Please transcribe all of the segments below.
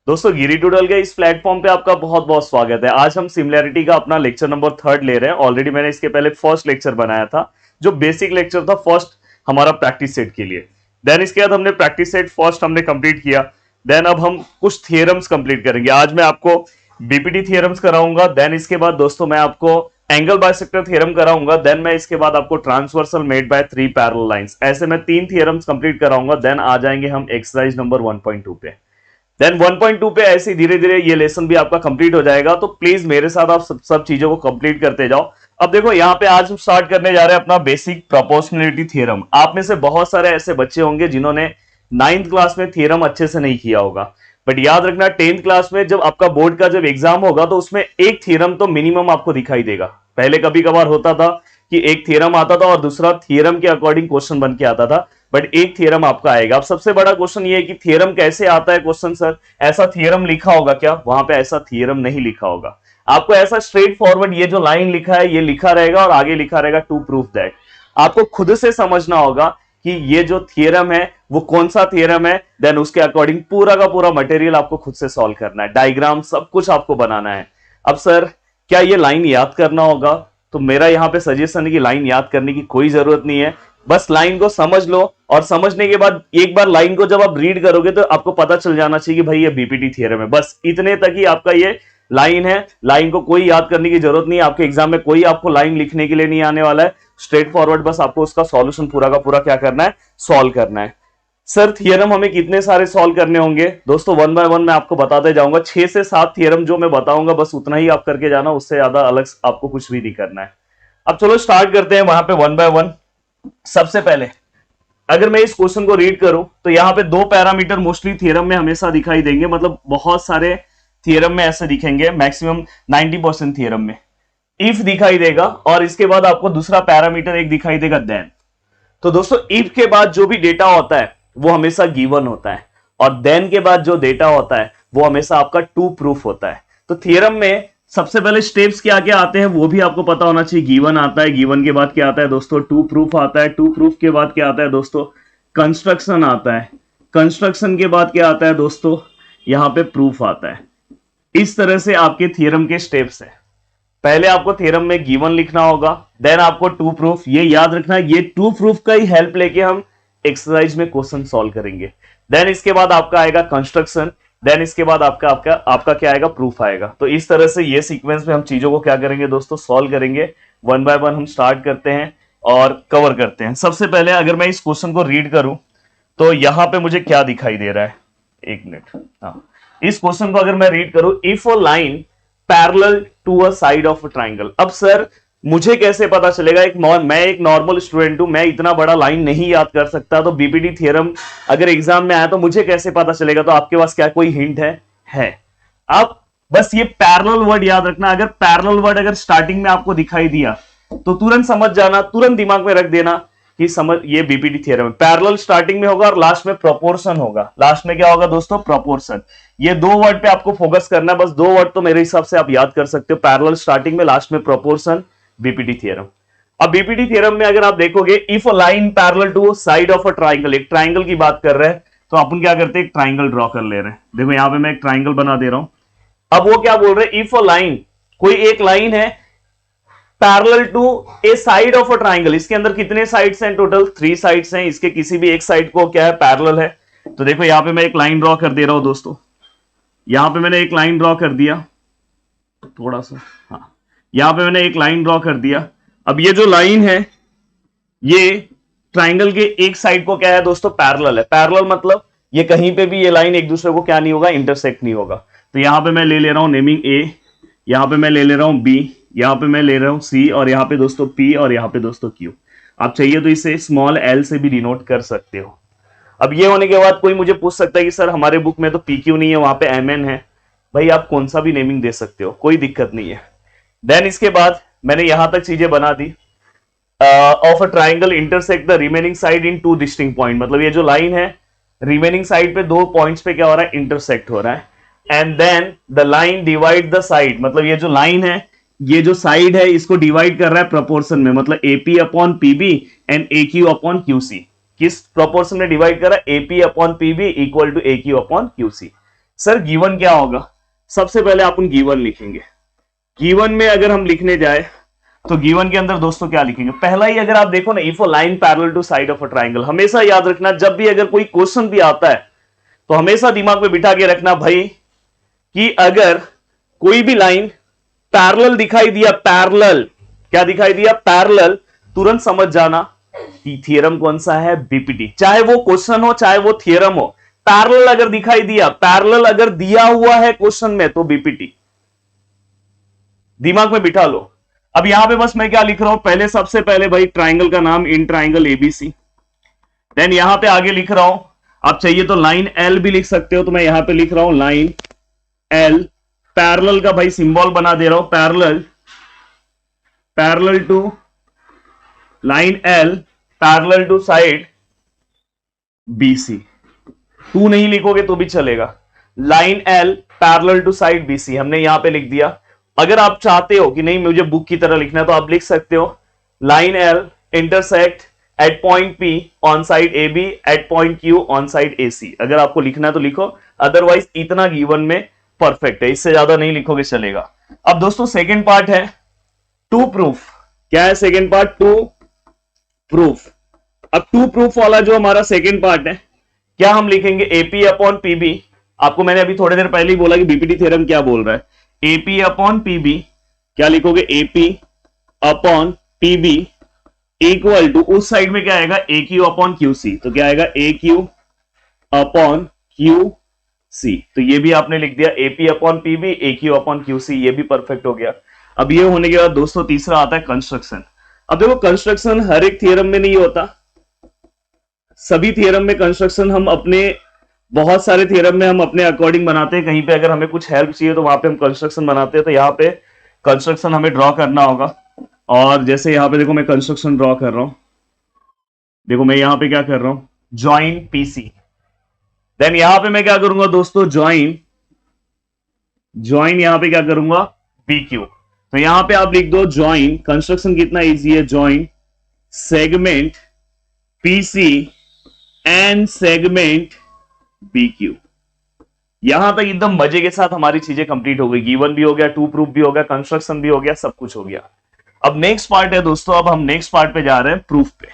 दोस्तों गिरी ट्यूटोरियल के इस प्लेटफॉर्म पे आपका बहुत बहुत स्वागत है। आज हम सिमिलैरिटी का अपना लेक्चर नंबर 3 ले रहे हैं। ऑलरेडी मैंने इसके पहले फर्स्ट लेक्चर बनाया था जो बेसिक लेक्चर था फर्स्ट हमारा प्रैक्टिस सेट के लिए। देन इसके बाद हमने प्रैक्टिस सेट फर्स्ट हमने कंप्लीट किया। देन अब हम कुछ थियरम्स कंप्लीट करेंगे। आज मैं आपको बीपीटी थियरम्स कराऊंगा। देन इसके बाद दोस्तों मैं आपको एंगल बाइसेक्टर थ्योरम कराऊंगा। देन मैं इसके बाद आपको transversal made by 3 parallel lines, ऐसे मैं 3 थियरम्स कंप्लीट कराऊंगा। देन आ जाएंगे हम एक्सरसाइज नंबर 1.2 पे। देन 1.2 पे ऐसे धीरे धीरे ये लेसन भी आपका कंप्लीट हो जाएगा। तो प्लीज मेरे साथ आप सब चीजों को कंप्लीट करते जाओ। अब देखो यहाँ पे आज हम स्टार्ट करने जा रहे हैं अपना बेसिक प्रोपोर्शनलिटी थ्योरम। आप में से बहुत सारे ऐसे बच्चे होंगे जिन्होंने 9th क्लास में थ्योरम अच्छे से नहीं किया होगा, बट याद रखना 10th क्लास में जब आपका बोर्ड का जब एग्जाम होगा तो उसमें एक थ्योरम तो मिनिमम आपको दिखाई देगा। पहले कभी कभार होता था कि एक थ्योरम आता था और दूसरा थ्योरम के अकॉर्डिंग क्वेश्चन बन के आता था, बट एक थ्योरम आपका आएगा। अब सबसे बड़ा क्वेश्चन ये है कि थ्योरम कैसे आता है। क्वेश्चन सर ऐसा थ्योरम लिखा होगा क्या? वहां पे ऐसा थ्योरम नहीं लिखा होगा। आपको ऐसा स्ट्रेट फॉरवर्ड ये जो लाइन लिखा है ये लिखा रहेगा और आगे लिखा रहेगा टू प्रूफ दैट। आपको खुद से समझना होगा कि ये जो थ्योरम है वो कौन सा थ्योरम है। देन उसके अकॉर्डिंग पूरा का पूरा मटेरियल आपको खुद से सॉल्व करना है, डायग्राम सब कुछ आपको बनाना है। अब सर क्या ये लाइन याद करना होगा? तो मेरा यहाँ पे सजेशन है कि लाइन याद करने की कोई जरूरत नहीं है। बस लाइन को समझ लो और समझने के बाद एक बार लाइन को जब आप रीड करोगे तो आपको पता चल जाना चाहिए कि भाई ये बीपीटी थ्योरम है। बस इतने तक ही आपका ये लाइन है। लाइन को कोई याद करने की जरूरत नहीं है। आपके एग्जाम में कोई आपको लाइन लिखने के लिए नहीं आने वाला है। स्ट्रेट फॉरवर्ड बस आपको उसका सॉल्यूशन पूरा का पूरा क्या करना है, सॉल्व करना है। सर थ्योरम हमें कितने सारे सॉल्व करने होंगे? दोस्तों 1 बाय 1 मैं आपको बताते जाऊंगा। 6 से 7 थ्योरम जो मैं बताऊंगा बस उतना ही आप करके जाना, उससे ज्यादा अलग आपको कुछ भी नहीं करना है। अब चलो स्टार्ट करते हैं वहां पे 1 बाय 1। सबसे पहले अगर मैं इस क्वेश्चन को रीड करूं तो यहाँ पे 2 पैरामीटर मोस्टली थ्योरम में हमेशा दिखाई देंगे, मतलब बहुत सारे थ्योरम में ऐसे दिखेंगे, मैक्सिमम 90% थ्योरम में इफ दिखाई देगा और इसके बाद आपको दूसरा पैरामीटर एक दिखाई देगा देन। तो दोस्तों इफ के बाद जो भी डेटा होता है वो हमेशा गिवन होता है और देन के बाद जो डेटा होता है वो हमेशा आपका टू प्रूफ होता है। तो थ्योरम में सबसे पहले स्टेप्स क्या क्या आते हैं वो भी आपको पता होना चाहिए। गिवन आता है, गिवन के बाद क्या आता है दोस्तों, टू प्रूफ आता है, टू प्रूफ के बाद क्या आता है दोस्तों, कंस्ट्रक्शन आता है, कंस्ट्रक्शन के बाद क्या आता है दोस्तों, यहां पे प्रूफ आता है। इस तरह से आपके थ्योरम के स्टेप्स है। पहले आपको थ्योरम में गिवन लिखना होगा, देन आपको टू प्रूफ। ये याद रखना ये टू प्रूफ का ही हेल्प लेके हम एक्सरसाइज में क्वेश्चन सॉल्व करेंगे। देन इसके बाद आपका आएगा कंस्ट्रक्शन, देन इसके बाद आपका आपका आपका क्या आएगा, प्रूफ आएगा। तो इस तरह से ये सीक्वेंस में हम चीजों को क्या करेंगे दोस्तों, सॉल्व करेंगे। 1 बाय 1 हम स्टार्ट करते हैं और कवर करते हैं। सबसे पहले अगर मैं इस क्वेश्चन को रीड करूं तो यहां पे मुझे क्या दिखाई दे रहा है, एक मिनट। हाँ, इस क्वेश्चन को अगर मैं रीड करूं, if a line parallel to a side of a triangle. अब सर मुझे कैसे पता चलेगा? मैं एक नॉर्मल स्टूडेंट हूं, मैं इतना बड़ा लाइन नहीं याद कर सकता। तो बीपीटी थ्योरम अगर एग्जाम में आया तो मुझे कैसे पता चलेगा? तो आपके पास क्या कोई हिंट है? अब बस ये पैरेलल वर्ड याद रखना। अगर पैरेलल वर्ड अगर स्टार्टिंग में आपको दिखाई दिया तो तुरंत समझ जाना, तुरंत दिमाग में रख देना कि समझ ये बीपीटी थ्योरम है। पैरेलल स्टार्टिंग में होगा और लास्ट में प्रोपोर्शन होगा। लास्ट में क्या होगा दोस्तों, प्रोपोर्शन। ये 2 वर्ड पे आपको फोकस करना है, बस 2 वर्ड तो मेरे हिसाब से आप याद कर सकते हो, पैरेलल स्टार्टिंग में, लास्ट में प्रोपोर्शन, बीपीटी थ्योरम। अब बीपीटी थ्योरम में अगर आप देखोगे, if a line parallel to side of a triangle, एक ट्राइंगल की बात कर रहे हैं तो अपन क्या करते हैं, एक ट्राइंगल ड्रॉ कर ले रहे हैं। देखो यहां पे मैं एक ट्राइंगल बना दे रहा हूं। अब वो क्या बोल रहे हैं, इफ अ लाइन, कोई एक लाइन है parallel to a side of a triangle. इसके अंदर कितने साइड्स हैं? टोटल 3 साइड्स हैं। इसके किसी भी एक साइड को क्या है, पैरेलल है। तो देखो यहां पे मैं एक लाइन ड्रॉ कर दे रहा हूं दोस्तों। यहां पे मैंने एक लाइन ड्रॉ कर दिया, थोड़ा सा, हाँ, यहां पे मैंने एक लाइन ड्रॉ कर दिया। अब ये जो लाइन है ये ट्राइंगल के एक साइड को क्या है दोस्तों, पैरेलल है। पैरेलल मतलब ये कहीं पे भी ये लाइन एक दूसरे को क्या नहीं होगा, इंटरसेक्ट नहीं होगा। तो यहां पे मैं ले रहा हूं नेमिंग ए, यहां पे मैं ले रहा हूं बी, यहां पे मैं ले रहा हूं सी, और यहां पे दोस्तों पी, और यहां पे दोस्तों क्यू। आप चाहिए तो इसे स्मॉल एल से भी डिनोट कर सकते हो। अब ये होने के बाद कोई मुझे पूछ सकता है कि सर हमारे बुक में तो पी क्यू नहीं है, वहां पे एम एन है। भाई आप कौन सा भी नेमिंग दे सकते हो, कोई दिक्कत नहीं है। देन इसके बाद मैंने यहां तक चीजें बना दी। Of a triangle intersect the remaining side in 2 distinct point, मतलब ये जो लाइन है रिमेनिंग साइड पे 2 पॉइंट्स पे क्या हो रहा है, इंटरसेक्ट हो रहा है। And then the line divide the side, मतलब ये जो लाइन है ये जो साइड है इसको डिवाइड कर रहा है प्रोपोर्शन में, मतलब AP upon PB and A Q upon QC. किस प्रोपोर्शन में डिवाइड कर रहा है, AP upon PB equal to A Q upon QC. Sir given क्या होगा? सबसे पहले अपन गिवन लिखेंगे। गिवन में अगर हम लिखने जाए तो गिवन के अंदर दोस्तों क्या लिखेंगे? पहला ही अगर आप देखो ना, if a line parallel to side of a triangle, हमेशा याद रखना जब भी अगर कोई क्वेश्चन भी आता है तो हमेशा दिमाग में बिठा के रखना भाई कि अगर कोई भी लाइन पैरेलल दिखाई दिया, पैरेलल क्या दिखाई दिया? पैरेलल, तुरंत समझ जाना कि थ्योरम कौन सा है? बीपीटी। चाहे वो क्वेश्चन हो चाहे वो थ्योरम हो, पैरेलल अगर दिखाई दिया, पैरेलल अगर दिया हुआ है क्वेश्चन में तो बीपीटी। दिमाग में बिठा लो। अब यहां पे बस मैं क्या लिख रहा हूं? पहले सबसे पहले भाई ट्राइंगल का नाम इन ट्राइंगल एबीसी, देन यहां पे आगे लिख रहा हूं, आप चाहिए तो लाइन एल भी लिख सकते हो, तो मैं यहां पे लिख रहा हूं लाइन एल। पैरेलल का भाई सिंबल बना दे रहा हूं, parallel, parallel to line L, parallel to side BC. To नहीं लिखोगे तो भी चलेगा, line L parallel to side BC हमने यहां पे लिख दिया। अगर आप चाहते हो कि नहीं मुझे बुक की तरह लिखना है तो आप लिख सकते हो line L intersect at point P on side A B at point Q on side A C. अगर आपको लिखना है तो लिखो, अदरवाइज इतना गिवन में परफेक्ट है, इससे ज्यादा नहीं लिखोगे चलेगा। अब दोस्तों सेकेंड पार्ट है टू प्रूफ। क्या है सेकेंड पार्ट? To proof. अब टू प्रूफ वाला जो हमारा सेकेंड पार्ट है, क्या हम लिखेंगे? AP upon PB. आपको मैंने अभी थोड़ी देर पहले ही बोला कि बीपीटी थ्योरम क्या बोल रहा है। एपी अपॉन पीबी, क्या लिखोगे? AP upon PB equal to, उस साइड में क्या आएगा? A Q upon Q C. तो क्या आएगा? A Q upon Q C. तो ये भी आपने लिख दिया, AP upon PB, A Q upon Q C, ये भी परफेक्ट हो गया। अब ये होने के बाद दोस्तों तीसरा आता है कंस्ट्रक्शन। अब देखो कंस्ट्रक्शन हर एक थ्योरम में नहीं होता, सभी थ्योरम में कंस्ट्रक्शन हम अपने, बहुत सारे थ्योरम में हम अपने अकॉर्डिंग बनाते हैं। कहीं पे अगर हमें कुछ हेल्प चाहिए तो वहां पे हम कंस्ट्रक्शन बनाते हैं। तो यहाँ पे कंस्ट्रक्शन हमें ड्रॉ करना होगा। और जैसे यहाँ पे देखो मैं कंस्ट्रक्शन ड्रॉ कर रहा हूं, देखो मैं यहाँ पे क्या कर रहा हूं? Join PC. देन यहां पे मैं क्या करूंगा दोस्तों? ज्वाइन यहां पे क्या करूंगा? बीक्यू। तो यहां पे आप लिख दो ज्वाइन, कंस्ट्रक्शन कितना इजी है, join segment PC and segment BQ. यहां तक एकदम मजे के साथ हमारी चीजें कंप्लीट हो गई। गिवन भी हो गया, टू प्रूफ भी हो गया, कंस्ट्रक्शन भी हो गया, सब कुछ हो गया। अब नेक्स्ट पार्ट है दोस्तों, अब हम नेक्स्ट पार्ट पे जा रहे हैं, प्रूफ पे।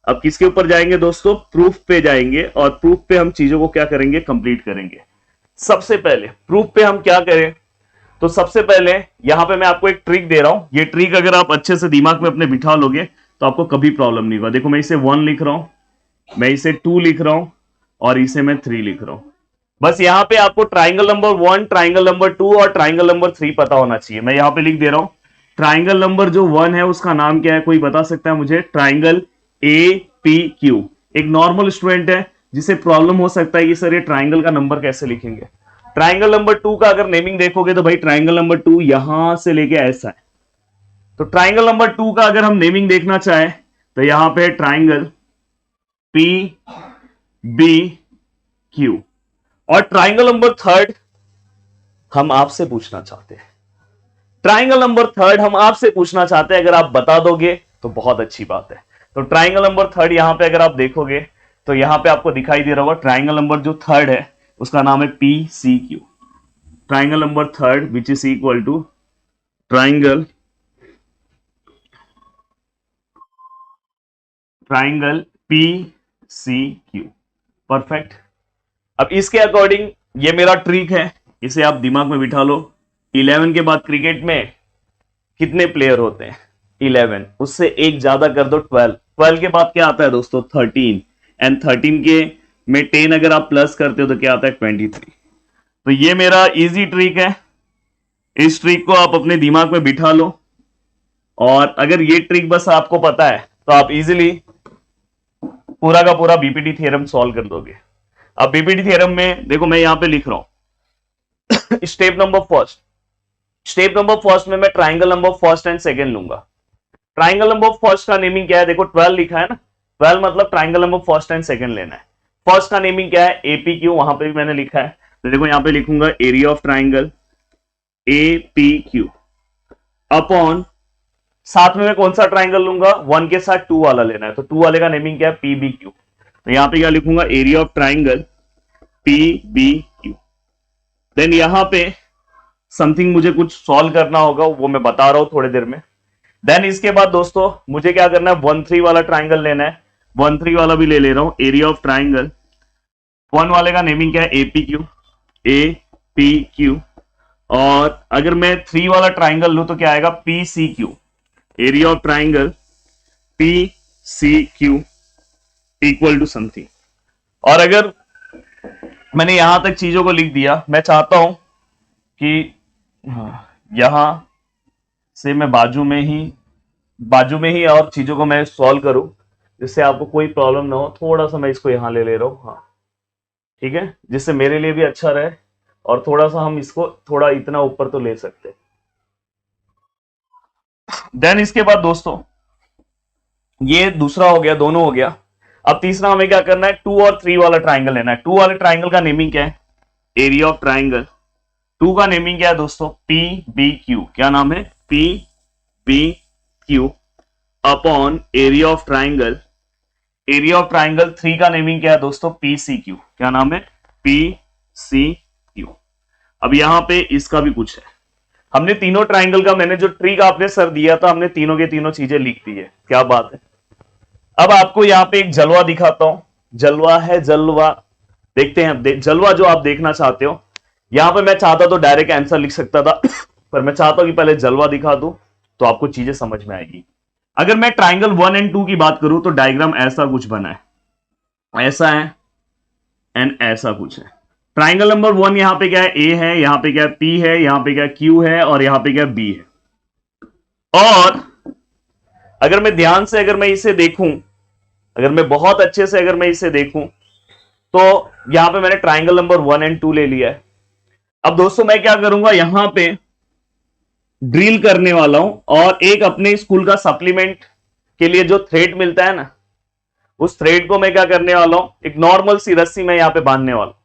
अब किसके ऊपर जाएंगे दोस्तों? प्रूफ पे जाएंगे। और प्रूफ पे हम चीजों को क्या करेंगे? कंप्लीट करेंगे। सबसे पहले प्रूफ पे हम क्या करें? तो सबसे पहले यहां पे मैं आपको एक ट्रिक दे रहा हूं। ये ट्रिक अगर आप अच्छे से दिमाग में अपने बिठा लोगे तो आपको कभी प्रॉब्लम नहीं होगा। देखो मैं इसे 1 लिख रहा हूं, मैं इसे 2 लिख रहा हूं और इसे मैं 3 लिख रहा हूं। बस यहां पे आपको ट्राइंगल नंबर 1, ट्राइंगल नंबर 2 और ट्राइंगल नंबर 3 पता होना चाहिए। मैं यहां पे लिख दे रहा हूं, ट्राइंगल नंबर जो 1 है उसका नाम क्या है? कोई बता सकता है मुझे? Triangle A P Q. एक नॉर्मल स्टूडेंट है जिसे प्रॉब्लम हो सकता है कि सर ये ट्राइंगल का नंबर कैसे लिखेंगे। ट्राइंगल नंबर 2 का अगर नेमिंग देखोगे तो भाई ट्राइंगल नंबर 2 यहां से लेके ऐसा है। तो ट्राइंगल नंबर 2 का अगर हम नेमिंग देखना चाहें तो यहां पे ट्राइंगल पी बी क्यू। और ट्राइंगल नंबर 3 हम आपसे पूछना चाहते हैं, ट्राइंगल नंबर 3 हम आपसे पूछना चाहते हैं। अगर आप बता दोगे तो बहुत अच्छी बात है। तो ट्राइंगल नंबर 3 यहां पे अगर आप देखोगे तो यहां पे आपको दिखाई दे रहा होगा, ट्राइंगल नंबर जो 3 है उसका नाम है P C Q. Triangle number 3 which is equal to triangle P C Q. Perfect. अब इसके अकॉर्डिंग ये मेरा ट्रिक है, इसे आप दिमाग में बिठा लो। 11 के बाद क्रिकेट में कितने प्लेयर होते हैं? 11, उससे एक ज्यादा कर दो 12। 12 के बाद क्या आता है दोस्तों? 13। एंड 13 के में 10 अगर आप प्लस करते हो तो क्या आता है? 23। तो ये मेरा इजी ट्रिक है, इस ट्रिक को आप अपने दिमाग में बिठा लो। और अगर ये ट्रिक बस आपको पता है तो आप इजीली पूरा का पूरा बीपीटी थ्योरम सॉल्व कर दोगे। अब बीपीटी थ्योरम में देखो मैं यहां पे लिख रहा हूं स्टेप नंबर फर्स्ट में मैं triangle number first and second लूंगा। ट्राइंगल नंबर फर्स्ट का नेमिंग क्या है? देखो 12 लिखा है ना, 12 मतलब triangle number first and second लेना है। फर्स्ट का नेमिंग क्या है? एपी क्यू, वहां पे भी मैंने लिखा है। तो देखो यहां पे लिखूंगा area of triangle A P Q upon, साथ में मैं कौन सा ट्राइंगल लूंगा? 1 के साथ 2 वाला लेना है। तो 2 वाले का नेमिंग क्या है? P B Q. तो यहां पे क्या लिखूंगा? Area of triangle P B Q. Then यहां पे समथिंग मुझे कुछ सॉल्व करना होगा, वो मैं बता रहा हूं थोड़ी देर में। देन इसके बाद दोस्तों मुझे क्या करना है, 1 3 वाला ट्राइंगल लेना है। 1 3 वाला भी ले ले रहा हूं। एरिया ऑफ ट्राइंगल 1 वाले का नेमिंग क्या है, एपीक्यू, एपीक्यू। और अगर मैं 3 वाला ट्राइंगल लूं तो क्या आएगा, PCQ. Area of triangle PCQ equal to something. और अगर मैंने यहां तक चीजों को लिख दिया, मैं चाहता हूं कि यहां से मैं बाजू में ही और चीजों को मैं सॉल्व करूं, जिससे आपको कोई प्रॉब्लम ना हो। थोड़ा सा मैं इसको यहां ले ले रहा हूं, हाँ ठीक है, जिससे मेरे लिए भी अच्छा रहे। और थोड़ा सा हम इसको थोड़ा इतना ऊपर तो ले सकते हैं। देन इसके बाद दोस्तों ये दूसरा हो गया, दोनों हो गया। अब तीसरा हमें क्या करना है, 2 और 3 वाला ट्राइंगल लेना है। 2 वाले ट्राइंगल का नेमिंग क्या है, एरिया ऑफ ट्राइंगल 2 का नेमिंग क्या है दोस्तों, पी बी क्यू। क्या नाम है, P B Q upon area of triangle. Area of triangle 3 का नेमिंग क्या है दोस्तों, पी सी क्यू। क्या नाम है, पी सी क्यू। अब यहां पे इसका भी कुछ है। हमने तीनों ट्राइंगल का, मैंने जो ट्री का आपने सर दिया था, हमने तीनों के तीनों चीजें लिख दी है। क्या बात है। अब आपको यहां पे एक जलवा दिखाता हूं। जलवा है, जलवा देखते हैं। जलवा जो आप देखना चाहते हो, यहां पे मैं चाहता तो डायरेक्ट आंसर लिख सकता था पर मैं चाहता हूं कि पहले जलवा दिखा दूं तो आपको चीजें समझ में आएगी। अगर मैं ट्राइंगल 1 और 2 की बात करूं तो डायग्राम ऐसा कुछ बना है, ऐसा है एंड ऐसा कुछ है। ट्राइंगल नंबर 1 यहां पे क्या है, ए है, यहां पे क्या है, पी है, यहां पे क्या क्यू है, और यहां पे क्या बी है। और अगर मैं ध्यान से, अगर मैं इसे देखूं, अगर मैं बहुत अच्छे से अगर मैं इसे देखूं, तो यहां पे मैंने ट्राइंगल नंबर 1 और 2 ले लिया है। अब दोस्तों मैं क्या करूंगा, यहां पे ड्रिल करने वाला हूं और एक अपने स्कूल का सप्लीमेंट के लिए जो थ्रेड मिलता है ना, उस थ्रेड को मैं क्या करने वाला हूं, एक नॉर्मल सी रस्सी में यहां पे बांधने वाला हूं।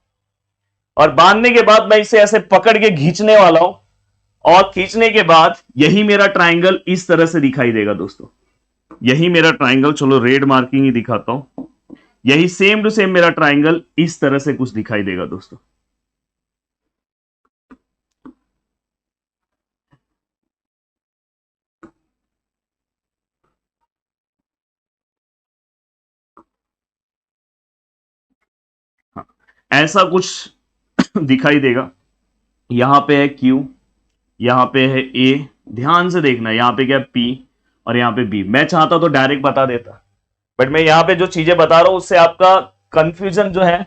और बांधने के बाद मैं इसे ऐसे पकड़ के खींचने वाला हूं, और खींचने के बाद यही मेरा ट्राइंगल इस तरह से दिखाई देगा दोस्तों। यही मेरा ट्राइंगल, चलो रेड मार्किंग ही दिखाता हूं, यही सेम टू सेम मेरा ट्राइंगल इस तरह से कुछ दिखाई देगा दोस्तों। हाँ, ऐसा कुछ दिखाई देगा। यहां पे है Q, यहां पे है A, ध्यान से देखना, यहां पे क्या P और यहां पे B। मैं चाहता तो डायरेक्ट बता देता, बट मैं यहां पे जो चीजें बता रहा हूं उससे आपका कंफ्यूजन जो है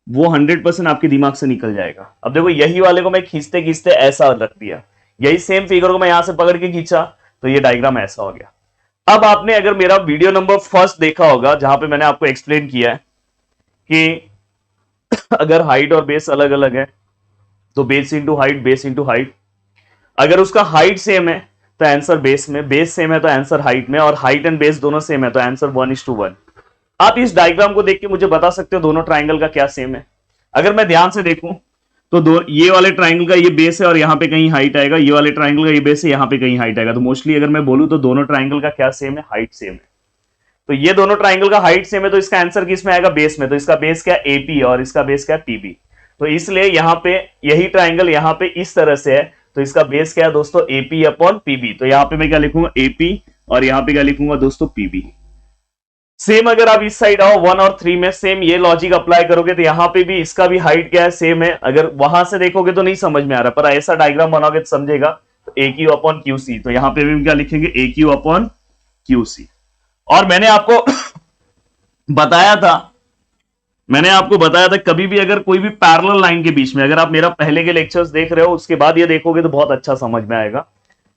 वो 100% आपके दिमाग से निकल जाएगा। अब देखो यही वाले को मैं खींचते खींचते ऐसा रख दिया, यही सेम फिगर को मैं यहां से पकड़ के खींचा तो ये डायग्राम ऐसा हो गया। अब आपने अगर मेरा वीडियो नंबर 1 देखा होगा, जहां पे मैंने आपको एक्सप्लेन किया है कि अगर हाइट और बेस अलग अलग है तो base into height, base into height. अगर उसका हाइट सेम है तो आंसर बेस में, बेस सेम है तो आंसर हाइट में, और हाइट एंड बेस दोनों सेम है तो आंसर 1:1। आप इस डायग्राम को देख के मुझे बता सकते हो दोनों ट्राइंगल का क्या सेम है। अगर मैं ध्यान से देखूं तो ये वाले ट्राइंगल का ये बेस है और यहां पे कहीं हाइट आएगा, ये वाले ट्राइंगल का ये बेस है, यहां पे कहीं हाइट आएगा। तो मोस्टली अगर मैं बोलूं तो दोनों ट्राइंगल का क्या सेम है, हाइट सेम है। तो ये दोनों ट्राइंगल का हाइट सेम है तो इसका आंसर किस में आएगा, बेस में। तो इसका बेस क्या, एपी, और इसका बेस क्या, पीबी। तो इसलिए यहां पे यही ट्राइंगल यहां पे इस तरह से है तो इसका बेस क्या है दोस्तों, एपी अपॉन पीबी। तो यहां पे मैं क्या लिखूंगा, एपी, और यहां पे क्या लिखूंगा दोस्तों, पीबी। सेम अगर आप इस साइड आओ 1 और 3 में, सेम ये लॉजिक अप्लाई करोगे तो यहां पे भी इसका भी हाइट क्या है, सेम है। अगर वहां से देखोगे तो नहीं समझ में आ रहा, पर ऐसा डायग्राम बनाओगे तो समझेगा। तो ए क्यू अपॉन क्यू सी, तो यहां पे भी क्या लिखेंगे, ए क्यू अपॉन क्यू सी। और मैंने आपको बताया था, कभी भी अगर कोई भी पैरेलल लाइन के बीच में, अगर आप मेरा पहले के लेक्चर्स देख रहे हो उसके बाद ये देखोगे तो बहुत अच्छा समझ में आएगा।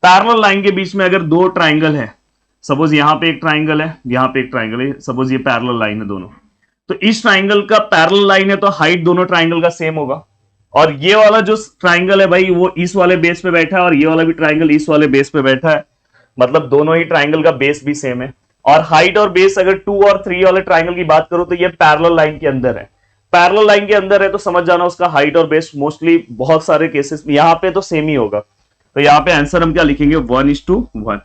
पैरेलल लाइन के बीच में अगर दो ट्राइंगल है, सपोज यहां पे एक ट्राइंगल है, यहां पे एक ट्राइंगल है, सपोज ये पैरेलल लाइन है दोनों, तो इस ट्राइंगल का पैरेलल लाइन है तो हाइट दोनों ट्राइंगल का सेम होगा। और ये वाला जो ट्राइंगल है भाई वो इस वाले बेस पे बैठा है, और ये वाला भी ट्राइंगल इस वाले बेस पे बैठा है, मतलब दोनों ही ट्राइंगल का बेस भी सेम है। और हाइट और बेस अगर 2 और 3 वाले ट्राइंगल की बात करो तो ये पैरेलल लाइन के अंदर है। पैरेलल लाइन के अंदर है तो समझ जाना उसका हाइट और बेस मोस्टली बहुत सारे केसेस में यहां पे तो सेम ही होगा। तो यहां पे आंसर हम क्या लिखेंगे, 1:1।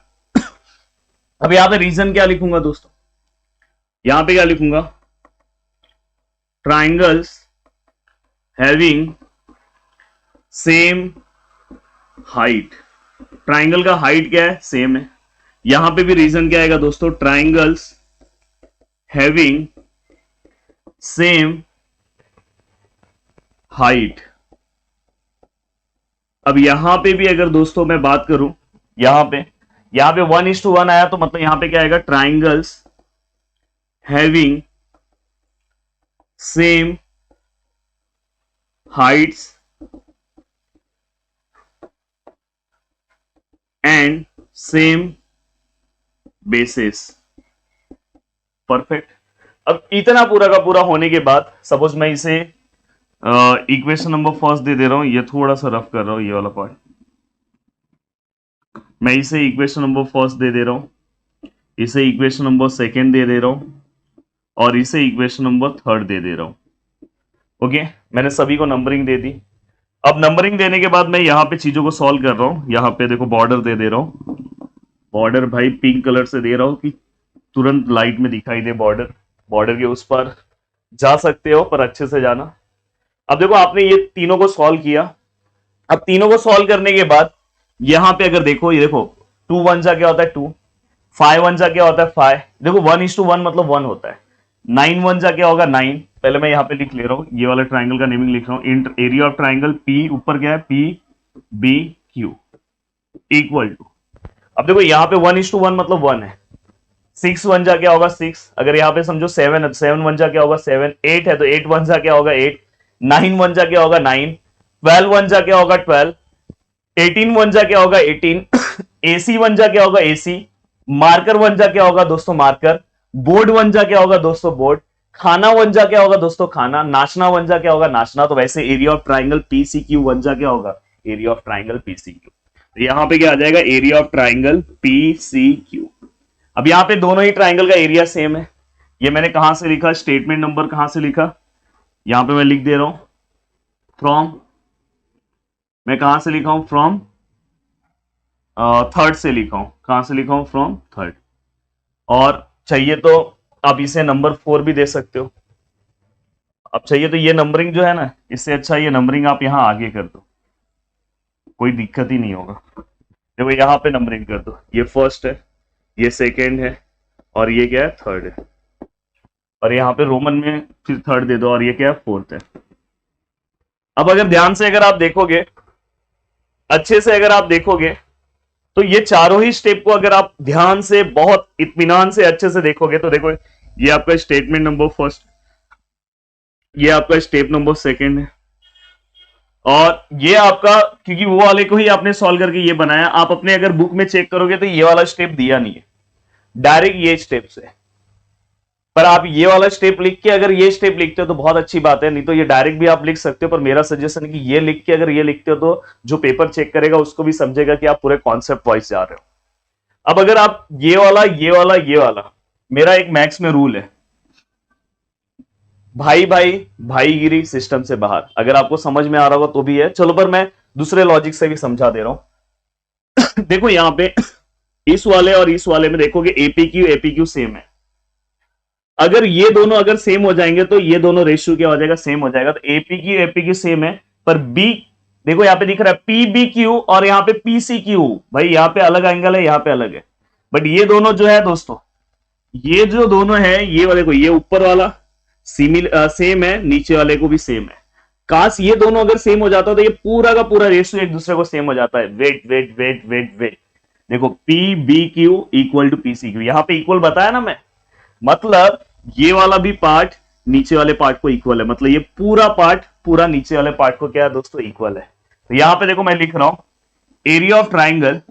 अब यहां पे रीजन क्या लिखूंगा दोस्तों, यहां पे क्या लिखूंगा, triangles having same height. Triangle का हाइट क्या है? सेम है। यहां पे भी रीजन क्या आएगा दोस्तों? Triangles having same height. अब यहां पे भी अगर दोस्तों मैं बात करूं, यहां पे 1:1 आया तो मतलब यहां पे क्या आएगा? Triangles having same Heights and same basis. Perfect. अब इतना पूरा का पूरा होने के बाद सपोज मैं इसे इक्वेशन नंबर फर्स्ट दे दे रहा हूं, ये थोड़ा सा रफ कर रहा हूं ये वाला पार्ट। मैं इसे इक्वेशन नंबर फर्स्ट दे दे रहा हूं, इसे इक्वेशन नंबर सेकंड दे दे रहा हूं, और इसे इक्वेशन नंबर थर्ड दे दे रहा हूं। ओके, मैंने सभी को नंबरिंग दे दी। अब नंबरिंग देने के बाद मैं यहां पे चीजों को सॉल्व कर रहा हूं। यहां पे देखो बॉर्डर दे दे रहा हूं, बॉर्डर भाई पिंक कलर से दे रहा हूं कि तुरंत लाइट में दिखाई दे बॉर्डर। बॉर्डर के उस पर जा सकते हो पर अच्छे से जाना। अब देखो आपने ये तीनों को सॉल्व किया। अब तीनों को सॉल्व करने के बाद यहां पे अगर देखो, ये देखो 2 1 जा क्या होता है 2, 5 1 जा क्या होता है 5। देखो 1:1 मतलब 1 होता है। 9 1 जा क्या होगा 9। पहले मैं यहां पे लिख ले रहा हूं, ये वाला ट्राइंगल का नेमिंग लिख रहा हूं। इंट एरिया ऑफ ट्राइंगल पी, ऊपर क्या है P B Q equal to. अब देखो यहां पे 1:1 मतलब 1 है। 6 1 जा क्या होगा 6। अगर यहां पे समझो 7 है तो 7 1 जा क्या होगा 7। 8 है तो 8 1 जा क्या होगा 8। 9 1 जा क्या होगा 9। 12 1 जा क्या होगा 12। 18 1 जा क्या होगा 18। AC 1 जा क्या होगा AC। मार्कर 1 जा क्या होगा दोस्तों मार्कर। बोर्ड 1 जा क्या होगा दोस्तों बोर्ड। खाना 1 जा क्या होगा दोस्तों खाना। नाचना 1 जा क्या होगा नाचना। तो वैसे एरिया ऑफ ट्राइंगल PCQ 1 जा क्या होगा एरिया ऑफ ट्राइंगल PCQ। तो यहां पे क्या आ जाएगा एरिया ऑफ ट्राइंगल PCQ। अब यहां पे दोनों ही ट्राइंगल का एरिया सेम है। ये मैंने कहां से लिखा? स्टेटमेंट नंबर कहां से लिखा? यहां पे मैं लिख दे रहा हूं फ्रॉम। मैं कहां से लिखा हूं? फ्रॉम थर्ड से लिखा हूं। कहां से लिखा हूं? From third. और चाहिए तो आप इसे नंबर 4 भी दे सकते हो। अब चाहिए तो ये नंबरिंग जो है ना, इससे अच्छा ये नंबरिंग आप यहां आगे कर दो, कोई दिक्कत ही नहीं होगा। देखो यहां पे नंबरिंग कर दो, ये फर्स्ट है, ये सेकेंड है, और ये क्या है थर्ड है। और यहाँ पे रोमन में फिर थर्ड दे दो, और ये क्या है फोर्थ है। अब अगर ध्यान से अगर आप देखोगे, अच्छे से अगर आप देखोगे, तो ये चारों ही स्टेप को अगर आप ध्यान से बहुत इत्मीनान से अच्छे से देखोगे तो देखो ये आपका स्टेटमेंट नंबर फर्स्ट, ये आपका स्टेप नंबर सेकेंड है, और ये आपका, क्योंकि वो वाले को ही आपने सॉल्व करके ये बनाया। आप अपने अगर बुक में चेक करोगे तो ये वाला स्टेप दिया नहीं है, डायरेक्ट ये स्टेप से। पर आप ये वाला स्टेप लिख के अगर ये स्टेप लिखते हो तो बहुत अच्छी बात है, नहीं तो ये डायरेक्ट भी आप लिख सकते हो। पर मेरा सजेशन है कि ये लिख के अगर ये लिखते हो तो जो पेपर चेक करेगा उसको भी समझेगा कि आप पूरे कॉन्सेप्ट वाइज जा रहे हो। अब अगर आप ये वाला ये वाला ये वाला, मेरा एक मैथ्स में रूल है, भाई भाई भाईगिरी सिस्टम से बाहर। अगर आपको समझ में आ रहा होगा तो भी है, चलो पर मैं दूसरे लॉजिक से भी समझा दे रहा हूं। देखो यहां पे इस वाले और इस वाले में देखोगे एपीक्यू सेम है। अगर ये दोनों अगर सेम हो जाएंगे तो ये दोनों रेशियो क्या हो जाएगा? सेम हो जाएगा। तो एपीक्यू सेम है, पर बी देखो यहां पे दिख रहा है पीबीक्यू और यहां पे पीसीक्यू। भाई यहां पे अलग एंगल है, यहां पे अलग है, बट ये दोनों जो है दोस्तों, ये जो दोनों है, ये वाले को, ये ऊपर वाला सेम है, नीचे वाले को भी सेम है। काश ये दोनों अगर सेम हो जाता तो ये पूरा का पूरा रेशियो एक दूसरे को सेम हो जाता है। Wait wait wait wait wait, देखो P B Q equal to PCQ, यहां पे इक्वल बताया ना मैं, मतलब ये वाला भी पार्ट नीचे वाले पार्ट को इक्वल है, मतलब ये पूरा पार्ट पूरा नीचे वाले पार्ट को क्या है दोस्तों? इक्वल है। तो यहां पे देखो मैं लिख रहा हूं area of triangle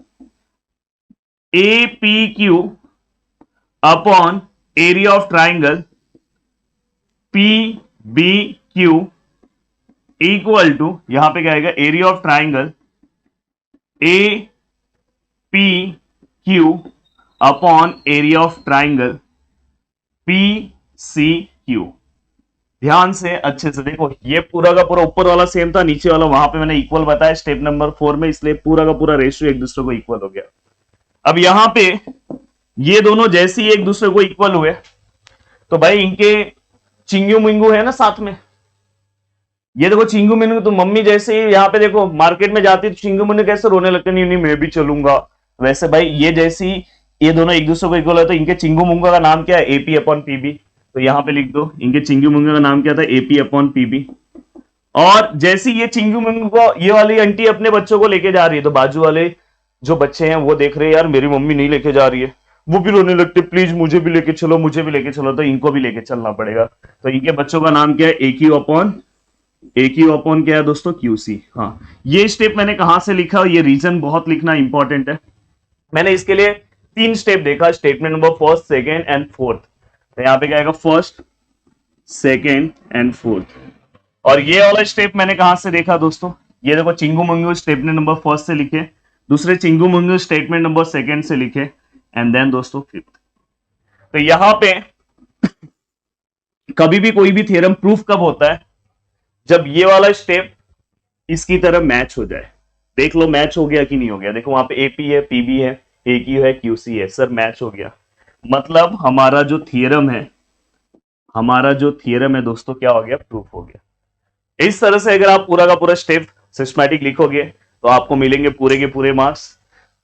APQ upon area of triangle PBQ equal to, यहां पे क्या आएगा? Area of triangle APQ upon area of triangle PCQ। ध्यान से अच्छे से देखो, ये पूरा का पूरा ऊपर वाला सेम था, नीचे वाला वहां पे मैंने इक्वल बताया स्टेप नंबर 4 में, इसलिए पूरा का पूरा रेशियो एक दूसरे को इक्वल हो गया। अब यहां पे ये दोनों जैसे ही एक दूसरे को इक्वल हुए तो भाई इनके चिंगू मिंगू है ना साथ में, ये देखो चिंगू मिंगू, तो मम्मी जैसे ही यहाँ पे देखो मार्केट में जाती है तो चिंगू मिंगू कैसे रोने लगते, नहीं नहीं मैं भी चलूंगा। वैसे भाई ये जैसी ये दोनों एक दूसरे को इक्वल है, तो इनके चिंगू मुंगू का नाम क्या है, एपी अपॉन पीबी। तो यहाँ पे लिख दो इनके चिंगू मुंगू का नाम क्या था, एपी अपॉन पीबी। और जैसी ये चिंगू मुंगू को ये वाली आंटी अपने बच्चों को लेके जा रही है, तो बाजू वाले जो बच्चे हैं वो देख रहे हैं यार मेरी मम्मी नहीं लेके जा रही है, वो भी रोने लगते प्लीज मुझे भी लेके चलो, मुझे भी लेके चलो, तो इनको भी लेके चलना पड़ेगा। तो इनके बच्चों का नाम क्या है, ए क्यू अपॉन क्या है दोस्तों, क्यूसी। हाँ, ये स्टेप मैंने कहां से लिखा, ये रीजन बहुत लिखना इंपॉर्टेंट है। मैंने इसके लिए 3 स्टेप देखा, statement number first, second and fourth. तो यहाँ पे क्या आएगा, फर्स्ट, सेकेंड एंड फोर्थ। और ये वाला स्टेप मैंने कहां से देखा दोस्तों, ये देखो चिंगू मंगू स्टेटमेंट नंबर फर्स्ट से लिखे, दूसरे चिंगू मंगू स्टेटमेंट नंबर सेकेंड से लिखे, एंड देन दोस्तों फिफ्थ। तो यहां पे कभी भी कोई भी थ्योरम प्रूफ कब होता है, जब ये वाला स्टेप इसकी तरह मैच हो जाए। देख लो मैच हो गया कि नहीं हो गया, देखो वहां पे एपी है, पीबी है, ए क्यू है, क्यूसी है, सर मैच हो गया, मतलब हमारा जो थ्योरम है दोस्तों क्या हो गया, प्रूफ हो गया। इस तरह से अगर आप पूरा का पूरा स्टेप सिस्टमैटिक लिखोगे तो आपको मिलेंगे पूरे के पूरे मार्क्स।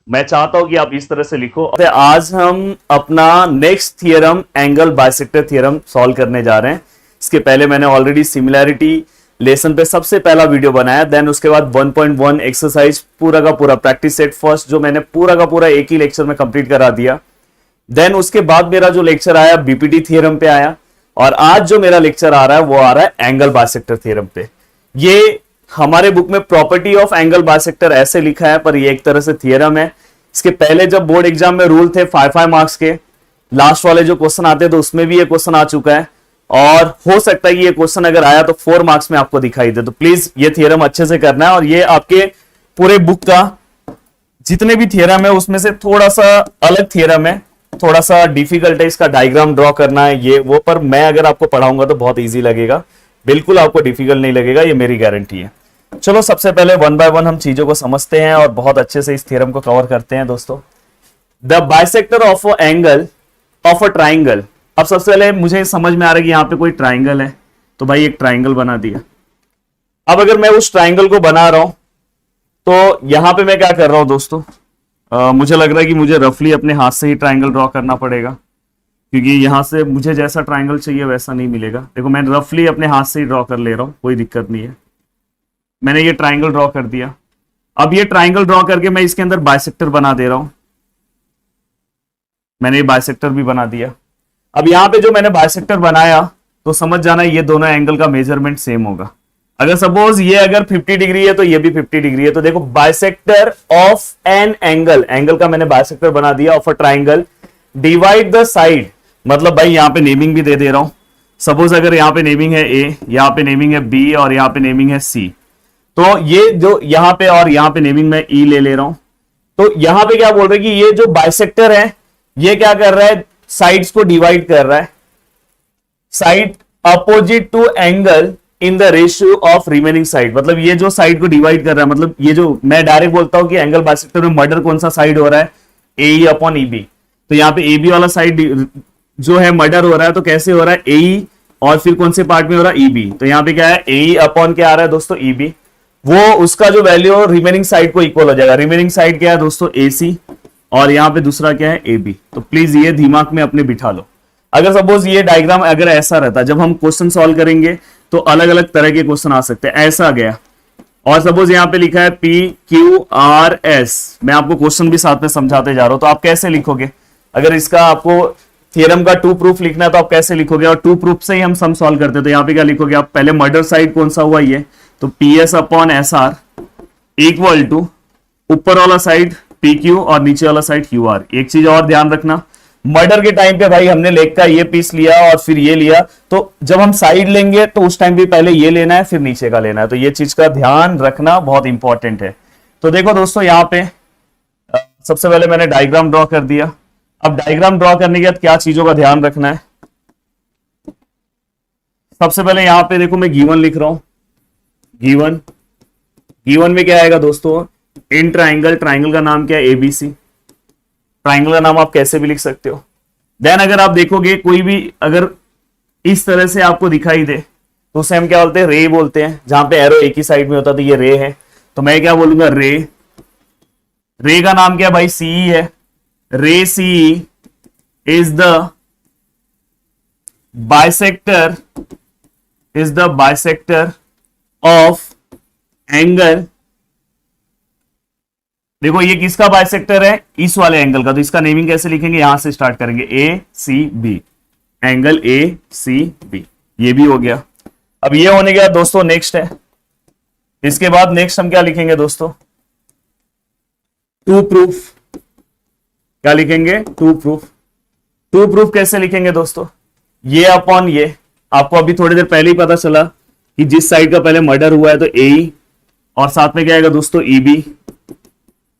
मैं चाहता हूं कि आप इस तरह से लिखो। आज हम अपना next theorem angle bisector theorem solve करने जा रहे हैं। इसके पहले मैंने ऑलरेडी सिमिलैरिटी लेसन पे सबसे पहला वीडियो बनाया, देन उसके बाद 1.1 एक्सरसाइज पूरा का पूरा प्रैक्टिस सेट फर्स्ट जो मैंने पूरा का पूरा एक ही लेक्चर में कंप्लीट करा दिया। देन उसके बाद मेरा जो लेक्चर आया बीपीटी थ्योरम पे आया, और आज जो मेरा लेक्चर आ रहा है वो आ रहा है एंगल बाइसेक्टर थ्योरम पे। ये हमारे बुक में प्रॉपर्टी ऑफ एंगल बाइसेक्टर ऐसे लिखा है, पर ये एक तरह से थ्योरम है। इसके पहले जब बोर्ड एग्जाम में रूल थे 5 मार्क्स के, लास्ट वाले जो क्वेश्चन आते तो उसमें भी ये क्वेश्चन आ चुका है, और हो सकता है कि ये क्वेश्चन अगर आया तो 4 मार्क्स में आपको दिखाई दे। तो प्लीज ये थ्योरम अच्छे से करना है, और ये आपके पूरे बुक का जितने भी थ्योरम है उसमें से थोड़ा सा अलग थ्योरम है, थोड़ा सा डिफिकल्ट है, इसका डायग्राम ड्रॉ करना है ये वो, पर मैं अगर आपको पढ़ाऊंगा तो बहुत ईजी लगेगा, बिल्कुल आपको डिफिकल्ट नहीं लगेगा, ये मेरी गारंटी है। चलो सबसे पहले 1 बाय 1 हम चीजों को समझते हैं और बहुत अच्छे से इस थ्योरम को कवर करते हैं दोस्तों। The bisector of a angle of a triangle. अब सबसे पहले मुझे समझ में आ रहा है कि यहां पे कोई ट्राइंगल है, तो भाई एक ट्राइंगल बना दिया। अब अगर मैं उस ट्राइंगल को बना रहा हूं तो यहां पे मैं क्या कर रहा हूं दोस्तों, मुझे लग रहा है कि मुझे रफली अपने हाथ से ही ट्राइंगल ड्रॉ करना पड़ेगा, क्योंकि यहां से मुझे जैसा ट्राइंगल चाहिए वैसा नहीं मिलेगा। देखो मैं रफली अपने हाथ से ही ड्रॉ कर ले रहा हूं, कोई दिक्कत नहीं है। मैंने ये ट्राइंगल ड्रॉ कर दिया। अब ये ट्राइंगल ड्रॉ करके मैं इसके अंदर बाइसेक्टर बना दे रहा हूं। मैंने ये बाइसेक्टर भी बना दिया। अब यहां पे जो मैंने बाइसेक्टर बनाया तो समझ जाना ये दोनों एंगल का मेजरमेंट सेम होगा। अगर सपोज ये अगर 50 डिग्री है तो ये भी 50 डिग्री है, तो देखो bisector of an angle, angle का मैंने बाइसेक्टर बना दिया of a triangle, divide the side, मतलब भाई यहां पे नेमिंग भी दे दे रहा हूं। सपोज अगर यहां पे नेमिंग है ए, यहां पे नेमिंग है बी और यहां पे नेमिंग है सी, तो ये जो यहां पे और यहां पे नेमिंग में ई ले रहा हूं। तो यहां पे क्या बोल रहे हैं कि ये जो बाइसेक्टर है ये क्या कर रहा है, साइड्स को डिवाइड कर रहा है, side opposite to angle in the ratio of remaining side. मतलब ये जो साइड को डिवाइड कर रहा है, मतलब ये जो मैं डायरेक्ट बोलता हूं कि एंगल बाइसेक्टर में मर्डर कौन सा साइड हो रहा है, ए अपॉन ई बी। तो यहाँ पे ए बी वाला साइड जो है मर्डर हो रहा है, तो कैसे हो रहा है, ए और फिर कौन से पार्ट में हो रहा है, ई बी। तो यहाँ पे क्या है, ए अपॉन क्या आ रहा है दोस्तों, ई बी, वो उसका जो वैल्यू रिमेनिंग साइड को इक्वल हो जाएगा। रिमेनिंग साइड क्या है दोस्तों, ए सी, और यहाँ पे दूसरा क्या है, ए बी। तो प्लीज ये दिमाग में अपने बिठा लो। अगर सपोज ये डायग्राम अगर ऐसा रहता, जब हम क्वेश्चन सॉल्व करेंगे तो अलग अलग तरह के क्वेश्चन आ सकते हैं, ऐसा गया, और सपोज यहाँ पे लिखा है पी क्यू आर एस, मैं आपको क्वेश्चन भी साथ में समझाते जा रहा हूं, तो आप कैसे लिखोगे, अगर इसका आपको थ्योरम का 2 प्रूफ लिखना है तो आप कैसे लिखोगे, और 2 प्रूफ से ही हम सम सॉल्व करते हैं। तो यहाँ पे क्या लिखोगे आप, पहले मर्डर साइड कौन सा हुआ ये, तो P S upon S R equal to ऊपर वाला साइड पी क्यू और नीचे वाला साइड क्यू आर। एक चीज और ध्यान रखना, मर्डर के टाइम पे भाई हमने लेग का ये पीस लिया और फिर ये लिया, तो जब हम साइड लेंगे तो उस टाइम भी पहले ये लेना है फिर नीचे का लेना है, तो ये चीज का ध्यान रखना बहुत इंपॉर्टेंट है। तो देखो दोस्तों यहाँ पे सबसे पहले मैंने डायग्राम ड्रॉ कर दिया। अब डायग्राम ड्रॉ करने के बाद क्या चीजों का ध्यान रखना है, सबसे पहले यहां पे देखो मैं गिवन लिख रहा हूं, गिवन में क्या आएगा दोस्तों, इन ट्राइंगल, ट्राइंगल का नाम क्या है, एबीसी। ट्राइंगल का नाम आप कैसे भी लिख सकते हो। देन अगर आप देखोगे कोई भी अगर इस तरह से आपको दिखाई दे तो उसे हम क्या बोलते हैं, रे बोलते हैं। जहां पे एरो एक ही साइड में होता है तो ये रे है, तो मैं क्या बोलूंगा, रे। रे का नाम क्या है भाई, सीई है। Ray CE is the bisector, is the bisector of angle. देखो ये किसका बाइसेक्टर है, इस वाले एंगल का, तो इसका नेमिंग कैसे लिखेंगे, यहां से स्टार्ट करेंगे, A C B, angle A C B. ये भी हो गया। अब ये होने के बाद दोस्तों नेक्स्ट है, इसके बाद नेक्स्ट हम क्या लिखेंगे दोस्तों, टू प्रूफ। क्या लिखेंगे, टू प्रूफ। टू प्रूफ कैसे लिखेंगे दोस्तों, ये अपॉन ये। आपको अभी थोड़ी देर पहले ही पता चला कि जिस साइड का पहले मर्डर हुआ है तो ए, और साथ में क्या आएगा दोस्तों, ई बी,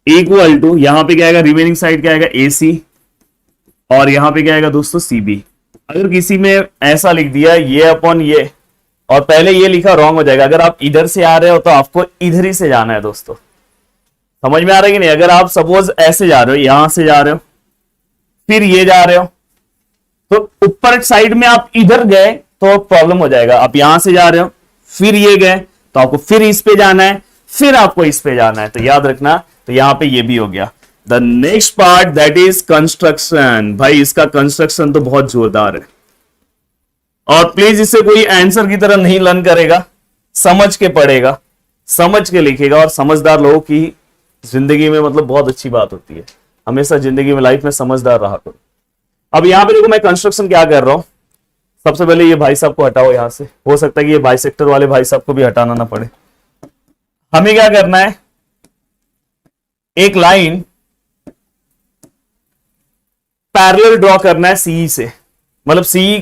इक्वल टू, यहां पे क्या आएगा, रिमेनिंग साइड क्या आएगा, ए सी, और यहां पे क्या आएगा दोस्तों, सी बी। अगर किसी में ऐसा लिख दिया ये अपॉन ये, और पहले ये लिखा, रॉन्ग हो जाएगा। अगर आप इधर से आ रहे हो तो आपको इधर ही से जाना है दोस्तों। समझ में आ रहा है कि नहीं। अगर आप सपोज ऐसे जा रहे हो, यहां से जा रहे हो, फिर ये जा रहे हो, तो ऊपर साइड में आप इधर गए तो प्रॉब्लम हो जाएगा। आप यहां से जा रहे हो, फिर ये गए, तो आपको फिर इस पे जाना है, फिर आपको इस पे जाना है, तो याद रखना। तो यहां पे ये भी हो गया। The next part that is construction. भाई इसका कंस्ट्रक्शन तो बहुत जोरदार है, और प्लीज इसे कोई आंसर की तरह नहीं लर्न करेगा, समझ के पढ़ेगा, समझ के लिखेगा। और समझदार लोगों की जिंदगी में मतलब बहुत अच्छी बात होती है। हमेशा जिंदगी में, लाइफ में समझदार रहा करो। अब यहां पे देखो मैं कंस्ट्रक्शन क्या कर रहा हूं। सबसे पहले ये भाई साहब को हटाओ यहां से, हो सकता है कि ये बाइसेक्टर वाले भाई साहब को भी हटाना ना पड़े। हमें क्या करना है, एक लाइन पैरेलल ड्रॉ करना है सी से, मतलब सी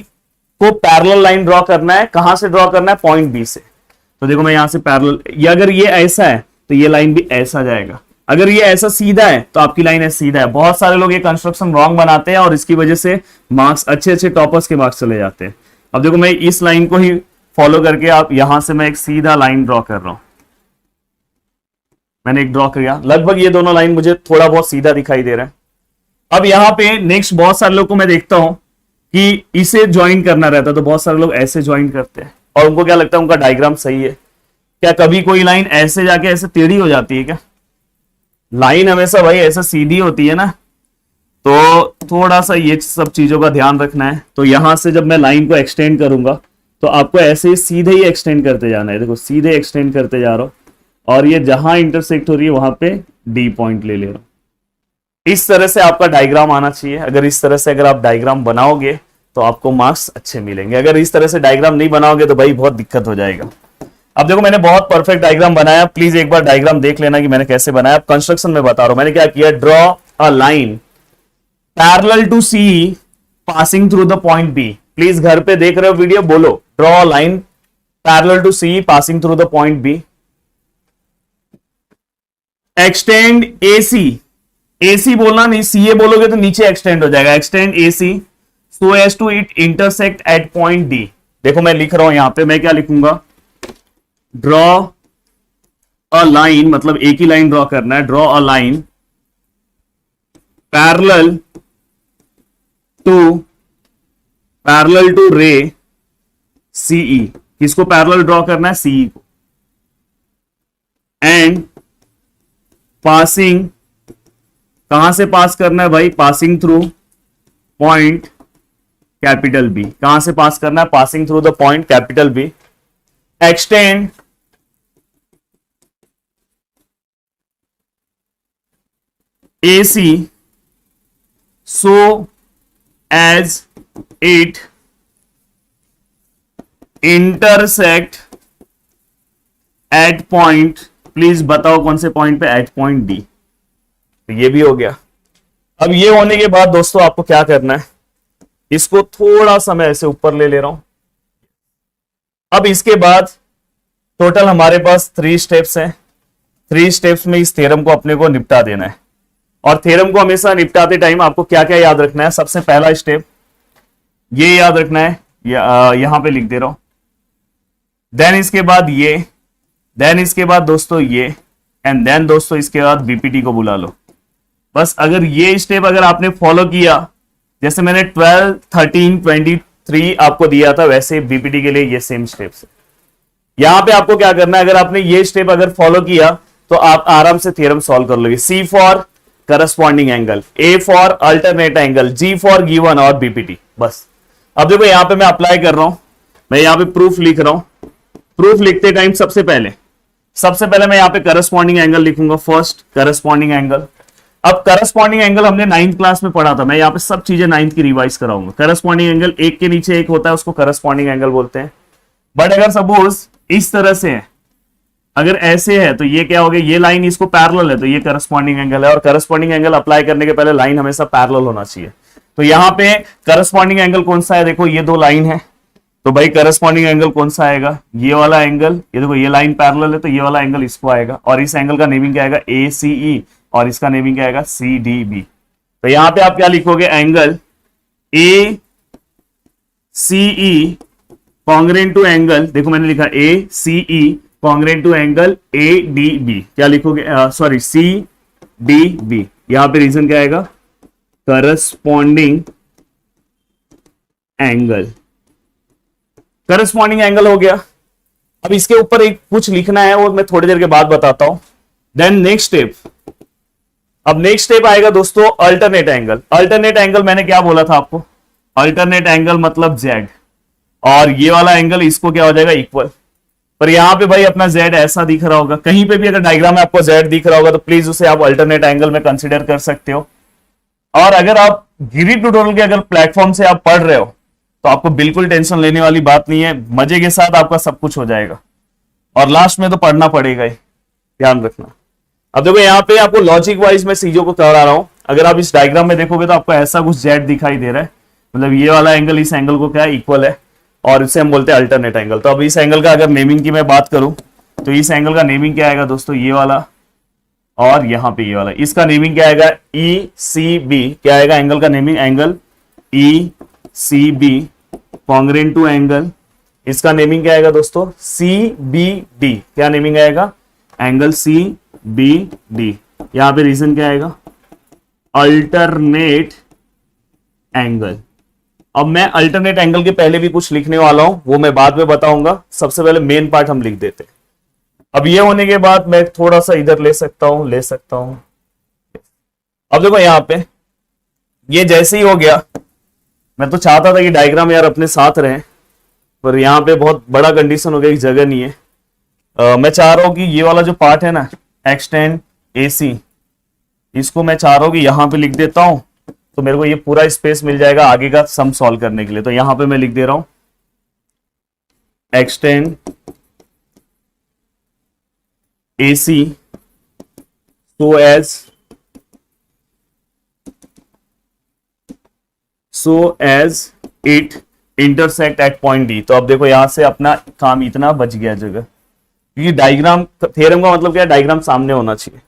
को पैरेलल लाइन ड्रॉ करना है। कहां से ड्रॉ करना है, पॉइंट बी से। तो देखो मैं यहां से पैरेलल, या अगर ये ऐसा है तो ये लाइन भी ऐसा जाएगा। अगर ये ऐसा सीधा है तो आपकी लाइन ऐसा सीधा है। बहुत सारे लोग ये कंस्ट्रक्शन रॉन्ग बनाते हैं और इसकी वजह से मार्क्स, अच्छे अच्छे टॉपर्स के मार्क्स चले जाते हैं। अब देखो मैं इस लाइन को ही फॉलो करके, आप यहां से मैं एक सीधा लाइन ड्रॉ कर रहा हूं। मैंने एक ड्रॉ किया, लगभग ये दोनों लाइन मुझे थोड़ा बहुत सीधा दिखाई दे रहा है। अब यहां पे नेक्स्ट बहुत सारे लोग को मैं देखता हूं कि इसे ज्वाइन करना रहता है, तो बहुत सारे लोग ऐसे ज्वाइन करते हैं और उनको क्या लगता है उनका डायग्राम सही है। क्या कभी कोई लाइन ऐसे जाके ऐसे टेढ़ी हो जाती है क्या? लाइन हमेशा भाई ऐसे सीधी होती है ना, तो थोड़ा सा ये सब चीजों का ध्यान रखना है। तो यहां से जब मैं लाइन को एक्सटेंड करूंगा तो आपको ऐसे ही सीधे ही एक्सटेंड करते जाना है। देखो सीधे एक्सटेंड करते जा रहा हूं, और ये जहां इंटरसेक्ट हो रही है वहां पे डी पॉइंट ले रहा हूं। इस तरह से आपका डायग्राम आना चाहिए। अगर इस तरह से अगर आप डायग्राम बनाओगे तो आपको मार्क्स अच्छे मिलेंगे। अगर इस तरह से डायग्राम नहीं बनाओगे तो भाई बहुत दिक्कत हो जाएगा। अब देखो मैंने बहुत परफेक्ट डायग्राम बनाया, प्लीज एक बार डायग्राम देख लेना कि मैंने कैसे बनाया। कंस्ट्रक्शन में बता रहा हूं मैंने क्या किया, draw a line parallel to C passing through the point B. Please घर पे देख रहे हो वीडियो, बोलो draw a line parallel to C passing through the point B. Extend AC, AC बोलना नहीं, सीए बोलोगे तो नीचे एक्सटेंड हो जाएगा। Extend AC so as to it intersect at point D. देखो मैं लिख रहा हूं यहां पे, मैं क्या लिखूंगा, ड्रॉ अ लाइन, मतलब एक ही लाइन ड्रॉ करना है। Draw a line parallel to ray CE. किसको पैरेलल ड्रॉ करना है, सीई को। एंड पासिंग, कहां से पास करना है भाई, passing through point capital B. कहां से पास करना है, passing through the point capital B. Extend AC so as it intersect at point, please बताओ कौन से पॉइंट पे, एट पॉइंट डी। तो ये भी हो गया। अब ये होने के बाद दोस्तों आपको क्या करना है, इसको थोड़ा सा मैं ऐसे ऊपर ले रहा हूं। अब इसके बाद टोटल हमारे पास 3 स्टेप्स हैं। 3 स्टेप्स में इस थ्योरम को अपने को निपटा देना है। और थ्योरम को हमेशा निपटाते टाइम आपको क्या क्या याद रखना है। सबसे पहला स्टेप ये याद रखना है, यहां पे लिख दे रहा हूं। देन इसके बाद ये, देन इसके बाद दोस्तों ये, एंड देन दोस्तों इसके बाद बीपीटी को बुला लो। बस अगर ये स्टेप अगर आपने फॉलो किया, जैसे मैंने 12, 13, 23 आपको दिया था, वैसे बीपीटी के लिए ये सेम स्टेप्स है। यहां पे आपको क्या करना है, अगर आपने ये स्टेप अगर फॉलो किया तो आप आराम से थ्योरम सॉल्व कर लोगे। C for corresponding angle, A for alternate angle, G for given और बीपीटी, बस। अब देखो यहां पे मैं अप्लाई कर रहा हूं, मैं यहां पे प्रूफ लिख रहा हूं। प्रूफ लिखते टाइम सबसे पहले मैं यहां पे करस्पॉन्डिंग एंगल लिखूंगा, फर्स्ट करस्पॉन्डिंग एंगल। अब करस्पॉन्डिंग एंगल हमने 9th क्लास में पढ़ा था, मैं यहां पे सब चीजें 9th की रिवाइज कराऊंगा। करस्पॉन्डिंग एंगल एक के नीचे एक होता है, उसको करस्पॉन्डिंग एंगल बोलते हैं। बट अगर सपोज इस तरह से है, अगर ऐसे है तो ये क्या हो गया, ये लाइन इसको पैरेलल है तो ये करस्पॉन्डिंग एंगल है। और करस्पॉन्डिंग एंगल अप्लाई करने के पहले लाइन हमेशा पैरेलल होना चाहिए। तो यहां पे करस्पॉन्डिंग एंगल कौन सा है, देखो ये दो लाइन है, तो भाई करस्पॉन्डिंग एंगल कौन सा आएगा, ये वाला एंगल। ये देखो ये लाइन पैरेलल है तो ये वाला एंगल इसको आएगा, और इस एंगल का नेमिंग क्या आएगा, ACE, और इसका नेमिंग क्या आएगा, CDB। तो यहां पे आप क्या लिखोगे, angle ACE congruent to angle, देखो मैंने लिखा ACE congruent to angle ADB, क्या लिखोगे, सॉरी CDB। यहां पे रीजन क्या आएगा, करस्पॉन्डिंग एंगल। करस्पॉन्डिंग एंगल हो गया। अब इसके ऊपर एक कुछ लिखना है, वो मैं थोड़ी देर के बाद बताता हूं। देन नेक्स्ट स्टेप, अब नेक्स्ट स्टेप आएगा दोस्तों अल्टरनेट एंगल। अल्टरनेट एंगल मैंने क्या बोला था आपको, अल्टरनेट एंगल मतलब Z, और ये वाला एंगल इसको क्या हो जाएगा, इक्वल। पर यहां पे भाई अपना Z ऐसा दिख रहा होगा, कहीं पे भी अगर डायग्राम में आपको Z दिख रहा होगा तो प्लीज उसे आप अल्टरनेट एंगल में कंसीडर कर सकते हो। और अगर आप गिरी ट्यूटोरियल के अगर प्लेटफॉर्म से आप पढ़ रहे हो तो आपको बिल्कुल टेंशन लेने वाली बात नहीं है, मजे के साथ आपका सब कुछ हो जाएगा। और लास्ट में तो पढ़ना पड़ेगा ही, ध्यान रखना। अब देखो यहाँ पे आपको लॉजिक वाइज मैं चीजों को करा रहा हूं। अगर आप इस डायग्राम में देखोगे तो आपको ऐसा कुछ Z दिखाई दे रहा है, मतलब ये वाला एंगल इस एंगल को क्या है, इक्वल है, और इसे हम बोलते हैं अल्टरनेट एंगल। तो अब इस एंगल का अगर नेमिंग की मैं बात करूं तो इस एंगल का नेमिंग क्या आएगा दोस्तों, ये वाला, और यहां पे ये वाला, इसका नेमिंग क्या आएगा, ECB। क्या आएगा एंगल का naming, angle ECB congruent to angle, इसका नेमिंग क्या आएगा दोस्तों, CBD। क्या नेमिंग आएगा, एंगल CBD। यहां पे रीजन क्या आएगा, अल्टरनेट एंगल। अब मैं अल्टरनेट एंगल के पहले भी कुछ लिखने वाला हूं, वो मैं बाद में बताऊंगा। सबसे पहले मेन पार्ट हम लिख देते हैं। अब ये होने के बाद मैं थोड़ा सा इधर ले सकता हूं। अब देखो यहां पे ये जैसे ही हो गया, मैं तो चाहता था कि डायग्राम यार अपने साथ रहे, पर यहां पे बहुत बड़ा कंडीशन हो गया, जगह नहीं है। मैं चाह रहा हूं कि ये वाला जो पार्ट है ना, एक्सटेंड AC, इसको मैं चाह रहा हूं कि यहां पे लिख देता हूं, तो मेरे को ये पूरा स्पेस मिल जाएगा आगे का सम सॉल्व करने के लिए। तो यहां पे मैं लिख दे रहा हूं extend AC so as it intersect at point D। तो अब देखो यहां से अपना काम इतना बच गया जगह, क्योंकि डायग्राम थ्योरम का मतलब क्या है, डायग्राम सामने होना चाहिए।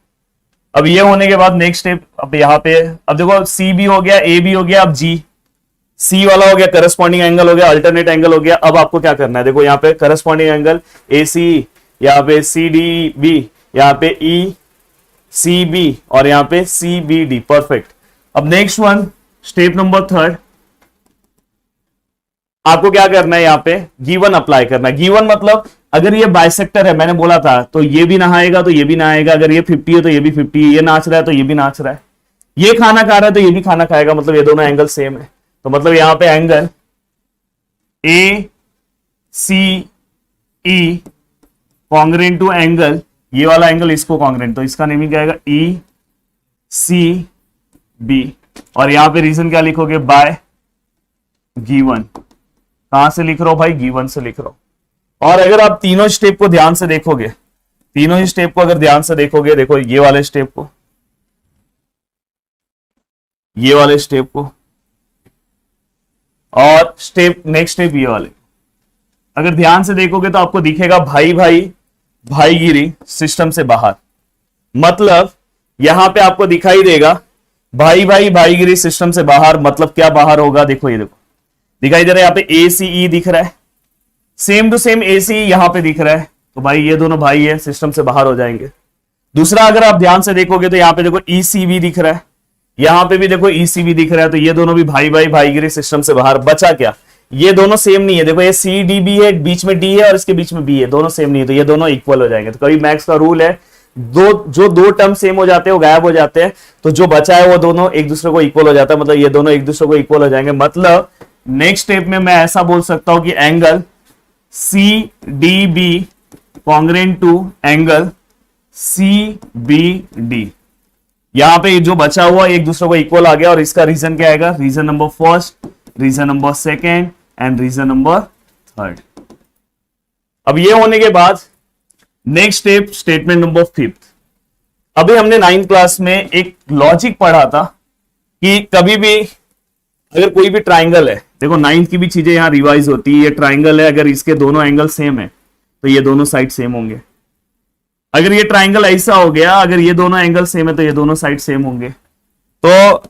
अब ये होने के बाद नेक्स्ट स्टेप, अब यहाँ पे अब देखो CB हो गया, AB हो गया, अब G, C वाला हो गया, करस्पॉन्डिंग एंगल हो गया, अल्टरनेट एंगल हो गया। अब आपको क्या करना है, देखो यहाँ पे करस्पॉन्डिंग एंगल ACE, यहाँ पे CDB, यहाँ पे ECB, और यहाँ पे CBD। परफेक्ट। अब नेक्स्ट वन, स्टेप नंबर 3, आपको क्या करना है, यहाँ पे गिवन अप्लाई करना है। गिवन मतलब अगर ये बाइसेक्टर है, मैंने बोला था, तो ये भी नहाएगा तो ये भी नहाएगा, अगर ये 50 है तो ये भी 50 है, ये नाच रहा है तो ये भी नाच रहा है, ये खाना खा रहा है तो ये भी खाना खाएगा, मतलब ये दोनों एंगल सेम है। तो मतलब यहां पे angle ACE congruent to angle, ये वाला एंगल इसको कॉन्ग्रेंट, तो इसका नेमिंग क्या आएगा, ECB। और यहां पे रीजन क्या लिखोगे, बाय गिवन। कहां से लिख रहा हूं भाई, गिवन से लिख रहा हूं। और अगर आप तीनों स्टेप को ध्यान से देखोगे, तीनों ही स्टेप को अगर ध्यान से देखोगे, देखो ये वाले स्टेप को, ये वाले स्टेप को, और स्टेप नेक्स्ट स्टेप ये वाले, अगर ध्यान से देखोगे तो आपको दिखेगा भाई भाई भाईगिरी सिस्टम से बाहर। मतलब यहां पे आपको दिखाई देगा भाई भाई भाईगिरी सिस्टम से बाहर, मतलब क्या बाहर होगा, देखो ये देखो दिखाई दे रहा है, यहाँ पे ACE दिख रहा है, सेम टू सेम ACE यहां पे दिख रहा है, तो भाई ये दोनों भाई है, सिस्टम से बाहर हो जाएंगे। दूसरा अगर आप ध्यान से देखोगे तो यहाँ पे देखो ECB दिख रहा है, यहां पे भी देखो ECB दिख रहा है, तो ये दोनों भी भाई भाई भाईगिरी सिस्टम से बाहर। बचा क्या, ये दोनों सेम नहीं है, देखो ये सी डी बी है, बीच में डी है और इसके बीच में बी है, दोनों सेम नहीं है, तो ये दोनों इक्वल हो जाएंगे। तो कभी मैक्स का रूल है, जो दो टर्म सेम हो जाते हैं वो गायब हो जाते हैं, तो जो बचा है वो दोनों एक दूसरे को इक्वल हो जाता है, मतलब ये दोनों एक दूसरे को इक्वल हो जाएंगे। मतलब नेक्स्ट स्टेप में मैं ऐसा बोल सकता हूं कि angle C D B congruent to angle C B D, यहां पे जो बचा हुआ एक दूसरे को इक्वल आ गया। और इसका रीजन क्या आएगा, reason number first, reason number second and reason number third. अब ये होने के बाद next step, statement number fifth. अभी हमने 9th क्लास में एक लॉजिक पढ़ा था कि कभी भी अगर कोई भी ट्राइंगल है, देखो 9th की भी चीजें यहां रिवाइज होती है। ये ट्राइंगल है, अगर इसके दोनों एंगल सेम है तो ये दोनों साइड सेम होंगे। अगर ये ट्राइंगल ऐसा हो गया, अगर ये दोनों एंगल सेम है तो ये दोनों साइड सेम होंगे। तो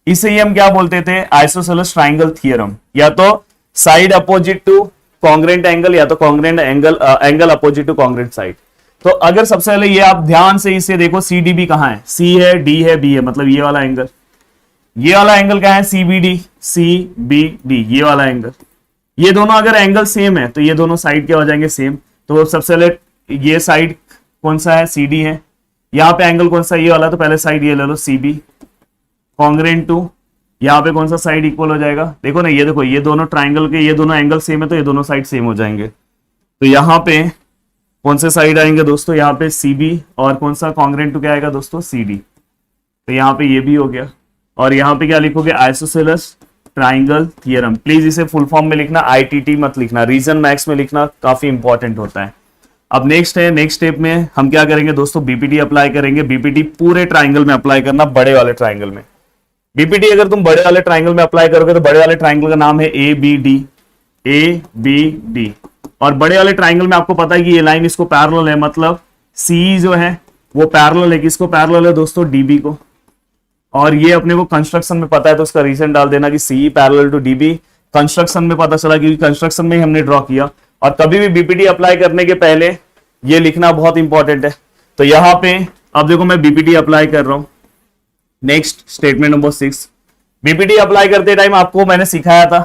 इसे ही हम क्या बोलते थे, आइसोसेलेस ट्राइंगल थ्योरम, या तो side opposite to congruent angle, या तो congruent angle angle opposite to congruent side. तो अगर सबसे पहले ये आप ध्यान से इसे देखो, सी डी बी कहां है, सी है, डी है, बी है, मतलब ये वाला एंगल, ये वाला एंगल क्या है, C B D, C B D, ये वाला एंगल। ये दोनों अगर एंगल सेम है तो ये दोनों साइड क्या हो जाएंगे, सेम। तो सबसे पहले ये साइड कौन सा है, सी डी है, यहां पे एंगल कौन सा, ये वाला, तो पहले साइड ये ले लो, सी बी कॉन्ग्रेंट टू, यहां पे कौन सा साइड इक्वल हो जाएगा, देखो ना, ये देखो, ये दोनों ट्राइंगल के ये दोनों एंगल सेम है तो ये दोनों साइड सेम हो जाएंगे। तो यहां पे कौन से साइड आएंगे दोस्तों, यहाँ पे सी बी, और कौन सा कॉन्ग्रेंट टू क्या आएगा दोस्तों, सी डी। तो यहाँ पे ये भी हो गया, और यहाँ पे क्या लिखोगे, आइसोसेलेस ट्राइंगल थ्योरम। प्लीज इसे फुल फॉर्म में लिखना, आईटीटी मत लिखना, रीजन मैक्स में लिखना काफी इंपॉर्टेंट होता है। अब नेक्स्ट है, नेक्स्ट स्टेप में हम क्या करेंगे दोस्तों, बीपीटी अप्लाई करेंगे। बीपीटी पूरे ट्राइंगल में अप्लाई करना, बड़े वाले ट्राइंगल में। बीपीटी अगर तुम बड़े वाले ट्राइंगल में अप्लाई करोगे तो बड़े वाले ट्राइंगल का नाम है A B D, A B D. और बड़े वाले ट्राइंगल में आपको पता है कि ये लाइन इसको पैरेलल है, मतलब सी जो है वो पैरेलल है, किसको पैरेलल है दोस्तों, डीबी को। और ये अपने को कंस्ट्रक्शन में पता है तो उसका रीजन डाल देना कि C parallel to DB. Construction में पता चला क्योंकि कंस्ट्रक्शन में ही हमने ड्रॉ किया। और कभी भी बीपीटी अप्लाई करने के पहले ये लिखना बहुत इंपॉर्टेंट है। तो यहां पे अब देखो मैं बीपीटी अप्लाई कर रहा हूं। Next statement number 6, BPT apply करते टाइम आपको मैंने सिखाया था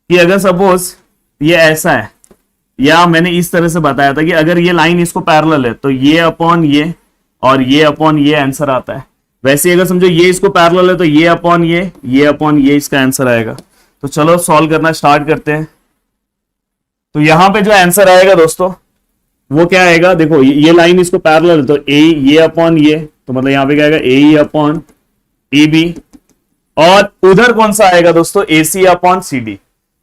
कि अगर सपोज ये ऐसा है, या मैंने इस तरह से बताया था कि अगर ये लाइन इसको पैरेलल है तो ये अपॉन ये और ये अपॉन ये आंसर आता है। वैसे अगर समझो ये इसको पैरेलल है तो ये अपॉन ये अपॉन ये इसका आंसर आएगा। तो चलो सॉल्व करना स्टार्ट करते हैं। तो यहां पे जो आंसर आएगा दोस्तों वो क्या आएगा, देखो ये लाइन इसको पैरेलल है तो ए ये अपॉन ये, तो मतलब यहां पे क्या आएगा, ए अपॉन ए बी। और उधर कौन सा आएगा दोस्तों, ए सी अपॉन सी डी।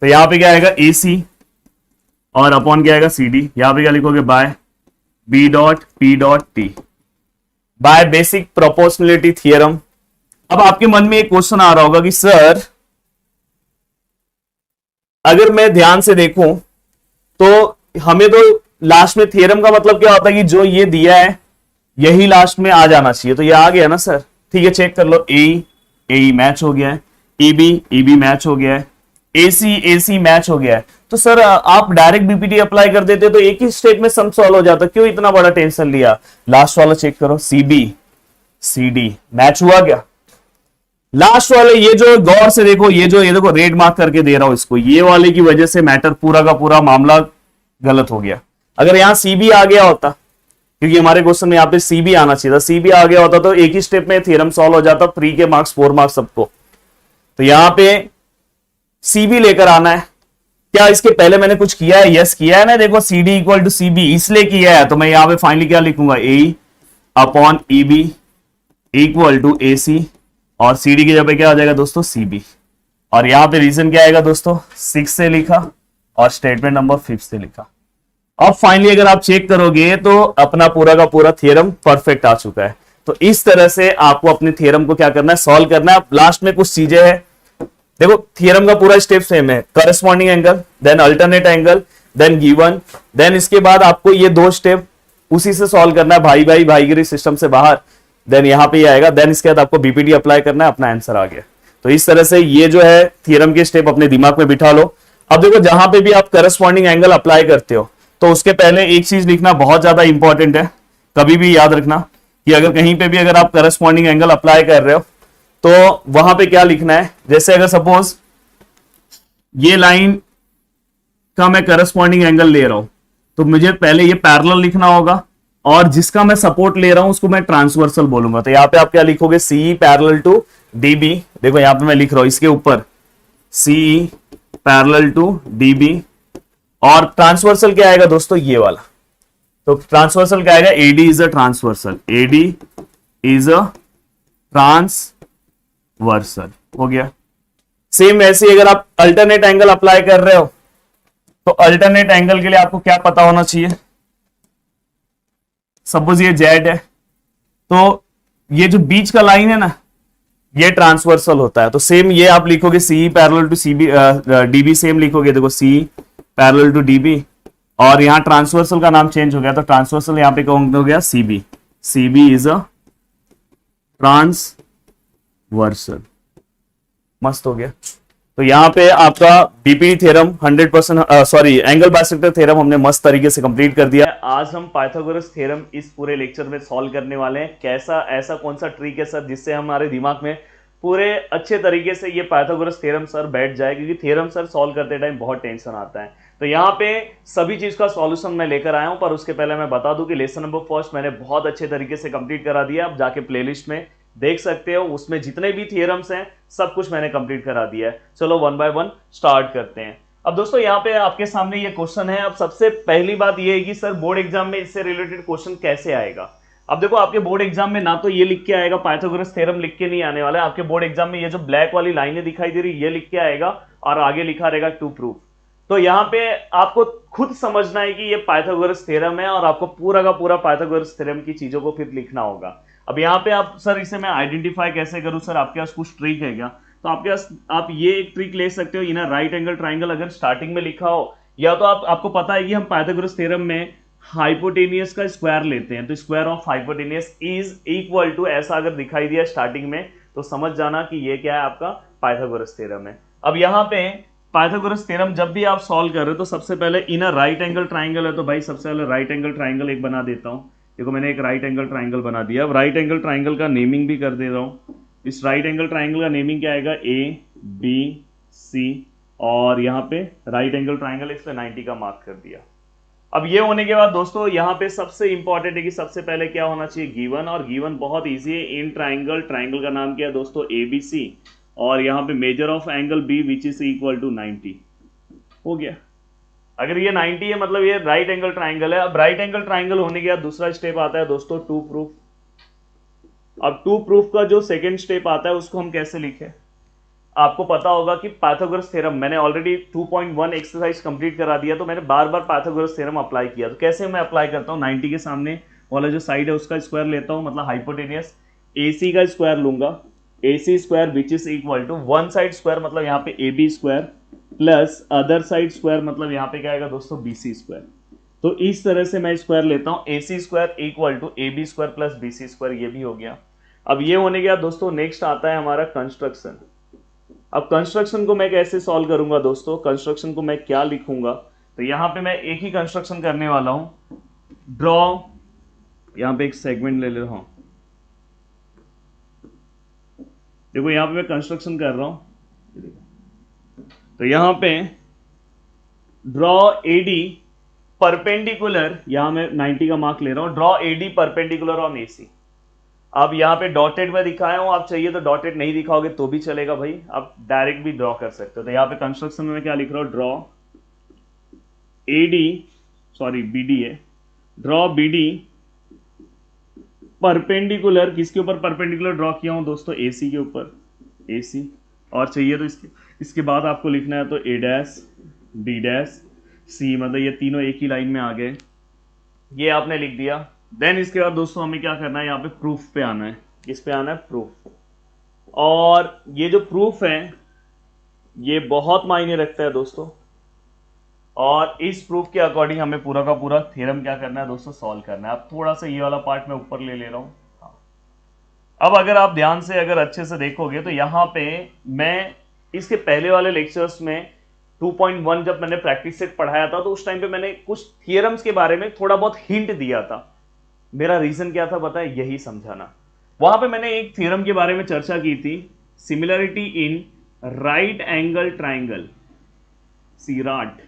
तो यहां पे क्या आएगा, ए सी और अपॉन क्या आएगा, सी डी। यहां पे क्या लिखोगे, by B dot P dot T, by basic proportionality theorem. अब आपके मन में एक क्वेश्चन आ रहा होगा कि सर अगर मैं ध्यान से देखूं तो हमें तो लास्ट में थियरम का मतलब क्या होता है कि जो ये दिया है यही लास्ट में आ जाना चाहिए। तो ये आ गया ना सर, ठीक है, चेक कर लो, ए मैच हो गया है, ई बी मैच हो गया है, ए सी मैच हो गया है। तो सर आप डायरेक्ट बीपीटी अप्लाई कर देते तो एक ही स्टेप में सम सॉल्व हो जाता, क्यों इतना बड़ा टेंशन लिया। लास्ट वाला चेक करो, सी डी मैच हुआ क्या, लास्ट वाले ये जो गौर से देखो, ये देखो रेड मार्क करके दे रहा हूं इसको, ये वाले की वजह से मैटर पूरा का पूरा मामला गलत हो गया। अगर यहां सी बी आ गया होता, क्योंकि हमारे क्वेश्चन में यहाँ पे सी बी आना चाहिए था, सी बी आ गया होता तो एक ही स्टेप में थ्योरम सॉल्व हो जाता, 3 के मार्क्स 4 मार्क्स सबको। तो यहां पे सी बी लेकर आना है। क्या इसके पहले मैंने कुछ किया है, यस किया है ना, देखो C D equal to C B इसलिए किया है। तो मैं यहां पे फाइनली क्या लिखूंगा, A upon E B equal to A C, और सी डी की जगह पे क्या आ जाएगा दोस्तों, सी बी। और यहां पे रीजन क्या आएगा दोस्तों, 6 से लिखा और स्टेटमेंट नंबर 5 से लिखा। अब फाइनली अगर आप चेक करोगे तो अपना पूरा का पूरा थ्योरम परफेक्ट आ चुका है। तो इस तरह से आपको अपने थ्योरम को क्या करना है, सॉल्व करना है। लास्ट में कुछ चीजें हैं, देखो थ्योरम का पूरा स्टेप सेम है, corresponding angle, then alternate angle, then given, then इसके बाद आपको ये 2 स्टेप उसी से सॉल्व करना है, भाईगिरी सिस्टम से बाहर, देन यहां पे आएगा, देन इसके बाद आपको बीपीटी अप्लाई करना है, अपना आंसर आ गया। तो इस तरह से ये जो है थ्योरम के स्टेप अपने दिमाग में बिठा लो। अब देखो जहां पे भी आप करस्पॉन्डिंग एंगल अप्लाई करते हो तो उसके पहले एक चीज लिखना बहुत ज्यादा इंपॉर्टेंट है, कभी भी याद रखना कि अगर कहीं पे भी अगर आप करस्पॉन्डिंग एंगल अप्लाई कर रहे हो तो वहां पे क्या लिखना है। जैसे अगर सपोज ये लाइन का मैं करस्पॉन्डिंग एंगल ले रहा हूं, तो मुझे पहले ये पैरेलल लिखना होगा, और जिसका मैं सपोर्ट ले रहा हूं उसको मैं ट्रांसवर्सल बोलूंगा। तो यहां पे आप क्या लिखोगे, सीई पैरेलल टू डीबी। देखो यहां पे मैं लिख रहा हूं इसके ऊपर सीई पैरेलल टू डीबी, और ट्रांसवर्सल क्या आएगा दोस्तों, ये वाला। तो ट्रांसवर्सल क्या आएगा, AD is a transversal, AD is a transversal, हो गया। सेम ऐसे अगर आप अल्टरनेट एंगल अप्लाई कर रहे हो, तो अल्टरनेट एंगल के लिए आपको क्या पता होना चाहिए, सपोज ये जेड है, तो ये जो बीच का लाइन है ना, ये ट्रांसवर्सल होता है। तो सेम ये आप लिखोगे C parallel to CB, DB same लिखोगे, देखो सी पैरेलल टू डीबी, और यहां ट्रांसवर्सल का नाम चेंज हो गया, तो ट्रांसवर्सल यहां पे कौन हो गया, CB, CB is a transversal. मस्त हो गया। तो यहां पे आपका BPD theorem 100% sorry angle bisector theorem हमने मस्त तरीके से कंप्लीट कर दिया। आज हम पाइथागोरस थ्योरम इस पूरे लेक्चर में सॉल्व करने वाले हैं। कैसा, ऐसा कौन सा ट्रिक है सर जिससे हमारे दिमाग में पूरे अच्छे तरीके से ये पाइथागोरस थ्योरम सर बैठ जाए, क्योंकि थ्योरम सर सॉल्व करते टाइम बहुत टेंशन आता है। तो यहाँ पे सभी चीज का सॉल्यूशन मैं लेकर आया हूं, पर उसके पहले मैं बता दूं कि लेसन नंबर फर्स्ट मैंने बहुत अच्छे तरीके से कंप्लीट करा दिया। आप जाके प्लेलिस्ट में देख सकते हो, उसमें जितने भी थियरम्स हैं सब कुछ मैंने कंप्लीट करा दिया है। चलो वन बाय वन स्टार्ट करते हैं। अब दोस्तों यहाँ पे आपके सामने ये क्वेश्चन है। अब सबसे पहली बात ये है कि सर बोर्ड एग्जाम में इससे रिलेटेड क्वेश्चन कैसे आएगा। अब देखो आपके बोर्ड एग्जाम में ना तो ये लिख के आएगा, पाइथागोरस थ्योरम लिख के नहीं आने वाला है। आपके बोर्ड एग्जाम में ये जो ब्लैक वाली लाइनें दिखाई दे रही ये लिख के आएगा, और आगे लिखा रहेगा टू प्रूफ। तो यहाँ पे आपको खुद समझना है कि ये पाइथागोरस थ्योरम है, और आपको पूरा का पूरा पाइथागोरस थ्योरम की चीजों को फिर लिखना होगा। अब यहाँ पे आप सर इसे मैं आइडेंटिफाई कैसे करूं, सर आपके पास कुछ ट्रिक है क्या, तो आपके पास आप ये एक ट्रिक ले सकते हो। इन राइट एंगल ट्राइंगल अगर स्टार्टिंग में लिखा हो, या तो आपको पता है कि हम पाइथागोरस थ्योरम में हाइपोटेनियस का स्क्वायर लेते हैं, तो square of hypotenuse is equal to, ऐसा अगर दिखाई दिया स्टार्टिंग में तो समझ जाना कि ये क्या है, आपका पाइथागोरस थ्योरम है। अब यहाँ पे पाइथागोरस थ्योरम जब भी आप सॉल्व कर रहे हो, तो सबसे पहले इन राइट एंगल ट्राइंगल है, तो भाई सबसे पहले राइट एंगल ट्राइंगल एक बना देता हूं। देखो मैंने एक राइट एंगल ट्राइंगल बना दिया। अब राइट एंगल ट्राइंगल का नेमिंग भी कर दे रहा हूं। इस राइट एंगल ट्राइंगल का नेमिंग क्या आएगा, ए बी सी, और यहाँ पे राइट एंगल ट्राइंगल इसलिए 90 का मार्क कर दिया। अब ये होने के बाद दोस्तों यहाँ पे सबसे इंपॉर्टेंट है कि सबसे पहले क्या होना चाहिए, गिवन, और गिवन बहुत ईजी है। इन ट्राइंगल, ट्राइंगल का नाम क्या है दोस्तों, ABC, और यहाँ पे measure of angle B which is equal to 90, हो गया। अगर ये 90 है मतलब ये राइट एंगल ट्राइंगल है। अब राइट एंगल ट्राइंगल होने के बाद दूसरा स्टेप आता है दोस्तों टू प्रूफ। अब टू प्रूफ का जो सेकंड स्टेप आता है उसको हम कैसे लिखें, आपको पता होगा कि पाइथागोरस थ्योरम मैंने ऑलरेडी 2.1 एक्सरसाइज कंप्लीट करा दिया, तो मैंने बार बार पाइथागोरस थ्योरम अप्लाई किया। तो कैसे मैं अप्लाई करता हूँ, 90 के सामने वाला जो साइड है उसका स्क्वायर लेता हूँ, मतलब हाइपोटेनियस, AC का स्क्वायर लूंगा, AC square which is equal to one side square, मतलब यहाँ पे AB square plus other side square, मतलब यहाँ पे क्या आएगा दोस्तों, BC स्क्वायर। तो इस तरह से मैं स्क्वायर लेता हूँ, AC square equal to AB square plus BC square, ये भी हो गया। अब ये होने के बाद दोस्तों नेक्स्ट आता है हमारा कंस्ट्रक्शन। अब कंस्ट्रक्शन को मैं कैसे सॉल्व करूंगा दोस्तों, कंस्ट्रक्शन को मैं क्या लिखूंगा, तो यहां पे मैं एक ही कंस्ट्रक्शन करने वाला हूं। ड्रॉ, यहां पे एक सेगमेंट ले रहा हूं, देखो यहां पे मैं कंस्ट्रक्शन कर रहा हूं। तो यहां पे ड्रॉ AD परपेंडिकुलर, यहां मैं 90 का मार्क ले रहा हूं, draw AD perpendicular on AC। अब यहाँ पे डॉटेड में दिखाया हूं, आप चाहिए तो डॉटेड नहीं दिखाओगे तो भी चलेगा भाई, आप डायरेक्ट भी ड्रॉ कर सकते हो। तो यहाँ पे कंस्ट्रक्शन में मैं क्या लिख रहा हूं, ड्रॉ AD, सॉरी BD है, ड्रॉ BD परपेंडिकुलर, किसके ऊपर परपेंडिकुलर ड्रॉ किया हूं दोस्तों, AC के ऊपर, AC। और चाहिए तो इसके बाद आपको लिखना है तो A dash B dash C, मतलब ये तीनों एक ही लाइन में आ गए, ये आपने लिख दिया। देन इसके बाद दोस्तों हमें क्या करना है, यहाँ पे प्रूफ पे आना है। किस पे आना है, प्रूफ। और ये जो प्रूफ है ये बहुत मायने रखता है दोस्तों, और इस प्रूफ के अकॉर्डिंग हमें पूरा का पूरा थ्योरम क्या करना है दोस्तों, सॉल्व करना है। अब थोड़ा सा ये वाला पार्ट मैं ऊपर ले रहा हूं। अब अगर आप ध्यान से अगर अच्छे से देखोगे तो यहाँ पे मैं इसके पहले वाले लेक्चर्स में 2.1 जब मैंने प्रैक्टिस सेट पढ़ाया था, तो उस टाइम पे मैंने कुछ थियरम्स के बारे में थोड़ा बहुत हिंट दिया था। मेरा रीजन क्या था पता है, यही समझाना। वहां पे मैंने एक थ्योरम के बारे में चर्चा की थी, similarity in right angle triangle, सीराट।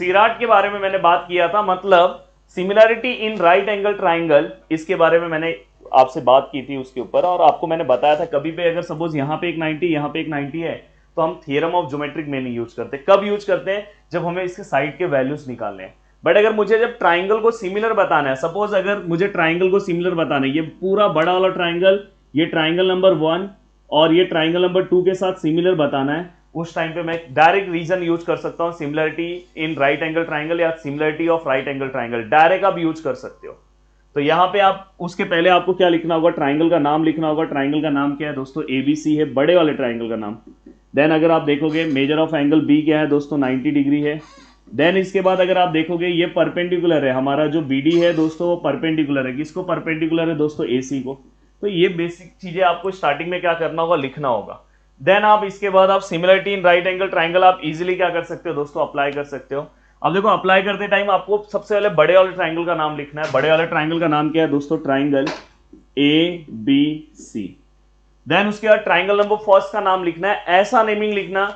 सीराट के बारे में मैंने बात किया था, मतलब similarity in right angle triangle, इसके बारे में मैंने आपसे बात की थी उसके ऊपर, और आपको मैंने बताया था कभी पे अगर सपोज यहाँ पे एक 90 यहाँ पे एक 90 है तो हम थ्योरम ऑफ ज्योमेट्रिक में नहीं यूज करते। कब यूज करते हैं? जब हमें इसके साइड के वैल्यूज निकालने हैं। बट अगर मुझे जब ट्राइंगल को सिमिलर बताना है, सपोज अगर मुझे ट्राइंगल को सिमिलर बताना है, ये पूरा बड़ा वाला ट्राइंगल, ये ट्राइंगल नंबर 1 और ये ट्राइंगल नंबर 2 के साथ सिमिलर बताना है, उस टाइम पे मैं डायरेक्ट रीजन यूज कर सकता हूं, similarity in right angle triangle या similarity of right angle triangle, direct आप यूज कर सकते हो। तो यहां पे आप उसके पहले आपको क्या लिखना होगा? ट्राइंगल का नाम लिखना होगा। ट्राइंगल का नाम क्या है दोस्तों? एबीसी है, बड़े वाले ट्राइंगल का नाम। देन अगर आप देखोगे मेजर ऑफ एंगल बी क्या है दोस्तों? 90 डिग्री है। देन इसके बाद अगर आप देखोगे ये परपेंडिकुलर है, हमारा जो बीडी है दोस्तों वो परपेंडिकुलर है। किसको परपेंडिकुलर है दोस्तों? एसी को। तो ये बेसिक चीजें आपको स्टार्टिंग में क्या करना होगा? लिखना होगा। देन आप इसके बाद आप similarity in right angle triangle आप इजीली क्या कर सकते हो दोस्तों? अप्लाई कर सकते हो। अब देखो अप्लाई करते टाइम आपको सबसे पहले बड़े वाले ट्राइंगल का नाम लिखना है। बड़े वाले ट्राइंगल का नाम क्या है दोस्तों? Triangle A B C. Then उसके बाद ट्राइंगल नंबर फर्स्ट का नाम लिखना है। ऐसा नेमिंग लिखना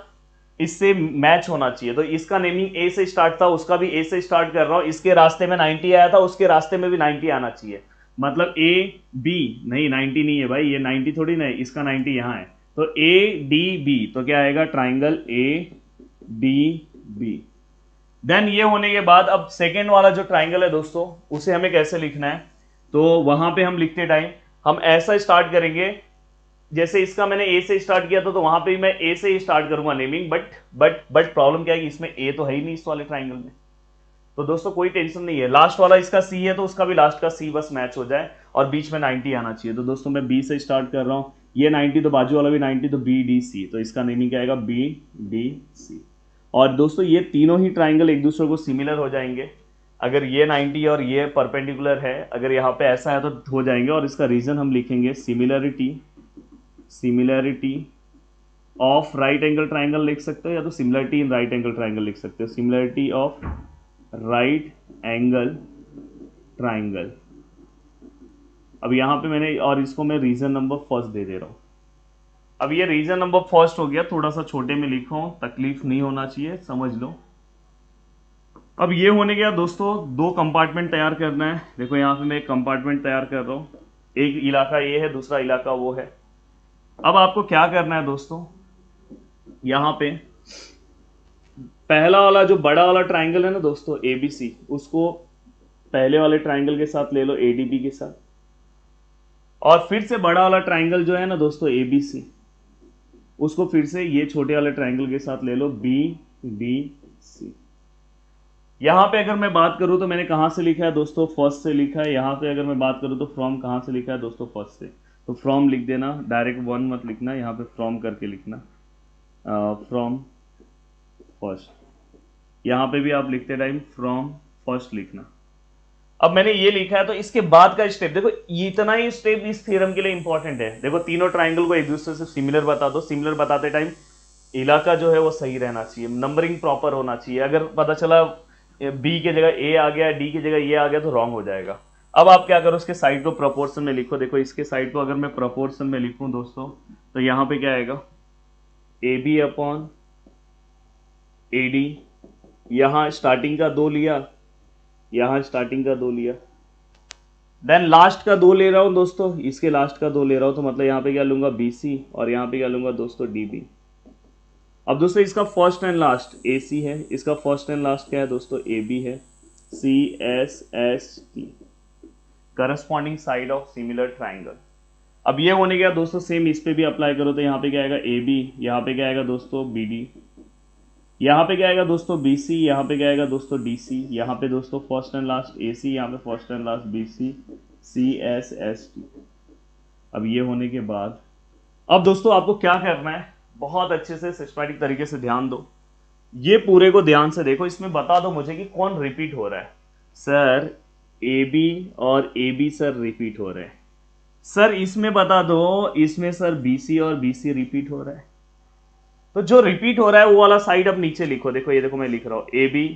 इससे मैच होना चाहिए। तो इसका नेमिंग ए से स्टार्ट था, उसका भी ए से स्टार्ट कर रहा हूं। इसके रास्ते में 90 आया था, उसके रास्ते में भी 90 आना चाहिए। मतलब ए बी नहीं, 90 नहीं है भाई, ये 90 थोड़ी ना है, इसका 90 यहां है। तो ए डी बी, तो क्या आएगा? Triangle A D B. Then ये होने के बाद अब सेकेंड वाला जो ट्राइंगल है दोस्तों, उसे हमें कैसे लिखना है? तो वहां पे हम लिखते टाइम हम ऐसा स्टार्ट करेंगे, जैसे इसका मैंने ए से स्टार्ट किया था, तो वहां पे भी मैं ए से ही स्टार्ट करूंगा नेमिंग। बट प्रॉब्लम क्या है कि इसमें ए तो है ही नहीं इस वाले ट्राइंगल में। तो दोस्तों कोई टेंशन नहीं है, लास्ट वाला इसका सी है तो उसका भी लास्ट का सी बस मैच हो जाए और बीच में 90 आना चाहिए। तो दोस्तों मैं बी से स्टार्ट कर रहा हूं, ये 90 तो बाजू वाला भी 90, तो बी डी सी। तो इसका नेमिंग क्या आएगा? B D C. और दोस्तों ये तीनों ही ट्राइंगल एक दूसरे को सिमिलर हो जाएंगे। अगर ये 90 और ये परपेंडिकुलर है, अगर यहाँ पे ऐसा है तो हो जाएंगे। और इसका रीजन हम लिखेंगे similarity of right angle triangle लिख सकते हो, या तो similarity in right angle triangle लिख सकते हो। Similarity of right angle triangle. अब यहां पे मैंने, और इसको मैं रीजन नंबर फर्स्ट दे दे रहा हूं। अब ये रीजन नंबर फर्स्ट हो गया, थोड़ा सा छोटे में लिखो, तकलीफ नहीं होना चाहिए, समझ लो। अब ये होने गया दोस्तों, दो कंपार्टमेंट तैयार करना है। देखो यहां पे मैं एक कंपार्टमेंट तैयार कर रहा हूं, एक इलाका ये है, दूसरा इलाका वो है। अब आपको क्या करना है दोस्तों? यहां पे पहला वाला जो बड़ा वाला ट्राइंगल है ना दोस्तों एबीसी, उसको पहले वाले ट्राइंगल के साथ ले लो, एडीबी के साथ। और फिर से बड़ा वाला ट्राइंगल जो है ना दोस्तों एबीसी, उसको फिर से ये छोटे वाले ट्राइंगल के साथ ले लो, बी डी सी। यहां पे अगर मैं बात करूं तो मैंने कहां से लिखा है दोस्तों? फर्स्ट से लिखा है। यहां पे अगर मैं बात करूं तो फ्रॉम कहां से लिखा है दोस्तों? फर्स्ट से। तो फ्रॉम लिख देना, डायरेक्ट वन मत लिखना, यहां पे फ्रॉम करके लिखना, फ्रॉम फर्स्ट। यहां पे भी आप लिखते टाइम फ्रॉम फर्स्ट लिखना। अब मैंने ये लिखा है, तो इसके बाद का स्टेप देखो, इतना ही स्टेप इस थ्योरम के लिए इंपॉर्टेंट है। देखो तीनों ट्राइंगल को एक दूसरे से सिमिलर बता दो। सिमिलर बताते टाइम इलाका जो है वो सही रहना चाहिए, नंबरिंग प्रॉपर होना चाहिए। अगर पता चला बी के जगह ए आ गया, डी की जगह ये आ गया, तो रॉन्ग हो जाएगा। अब आप क्या करो, उसके साइड को प्रोपोर्शन में लिखो। देखो इसके साइड को अगर मैं प्रोपोर्शन में लिखूं दोस्तों, तो यहां पे क्या आएगा? A B upon A D. यहां स्टार्टिंग का 2 लिया, यहां स्टार्टिंग का 2 लिया, देन लास्ट का 2 ले रहा हूं दोस्तों, इसके लास्ट का 2 ले रहा हूं, तो मतलब यहां पे क्या लूंगा? BC, और यहां पे क्या लूंगा दोस्तों? DB। अब दोस्तों इसका फर्स्ट एंड लास्ट AC है, इसका फर्स्ट एंड लास्ट क्या है दोस्तों? AB है। CSST, corresponding side of similar triangle. अब ये होने गया दोस्तों, सेम इस पे भी अप्लाई करो। तो यहाँ पे क्या आएगा? AB, यहाँ पे क्या आएगा दोस्तों? BD, यहाँ पे क्या आएगा दोस्तों? BC, यहाँ पे क्या आएगा दोस्तों? DC, यहाँ पे दोस्तों फर्स्ट एंड लास्ट AC, यहाँ पे first and last BC, CSST। अब ये होने के बाद अब दोस्तों आपको क्या करना है? बहुत अच्छे से सिस्टमैटिक तरीके से ध्यान दो, ये पूरे को ध्यान से देखो। इसमें बता दो मुझे कि कौन रिपीट हो रहा है। सर AB और AB सर रिपीट हो रहे हैं। सर इसमें बता दो, इसमें सर BC और BC रिपीट हो रहा है। तो जो रिपीट हो रहा है वो वाला साइड अब नीचे लिखो। देखो ये देखो मैं लिख रहा हूँ AB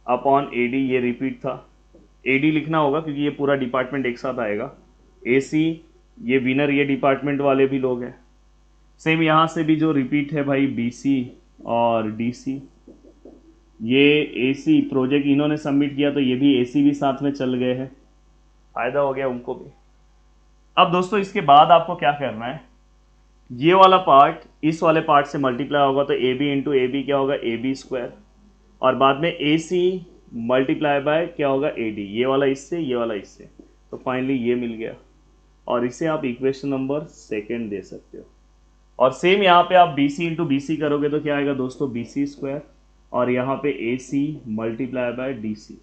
अपॉन AD, ये रिपीट था। AD लिखना होगा क्योंकि ये पूरा डिपार्टमेंट एक साथ आएगा। AC, ये विनर, ये डिपार्टमेंट वाले भी लोग हैं। सेम यहाँ से भी जो रिपीट है भाई BC और DC। ये AC प्रोजेक्ट इन्होंने सबमिट किया तो ये भी AC भी साथ में चल गए हैं, फायदा हो गया उनको भी। अब दोस्तों इसके बाद आपको क्या करना है, ये वाला पार्ट इस वाले पार्ट से मल्टीप्लाई होगा तो AB इंटू AB क्या होगा, AB स्क्वायर, और बाद में AC मल्टीप्लाई बाय क्या होगा, AD, ये वाला इससे ये वाला इससे, तो फाइनली ये मिल गया। और इसे आप इक्वेशन नंबर सेकेंड दे सकते हो। और सेम यहाँ पे आप BC इंटू BC करोगे तो क्या आएगा दोस्तों, BC स्क्वायर, और यहाँ पे AC मल्टीप्लाई बाय DC।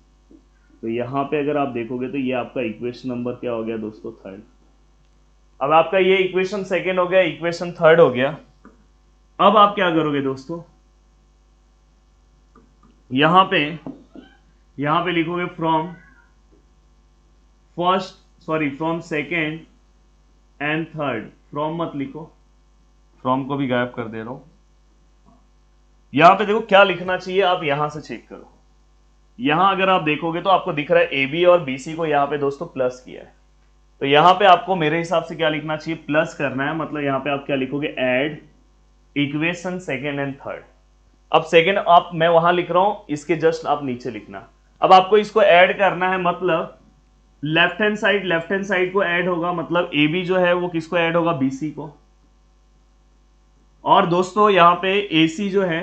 तो यहाँ पे अगर आप देखोगे तो ये आपका इक्वेशन नंबर क्या हो गया दोस्तों, थर्ड। अब आपका ये इक्वेशन सेकेंड हो गया, इक्वेशन थर्ड हो गया। अब आप क्या करोगे दोस्तों, यहां पे लिखोगे from second and third, from मत लिखो, फ्रॉम को भी गायब कर दे रहा हूं। यहां पे देखो क्या लिखना चाहिए, आप यहां से चेक करो। यहां अगर आप देखोगे तो आपको दिख रहा है AB और BC को यहां पे दोस्तों प्लस किया है, तो यहां पे आपको मेरे हिसाब से क्या लिखना चाहिए, प्लस करना है। मतलब यहां पे आप क्या लिखोगे, add equation second and third. अब सेकेंड आप मैं वहां लिख रहा हूं, इसके जस्ट आप नीचे लिखना। अब आपको इसको ऐड करना है, मतलब लेफ्ट हैंड साइड को ऐड होगा, मतलब AB जो है वो किसको ऐड होगा, BC को। और दोस्तों यहां पे AC जो है,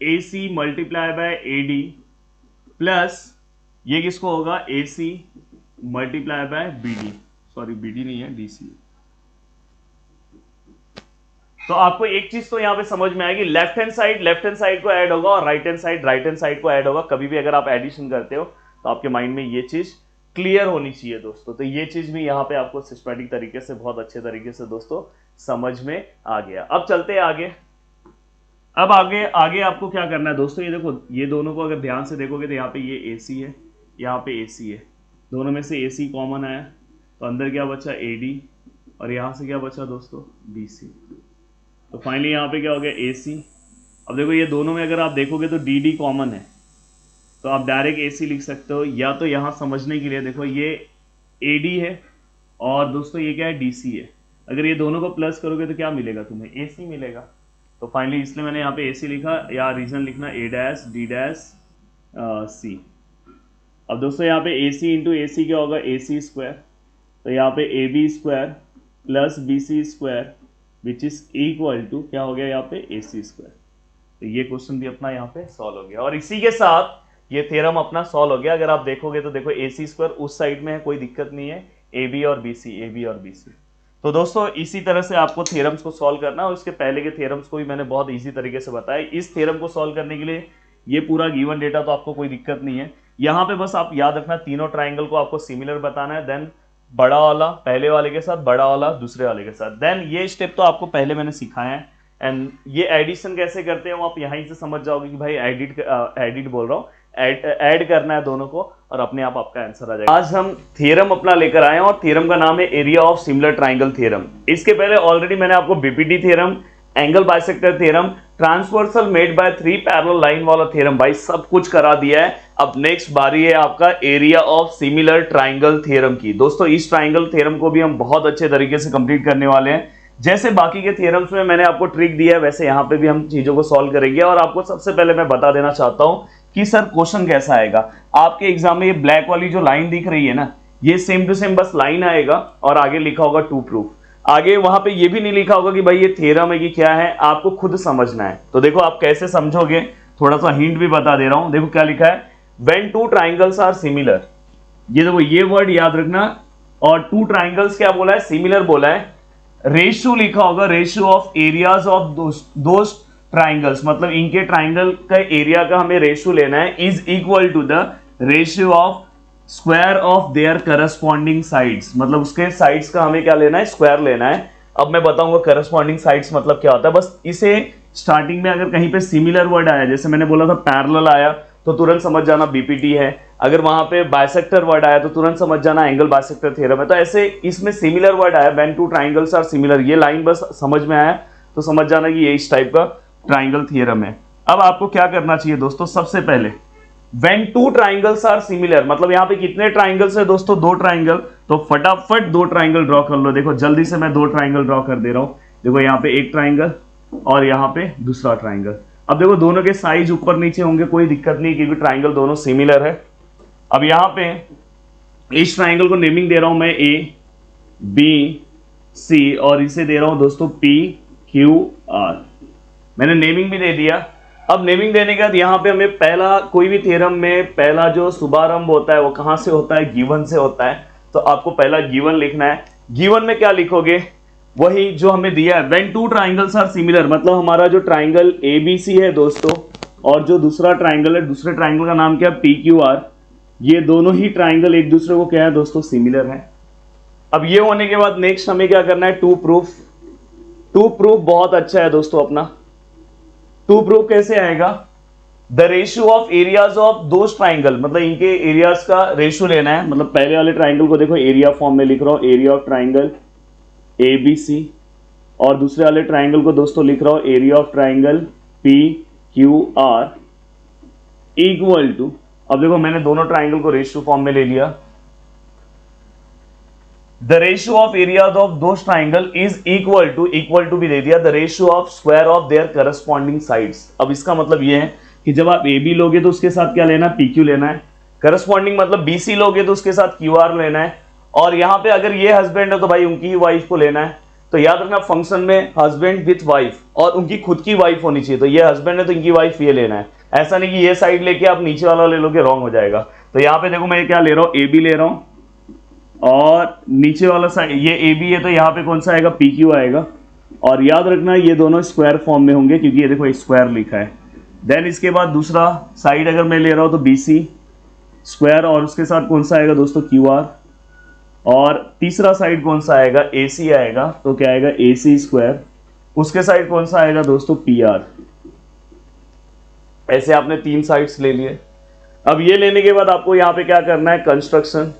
AC multiply by AD plus ये किसको होगा, AC multiply by BD, sorry BD नहीं है, DC। तो आपको एक चीज तो यहां पे समझ में आएगी, लेफ्ट हैंड साइड को ऐड होगा और राइट हैंड साइड को ऐड होगा। कभी भी अगर आप एडिशन करते हो तो आपके माइंड में ये चीज क्लियर होनी चाहिए दोस्तों। तो ये चीज भी यहाँ पे आपको सिस्टमैटिक तरीके से, बहुत अच्छे तरीके से दोस्तों समझ में आ गया। अब चलते हैं आगे। अब आगे आपको क्या करना है दोस्तों, ये देखो, ये दोनों को अगर ध्यान से देखोगे तो यहाँ पे ये AC है, यहाँ पे AC है, दोनों में से AC कॉमन आया तो अंदर क्या बचा, AD, और यहाँ से क्या बचा दोस्तों, BC। तो फाइनली यहाँ पे क्या हो गया, AC। अब देखो ये दोनों में अगर आप देखोगे तो DD कॉमन है, तो आप डायरेक्ट AC लिख सकते हो। या तो यहाँ समझने के लिए देखो, ये AD है और दोस्तों ये क्या है, DC है। अगर ये दोनों को प्लस करोगे तो क्या मिलेगा तुम्हें, AC मिलेगा। तो फाइनली इसलिए मैंने यहाँ पे AC लिखा, या रीजन लिखना A', D', C। अब दोस्तों यहाँ पे AC इंटू AC क्या होगा, AC स्क्वायर, तो यहाँ पे AB square plus BC square which is equal to क्या हो गया, यहाँ पे AC स्क्वायर। तो ये क्वेश्चन भी अपना यहाँ पे सॉल्व हो गया, और इसी के साथ ये थ्योरम अपना सॉल्व हो गया। अगर आप देखोगे तो देखो AC स्क्वायर उस साइड में है, कोई दिक्कत नहीं है, AB और BC। तो दोस्तों इसी तरह से आपको थ्योरम्स को सॉल्व करना है, और उसके पहले के थ्योरम्स को भी मैंने बहुत इजी तरीके से बताया। इस थ्योरम को सॉल्व करने के लिए ये पूरा गिवन डेटा तो आपको कोई दिक्कत नहीं है। यहाँ पे बस आप याद रखना, तीनों ट्राइंगल को आपको सिमिलर बताना है, देन बड़ा वाला पहले वाले के साथ, बड़ा वाला दूसरे वाले के साथ। देन ये स्टेप तो आपको पहले मैंने सिखाया है, एंड ये एडिशन कैसे करते हैं वो आप यहीं से समझ जाओगे कि भाई एडिट बोल रहा हूँ, ऐड करना है दोनों को, और अपने आप आपका आंसर आ जाएगा। आज हम थ्योरम अपना लेकर आए हैं, और थ्योरम का नाम है area of similar triangle theorem. इसके पहले ऑलरेडी मैंने आपको BPT theorem, angle bisector theorem, transversal made by 3 parallel line वाला थ्योरम, भाई सब कुछ करा दिया है। अब नेक्स्ट बारी है आपका area of similar triangle theorem की। दोस्तों इस ट्राइंगल थ्योरम को भी हम बहुत अच्छे तरीके से कंप्लीट करने वाले हैं। जैसे बाकी के थ्योरम्स में मैंने आपको ट्रिक दिया है, वैसे यहाँ पे भी हम चीजों को सॉल्व करेंगे। और आपको सबसे पहले मैं बता देना चाहता हूँ कि सर क्वेश्चन कैसा आएगा आपके एग्जाम में। ये ब्लैक वाली जो लाइन दिख रही है ना, ये सेम टू सेम बस लाइन आएगा, और आगे लिखा होगा टू प्रूफ। आगे वहां पे ये भी नहीं लिखा होगा कि भाई ये थ्योरम है कि क्या है, आपको खुद समझना है। तो देखो आप कैसे समझोगे, थोड़ा सा हिंट भी बता दे रहा हूं। देखो क्या लिखा है, when two triangles are similar, ये देखो ये वर्ड याद रखना। और टू ट्राइंगल्स क्या बोला है, सिमिलर बोला है। रेशियो लिखा होगा, ratio of areas of those triangles, मतलब इनके ट्राइंगल का एरिया का हमें रेशियो लेना है, is equal to the ratio of square of their corresponding sides, मतलब उसके साइड्स का हमें क्या लेना है, स्क्वायर लेना है। अब मैं बताऊंगा करस्पॉन्डिंग साइड्स मतलब क्या होता है। बस इसे स्टार्टिंग में अगर कहीं पे सिमिलर वर्ड आया, जैसे मैंने बोला था पैरेलल आया, तो तुरंत समझ जाना BPT है। अगर वहां पे बाइसेक्टर वर्ड आया तो तुरंत समझ जाना एंगल बाइसेक्टर थ्योरम है। तो ऐसे इसमें सिमिलर वर्ड आया, when two triangles are similar, ये लाइन बस समझ में आया तो समझ जाना कि ये इस टाइप का ट्राइंगल थ्योरम है। अब आपको क्या करना चाहिए दोस्तों, सबसे पहले when two triangles are similar, मतलब यहाँ पे कितने ट्राइंगल्स है दोस्तों, 2 ट्राइंगल। तो फटाफट 2 ट्राइंगल ड्रॉ कर लो। देखो जल्दी से मैं 2 ट्राइंगल ड्रॉ कर दे रहा हूं। देखो यहाँ पे एक ट्राइंगल और यहाँ पे दूसरा ट्राइंगल। अब देखो दोनों के साइज ऊपर नीचे होंगे, कोई दिक्कत नहीं क्योंकि ट्राइंगल दोनों सिमिलर है। अब यहां पे इस ट्राइंगल को नेमिंग दे रहा हूं मैं ए बी सी, और इसे दे रहा हूं दोस्तों पी क्यू आर। मैंने नेमिंग भी दे दिया। अब नेमिंग देने के बाद यहाँ पे हमें पहला, कोई भी थ्योरम में पहला जो शुभारंभ होता है वो कहाँ से होता है, गिवन से होता है। तो आपको पहला गिवन लिखना है। गिवन में क्या लिखोगे, वही जो हमें दिया है, when two triangles are similar, मतलब हमारा जो ट्राइंगल एबीसी है दोस्तों, और जो दूसरा ट्राइंगल है, दूसरे ट्राइंगल का नाम क्या है, पी क्यू आर, ये दोनों ही ट्राइंगल एक दूसरे को क्या है दोस्तों, सिमिलर है। अब ये होने के बाद नेक्स्ट हमें क्या करना है, टू प्रूफ। टू प्रूफ बहुत अच्छा है दोस्तों अपना। टू प्रूफ कैसे आएगा, the ratio of areas of those triangle, मतलब इनके एरियाज का रेशियो लेना है। मतलब पहले वाले ट्राइंगल को देखो एरिया फॉर्म में लिख रहा हूं, area of triangle A B C, और दूसरे वाले ट्राइंगल को दोस्तों लिख रहा हूं area of triangle P Q R equal to, अब देखो मैंने दोनों ट्राइंगल को रेशियो फॉर्म में ले लिया, the ratio of areas of those triangle is equal to भी दे दिया the ratio of square of their corresponding sides. अब इसका मतलब ये है कि जब आप ए बी लोगे तो उसके साथ क्या लेना, पी क्यू लेना है। करस्पॉन्डिंग मतलब बी सी लोगे तो उसके साथ क्यू आर लेना है। और यहां पे अगर ये हस्बैंड है तो भाई उनकी ही वाइफ को लेना है। तो याद रखना फंक्शन में हस्बैंड विथ वाइफ और उनकी खुद की वाइफ होनी चाहिए। तो ये हस्बैंड है तो इनकी वाइफ ये लेना है। ऐसा नहीं कि ये साइड लेके आप नीचे वाला ले लोगे, रॉन्ग हो जाएगा। तो यहाँ पे देखो मैं क्या ले रहा हूँ, ए बी ले रहा हूँ, और नीचे वाला साइड ये ए बी है तो यहाँ पे कौन सा आएगा, पी क्यू आएगा। और याद रखना ये दोनों स्क्वायर फॉर्म में होंगे क्योंकि ये देखो स्क्वायर लिखा है। देन इसके बाद दूसरा साइड अगर मैं ले रहा हूँ तो बी सी स्क्वायर, और उसके साथ कौन सा आएगा दोस्तों, क्यू आर। और तीसरा साइड कौन सा आएगा, ए सी आएगा, तो क्या आएगा, ए सी स्क्वायर। उसके साइड कौन सा आएगा दोस्तों, पी आर। ऐसे आपने तीन साइड्स ले लिए। अब ये लेने के बाद आपको यहाँ पे क्या करना है, कंस्ट्रक्शन।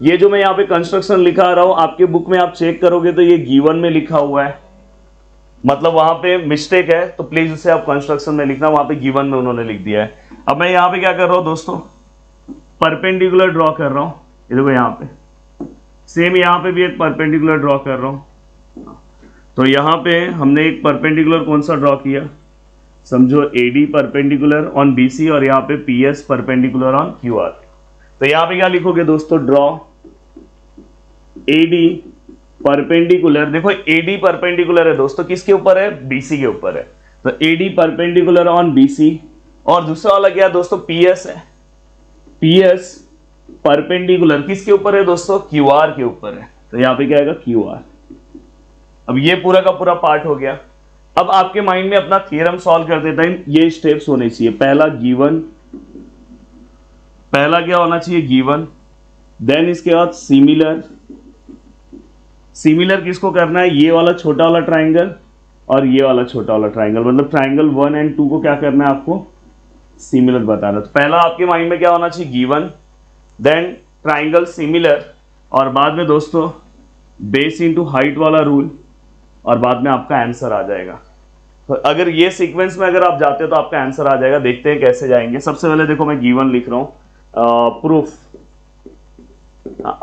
ये जो मैं यहाँ पे कंस्ट्रक्शन लिखा रहा हूं आपके बुक में आप चेक करोगे तो ये गिवन में लिखा हुआ है, मतलब वहां पे मिस्टेक है तो प्लीज उसे आप कंस्ट्रक्शन में लिखना, वहां पे गिवन में उन्होंने लिख दिया है। अब मैं यहाँ पे क्या कर रहा हूं दोस्तों, परपेंडिकुलर ड्रॉ कर रहा हूं। ये देखो यहाँ पे सेम, यहाँ पे भी एक परपेंडिकुलर ड्रॉ कर रहा हूं। तो यहाँ पे हमने एक परपेंडिकुलर कौन सा ड्रॉ किया, समझो एडी परपेंडिकुलर ऑन बीसी, और यहाँ पे PS perpendicular on Q R. तो यहां पे क्या लिखोगे दोस्तों, ड्रॉ एडी परपेंडिकुलर। देखो एडी परपेंडिकुलर है दोस्तों, किसके ऊपर है, बीसी के ऊपर है। तो एडी परपेंडिकुलर ऑन बीसी, और दूसरा वाला क्या है दोस्तों, पीएस है। पीएस परपेंडिकुलर किसके ऊपर है दोस्तों, क्यूआर के ऊपर है। तो यहां पे क्या आएगा, क्यूआर। अब ये पूरा का पूरा पार्ट हो गया। अब आपके माइंड में अपना थ्योरम सॉल्व करते टाइम ये स्टेप्स होने चाहिए। पहला गिवन, पहला क्या होना चाहिए, गिवन। देन इसके बाद सिमिलर। सिमिलर किसको करना है, ये वाला छोटा वाला ट्राइंगल और ये वाला छोटा वाला ट्राइंगल, मतलब ट्राइंगल 1 एंड 2 को क्या करना है आपको, सिमिलर बताना। तो पहला आपके माइंड में क्या होना चाहिए, गिवन, देन ट्राइंगल सिमिलर, और बाद में दोस्तों बेस इनटू हाइट वाला रूल, और बाद में आपका आंसर आ जाएगा। तो अगर ये सीक्वेंस में अगर आप जाते हो तो आपका आंसर आ जाएगा। देखते हैं कैसे जाएंगे। सबसे पहले देखो मैं गिवन लिख रहा हूं, प्रूफ।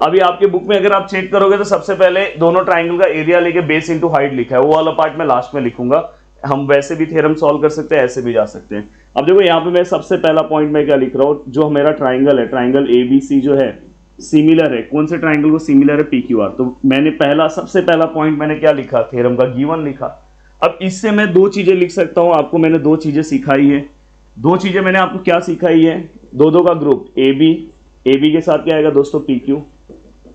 अभी आपके बुक में अगर आप चेक करोगे तो सबसे पहले दोनों ट्राइंगल का एरिया लेके बेस इनटू हाइट लिखा है, वो वाला पार्ट मैं लास्ट में लिखूंगा। हम वैसे भी थ्योरम सॉल्व कर सकते हैं, ऐसे भी जा सकते हैं। अब देखो यहाँ पे मैं सबसे पहला पॉइंट में क्या लिख रहा हूँ, जो मेरा ट्राइंगल है, ट्राइंगल एबीसी जो है सिमिलर है। कौन से ट्राइंगल को सिमिलर है, पीक्यूआर। तो मैंने पहला, सबसे पहला पॉइंट मैंने क्या लिखा, थ्योरम का गिवन लिखा। अब इससे मैं दो चीजें लिख सकता हूं। आपको मैंने दो चीजें सिखाई है। दो चीजें मैंने आपको क्या सिखाई है, दो का ग्रुप, ए बी के साथ क्या आएगा दोस्तों, पी क्यू।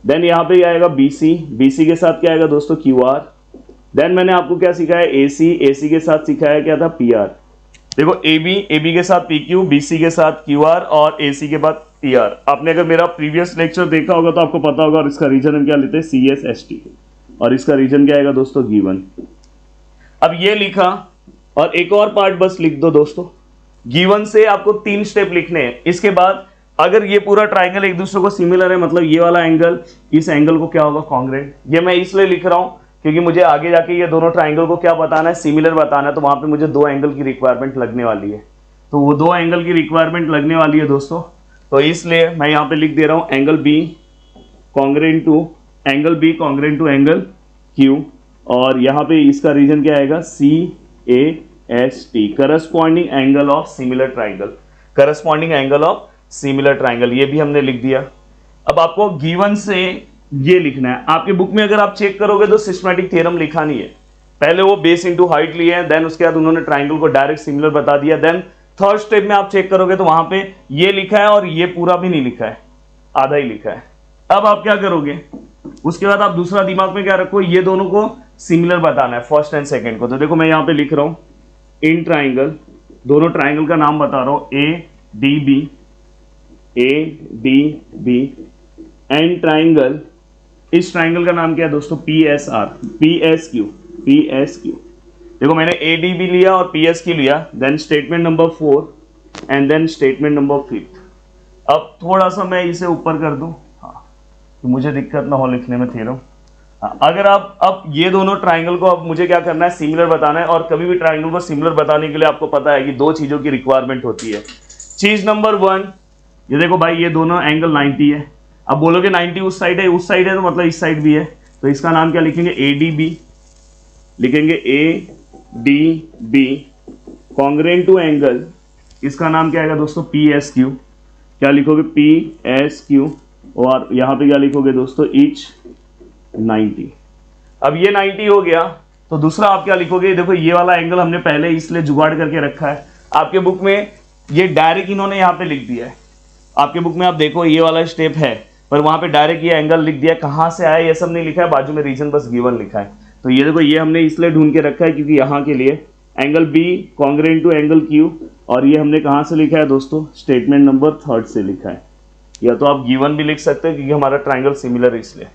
देन यहाँ पे आएगा बी सी के साथ क्या आएगा दोस्तों, क्यू आर। देन मैंने आपको क्या सिखाया, ए सी के साथ सिखाया क्या था, पी आर। देखो ए बी के साथ पी क्यू, बी सी के साथ क्यू आर, और ए सी के बाद पी आर। आपने अगर मेरा प्रीवियस लेक्चर देखा होगा तो आपको पता होगा। और इसका रीजन हम क्या लेते हैं, सी एस एस टी, और इसका रीजन क्या आएगा दोस्तों, गिवन। अब ये लिखा, और एक और पार्ट बस लिख दो दोस्तों। गिवन से आपको 3 स्टेप लिखने हैं। इसके बाद अगर ये पूरा ट्राइंगल एक दूसरे को सिमिलर है, मतलब ये वाला एंगल इस एंगल को क्या होगा, कॉन्ग्रुएंट। ये मैं इसलिए लिख रहा हूं क्योंकि मुझे आगे जाके ये दोनों ट्राइंगल को क्या बताना है, सिमिलर बताना है। तो वहां पे मुझे 2 एंगल की रिक्वायरमेंट लगने वाली है। तो वो 2 एंगल की रिक्वायरमेंट लगने वाली है दोस्तों। तो इसलिए मैं यहाँ पे लिख दे रहा हूं angle B congruent to angle Q, और यहाँ पे इसका रीजन क्या आएगा, C A S T, corresponding angle of similar triangle, corresponding angle of similar triangle, ये भी हमने लिख दिया। अब आपको गिवन से ये लिखना है। आपके बुक में अगर आप चेक करोगे तो सिस्टमैटिक थ्योरम लिखा नहीं है, पहले वो बेस इंटू हाइट लिए हैं, देन उसके बाद उन्होंने ट्राइंगल को डायरेक्ट सिमिलर बता दिया, देन थर्ड स्टेप में आप चेक करोगे तो वहां पे ये लिखा है और ये पूरा भी नहीं लिखा है, आधा ही लिखा है। अब आप क्या करोगे, उसके बाद आप दूसरा दिमाग में क्या रखो, ये दोनों को सिमिलर बताना है, फर्स्ट एंड सेकंड को। तो देखो मैं यहाँ पे लिख रहा हूं इन ट्राइंगल, दोनों ट्राइंगल का नाम बता रहा हूं, A D B and triangle, इस ट्राइंगल का नाम क्या है दोस्तों, P S R, P S Q. देखो मैंने ए डी बी लिया और पी एस क्यू लिया, then statement number 4 and then statement number 5। अब थोड़ा सा मैं इसे ऊपर कर दूं, हाँ, तो मुझे दिक्कत ना हो लिखने में थ्योरम। अगर आप अब ये दोनों ट्राइंगल को अब मुझे क्या करना है, सिमिलर बताना है। और कभी भी ट्राइंगल को सिमिलर बताने के लिए आपको पता है कि दो चीजों की रिक्वायरमेंट होती है। चीज नंबर 1, ये देखो भाई ये दोनों एंगल 90 है। अब बोलोगे 90 उस साइड है, उस साइड है तो मतलब इस साइड भी है, तो इसका नाम क्या लिखेंगे, ए डी बी लिखेंगे, A D B congruent to angle, इसका नाम क्या आएगा दोस्तों, पी एस क्यू। क्या लिखोगे, पी एस क्यू, और यहां पे क्या लिखोगे दोस्तों, इच 90। अब ये 90 हो गया, तो दूसरा आप क्या लिखोगे, देखो ये वाला एंगल हमने पहले इसलिए जुगाड़ करके रखा है, आपके बुक में ये डायरेक्ट इन्होंने यहाँ पे लिख दिया है। आपके बुक में आप देखो ये वाला स्टेप है, पर वहां पे डायरेक्ट ये एंगल लिख दिया है, कहां से आया ये सब नहीं लिखा है, बाजू में रीजन बस गिवन लिखा है। तो ये देखो ये हमने इसलिए ढूंढ के रखा है क्योंकि यहाँ के लिए angle B congruent to angle Q, और ये हमने कहाँ से लिखा है दोस्तों, स्टेटमेंट नंबर 3 से लिखा है। या तो आप गिवन भी लिख सकते हैं क्योंकि हमारा ट्राइंगल सिमिलर है इसलिए।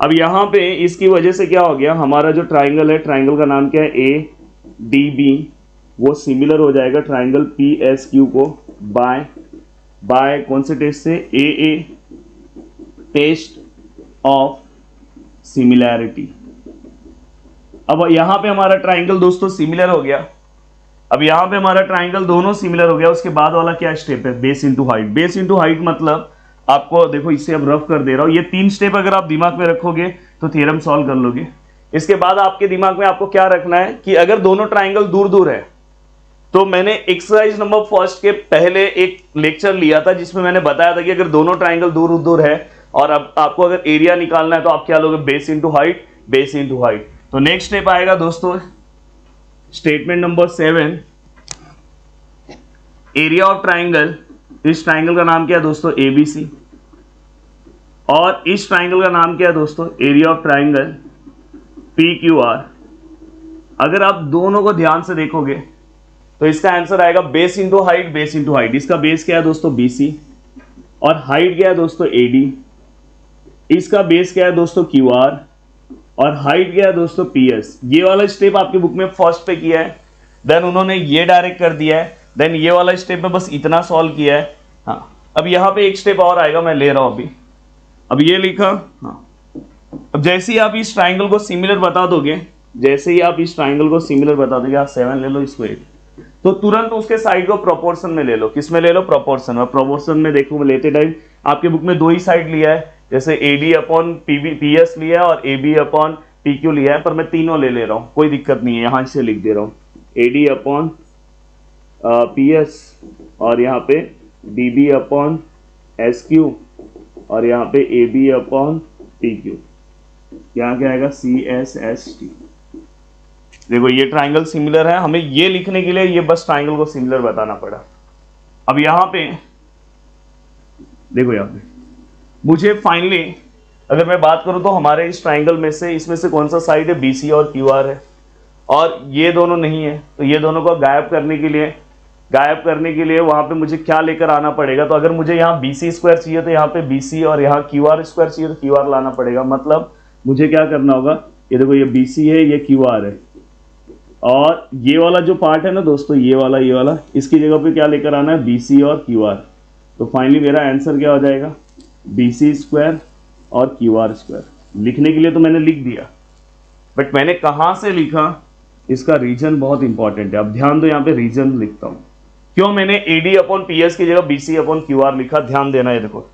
अब यहाँ पे इसकी वजह से क्या हो गया, हमारा जो ट्राइंगल है, ट्राइंगल का नाम क्या है, ए डी बी, वो सिमिलर हो जाएगा ट्राइंगल पी एस क्यू को बाय कौन से टेस्ट से, ए टेस्ट ऑफ सिमिलैरिटी। अब यहाँ पे हमारा ट्राइंगल दोस्तों सिमिलर हो गया। अब यहाँ पे हमारा ट्राइंगल दोनों सिमिलर हो गया, उसके बाद वाला क्या स्टेप है, base into height. Base into height मतलब आपको देखो इससे अब रफ कर दे रहा हूं, ये 3 स्टेप अगर आप दिमाग में रखोगे तो थ्योरम सॉल्व कर लोगे। इसके बाद आपके दिमाग में आपको क्या रखना है कि अगर दोनों ट्राइंगल दूर दूर है, तो मैंने एक्सरसाइज नंबर 1 के पहले एक लेक्चर लिया था जिसमें मैंने बताया था कि अगर दोनों ट्राइंगल दूर दूर है और अब आपको अगर एरिया निकालना है तो आप क्या लोगे, base into height, base into height. तो नेक्स्ट स्टेप आएगा दोस्तों statement number 7, area of triangle. इस ट्राइंगल का नाम क्या है दोस्तों, एबीसी, और इस ट्राइंगल का नाम क्या है दोस्तों, area of triangle P Q are. अगर आप दोनों को ध्यान से देखोगे तो इसका आंसर आएगा base into height, base into height. इसका बेस क्या है दोस्तों, बीसी, और हाइट क्या है दोस्तों, एडी। इसका बेस क्या है दोस्तों, क्यू आर, और हाइट क्या है दोस्तों, पीएस। ये वाला स्टेप आपके बुक में फर्स्ट पे किया है, देन उन्होंने ये डायरेक्ट कर दिया है, देन ये वाला स्टेप में बस इतना सॉल्व किया है। हाँ, अब यहाँ पे एक स्टेप और आएगा, मैं ले रहा हूं अभी। अब ये लिखा, हाँ, अब जैसे ही आप इस ट्राइंगल को सिमिलर बता दोगे, जैसे ही आप इस ट्राइंगल को सिमिलर बता दोगे, आप 7 ले लो, इसको 8, तो तुरंत उसके साइड को प्रोपोर्शन में ले लो। किस में ले लो, प्रोपोर्शन में। प्रोपोर्शन में देखो लेते टाइम आपके बुक में 2 ही साइड लिया है, जैसे AD अपॉन PS लिया है और AB अपॉन PQ लिया है, पर मैं तीनों ले रहा हूँ, कोई दिक्कत नहीं है, यहाँ से लिख दे रहा हूँ AD अपॉन PS, और यहाँ पे DB अपॉन SQ, और यहाँ पे AB अपॉन PQ। यहाँ क्या आएगा, CSST। देखो ये ट्राइंगल सिमिलर है, हमें ये लिखने के लिए ये बस ट्राइंगल को सिमिलर बताना पड़ा। अब यहाँ पे देखो, यहाँ पे मुझे फाइनली अगर मैं बात करूं तो हमारे इस ट्राइंगल में से, इसमें से कौन सा साइड है, BC और QR है, और ये दोनों नहीं है, तो ये दोनों को गायब करने के लिए वहां पे मुझे क्या लेकर आना पड़ेगा। तो अगर मुझे यहाँ BC स्क्वायर चाहिए तो यहाँ पे BC, और यहाँ QR स्क्वायर चाहिए तो QR लाना पड़ेगा। मतलब मुझे क्या करना होगा, ये देखो ये BC है, ये QR है, और ये वाला जो पार्ट है ना दोस्तों, ये वाला इसकी जगह पे क्या लेकर आना है, BC और QR। तो फाइनली मेरा आंसर क्या हो जाएगा, BC स्क्वायर और QR स्क्वायर। लिखने के लिए तो मैंने लिख दिया, बट मैंने कहाँ से लिखा, इसका रीजन बहुत इंपॉर्टेंट है। अब ध्यान दो, यहाँ पे रीजन लिखता हूँ, क्यों मैंने AD अपॉन PS की जगह BC अपॉन QR लिखा, ध्यान देना है। देखो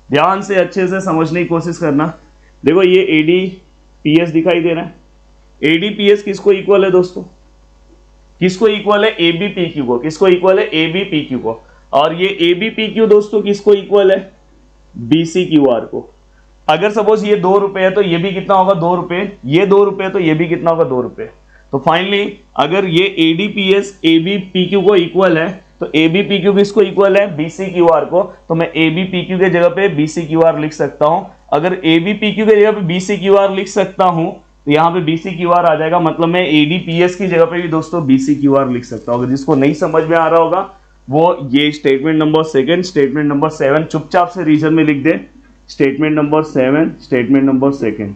ध्यान से अच्छे से समझने की कोशिश करना। देखो ये AD PS दिखाई दे रहा है, AD PS किसको इक्वल है दोस्तों, किसको इक्वल है, ए बी पी क्यू को, किसको इक्वल है, ए बी पी क्यू को। और ये ए बी पी क्यू दोस्तों किसको इक्वल है, बी सी क्यू आर को। अगर सपोज ये 2 रुपए है तो ये भी कितना होगा, 2 रुपए, ये 2 रुपए तो ये भी कितना होगा, 2 रुपए। तो फाइनली अगर ये एडीपीएस एबीपीक्यू को इक्वल है तो एबीपीक्यू किसको इक्वल है, बीसीक्यूआर को। तो मैं एबीपीक्यू के जगह पे बीसीक्यूआर लिख सकता हूं। अगर एबीपीक्यू के जगह पे बीसीक्यूआर लिख सकता हूं तो यहां पे बीसीक्यूआर आ जाएगा, मतलब मैं एडीपीएस की जगह पे भी दोस्तों बीसीक्यूआर लिख सकता हूं। अगर जिसको नहीं समझ में आ रहा होगा वो ये स्टेटमेंट नंबर 2, स्टेटमेंट नंबर 7 चुपचाप से रीजन में लिख दे, स्टेटमेंट नंबर 7, स्टेटमेंट नंबर 2।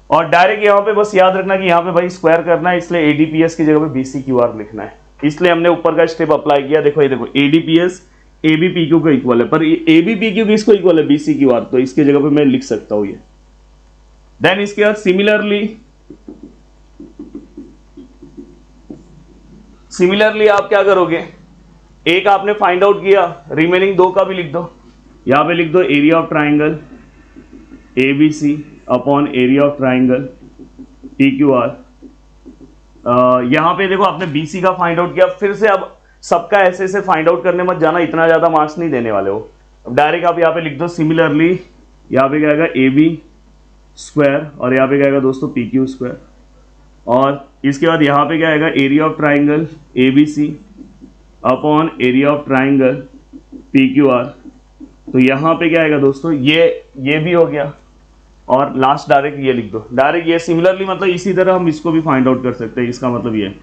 और डायरेक्ट यहाँ पे बस याद रखना कि यहाँ पे भाई स्क्वायर करना है, इसलिए एडीपीएस की जगह पे बीसीक्यूआर लिखना है, इसलिए हमने ऊपर का स्टेप अप्लाई किया। देखो ये देखो एडीपीएस एबीपीक्यू को इक्वल है, पर एबीपीक्यू किसको इक्वल है, बीसीक्यूआर, तो इसकी जगह पे मैं लिख सकता हूं ये। देन इसके बाद सिमिलरली आप क्या करोगे, एक आपने फाइंड आउट किया, रिमेनिंग 2 का भी लिख दो। यहां पे लिख दो area of triangle ABC upon area of triangle PQR. यहां पे देखो आपने बीसी का फाइंड आउट किया, फिर से अब सबका ऐसे ऐसे फाइंड आउट करने मत जाना, इतना ज्यादा मार्क्स नहीं देने वाले हो। अब डायरेक्ट आप यहाँ पे लिख दो सिमिलरली, यहाँ पे क्या आएगा ए बी स्क्वायर और यहाँ पे क्या आएगा दोस्तों पी क्यू स्क्वायर। और इसके बाद यहाँ पे क्या आएगा area of triangle A B C upon area of triangle P Q R. तो यहाँ पे क्या आएगा दोस्तों, ये भी हो गया। और लास्ट डायरेक्ट ये लिख दो, डायरेक्ट ये सिमिलरली, मतलब इसी तरह हम इसको भी फाइंड आउट कर सकते हैं, इसका मतलब ये।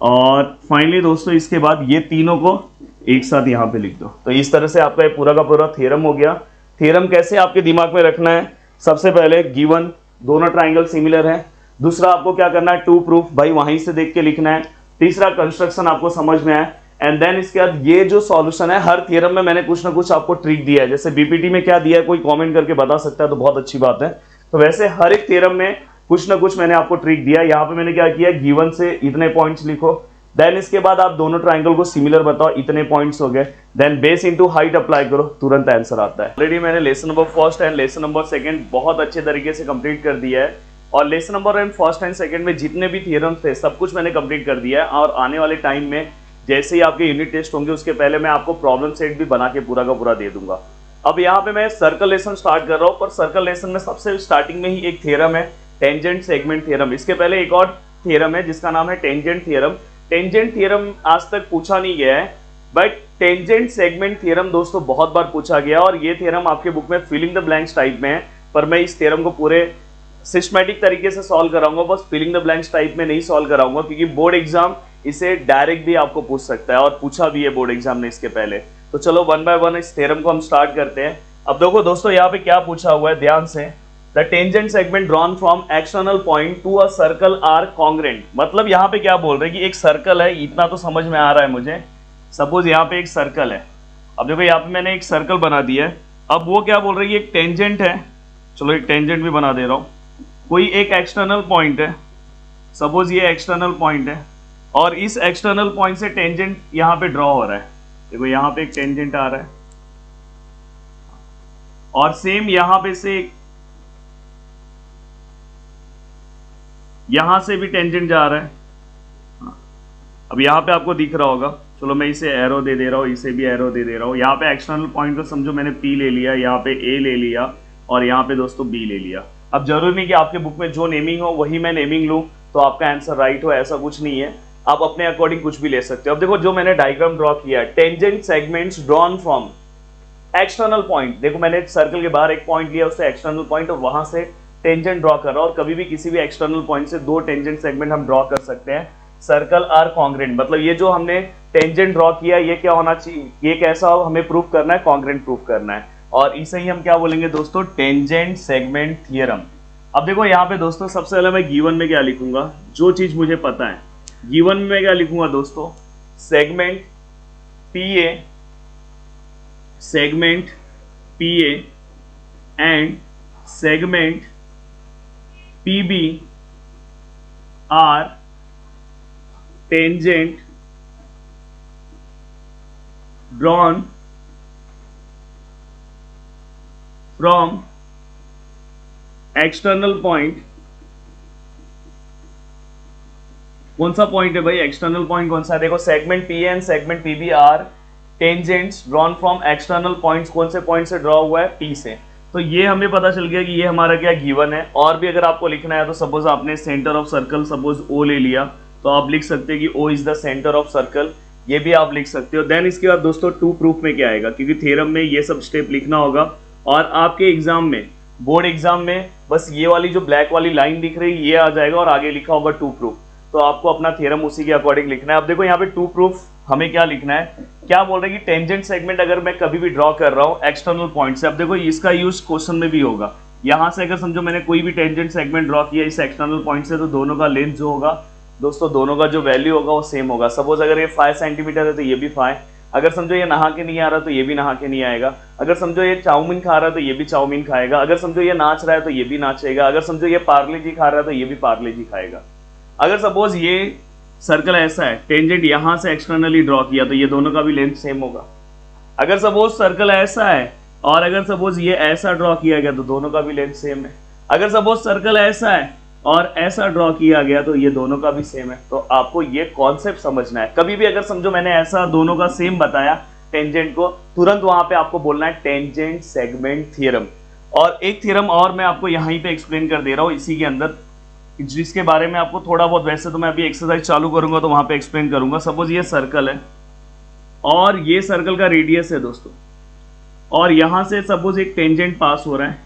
और फाइनली दोस्तों इसके बाद ये तीनों को एक साथ यहाँ पे लिख दो। तो इस तरह से आपका ये पूरा का पूरा थ्योरम हो गया। थ्योरम कैसे आपके दिमाग में रखना है, सबसे पहले गिवन दोनों ट्राइंगल सिमिलर है। दूसरा आपको क्या करना है, टू प्रूफ, भाई वहीं से देख के लिखना है। तीसरा कंस्ट्रक्शन आपको समझ में आए। एंड देन इसके बाद ये जो सॉल्यूशन है, हर थ्योरम में मैंने कुछ ना कुछ आपको ट्रिक दिया है। जैसे बीपीटी में क्या दिया है, कोई कमेंट करके बता सकता है तो बहुत अच्छी बात है। तो वैसे हर एक थ्योरम में कुछ ना कुछ मैंने आपको ट्रिक दिया। यहाँ पे मैंने क्या किया, गिवन से इतने पॉइंट्स लिखो, देन इसके बाद आप दोनों ट्राइंगल को सिमिलर बताओ, इतने पॉइंट्स हो गए, then base into height apply करो, तुरंत आंसर आता है। ऑलरेडी मैंने lesson number 1 and lesson number 2 बहुत अच्छे तरीके से कंप्लीट कर दिया है। और लेसन नंबर 1 एंड 2 में जितने भी थ्योरम्स थे सब कुछ मैंने कंप्लीट कर दिया है। और आने वाले टाइम में जैसे ही आपके यूनिट टेस्ट होंगे उसके पहले मैं आपको प्रॉब्लम सेट भी बना के पूरा का पूरा दे दूंगा। अब यहाँ पे मैं सर्कल लेसन स्टार्ट कर रहा हूँ, पर सर्कल लेसन में सबसे स्टार्टिंग में ही एक थ्योरम है, टेंजेंट सेगमेंट थ्योरम। इसके पहले एक और थ्योरम है जिसका नाम है टेंजेंट थ्योरम। टेंजेंट थ्योरम आज तक पूछा नहीं गया है, बट टेंजेंट सेगमेंट थ्योरम दोस्तों बहुत बार पूछा गया। और ये थ्योरम आपके बुक में फिलिंग द ब्लैंक्स टाइप में है, पर मैं इस थ्योरम को पूरे सिस्टमैटिक तरीके से सॉल्व कराऊंगा, बस फिलिंग द ब्लैंक्स टाइप में नहीं सॉल्व कराऊंगा, क्योंकि बोर्ड एग्जाम इसे डायरेक्ट भी आपको पूछ सकता है और पूछा भी है बोर्ड एग्जाम ने इसके पहले। तो चलो 1 बाय 1 इस थ्योरम को हम स्टार्ट करते हैं। अब देखो दोस्तों यहाँ पे क्या पूछा हुआ है, ध्यान से। The tangent segment drawn from external point to a circle are congruent. मतलब यहाँ पे क्या बोल रहे हैं कि एक सर्कल है, इतना तो समझ में आ रहा है मुझे। सपोज यहाँ पे एक सर्कल है, अब देखो यहाँ पे मैंने एक सर्कल बना दिया है। अब वो क्या बोल रही है, एक टेंजेंट है, चलो एक टेंजेंट भी बना दे रहा हूँ। कोई एक एक्सटर्नल पॉइंट है, सपोज ये एक्सटर्नल पॉइंट है, और इस एक्सटर्नल पॉइंट से टेंजेंट यहाँ पे ड्रॉ हो रहा है। देखो यहाँ पे एक टेंजेंट आ रहा है, और सेम यहाँ पे से यहां से भी टेंजेंट जा रहा है। अब यहाँ पे आपको दिख रहा होगा, चलो मैं इसे एरो दे दे रहा हूँ, इसे भी एरो दे दे रहा हूँ। यहाँ पे एक्सटर्नल पॉइंट को समझो मैंने P ले लिया, यहाँ पे A ले लिया, और यहाँ पे दोस्तों B ले लिया। अब जरूरी नहीं कि आपके बुक में जो नेमिंग हो वही मैं नेमिंग लूँ तो आपका आंसर राइट हो, ऐसा कुछ नहीं है। आप अपने अकॉर्डिंग कुछ भी ले सकते हो। अब देखो जो मैंने डायग्राम ड्रॉ किया, tangent segments drawn from external point. देखो मैंने सर्कल के बाहर एक पॉइंट लिया, उससे एक्सटर्नल पॉइंट, और वहां से टेंजेंट ड्रॉ कर रहा हूं। और कभी भी किसी भी एक्सटर्नल पॉइंट से 2 टेंजेंट सेगमेंट हम ड्रॉ कर सकते हैं। सर्कल आर कॉन्ग्रेंट, मतलब ये जो हमने टेंजेंट ड्रॉ किया ये क्या होना चाहिए, ये कैसा हमें प्रूफ करना है, कॉन्ग्रेंट प्रूफ करना है। और इसे ही हम क्या बोलेंगे दोस्तों, टेंजेंट सेगमेंट थ्योरम। अब देखो यहाँ पे दोस्तों सबसे पहले मैं गिवन में क्या लिखूंगा, जो चीज मुझे पता है। गिवन में क्या लिखूंगा दोस्तों, segment PA, segment PA and segment PB are tangent drawn from external point कौन सा पॉइंट है भाई, एक्सटर्नल पॉइंट कौन सा है? देखो segment P and segment PB are tangents drawn from external points. कौन से पॉइंट से ड्रॉ हुआ है? पी से। तो ये हमें पता चल गया कि ये हमारा क्या गिवन है। और भी अगर आपको लिखना है तो सपोज आपने centre of circle suppose O ले लिया तो आप लिख सकते हैं कि O is the centre of circle, ये भी आप लिख सकते हो। देन इसके बाद दोस्तों टू प्रूफ में क्या आएगा, क्योंकि थ्योरम में ये सब स्टेप लिखना होगा। और आपके एग्जाम में, बोर्ड एग्जाम में बस ये वाली जो ब्लैक वाली लाइन दिख रही है ये आ जाएगा और आगे लिखा होगा टू प्रूफ। तो आपको अपना थ्योरम उसी के अकॉर्डिंग लिखना है। अब देखो यहाँ पे टू प्रूफ हमें क्या लिखना है, क्या बोल रहे हैं कि टेंजेंट सेगमेंट अगर मैं कभी भी ड्रॉ कर रहा हूँ एक्सटर्नल पॉइंट से, अब देखो इसका यूज क्वेश्चन में भी होगा। यहाँ से अगर समझो मैंने कोई भी टेंजेंट सेगमेंट ड्रॉ किया इस एक्सटर्नल पॉइंट से, तो दोनों का लेंथ जो होगा दोस्तों, दोनों का जो वैल्यू होगा वो सेम होगा। सपोज अगर ये 5 सेंटीमीटर है तो ये भी 5, अगर समझो ये नहा के नहीं आ रहा तो ये भी नहा के नहीं आएगा, अगर समझो ये चाउमीन खा रहा है तो ये भी चाउमीन खाएगा, अगर समझो ये नाच रहा है तो ये भी नाचेगा, अगर समझो ये पार्ले जी खा रहा है तो ये भी पार्ले जी खाएगा। अगर सपोज ये सर्कल ऐसा है, टेंजेंट यहां से एक्सटर्नली ड्रॉ किया तो ये दोनों का भी लेंथ सेम होगा। अगर सपोज सर्कल ऐसा है और अगर सपोज ये ऐसा ड्रॉ किया गया तो दोनों का भी लेंथ सेम है। अगर सपोज सर्कल ऐसा है और ऐसा ड्रॉ किया गया तो ये दोनों का भी सेम है। तो आपको ये कॉन्सेप्ट समझना है। कभी भी अगर समझो मैंने ऐसा दोनों का सेम बताया टेंजेंट को, तुरंत वहां पे आपको बोलना है टेंजेंट सेगमेंट थ्योरम। और एक थ्योरम और मैं आपको यहीं पे एक्सप्लेन कर दे रहा हूँ इसी के अंदर, जिसके बारे में आपको थोड़ा बहुत, वैसे तो मैं अभी एक्सरसाइज चालू करूंगा तो वहां पे एक्सप्लेन करूंगा। सपोज ये सर्कल है और ये सर्कल का रेडियस है दोस्तों, और यहां से सपोज एक टेंजेंट पास हो रहा है,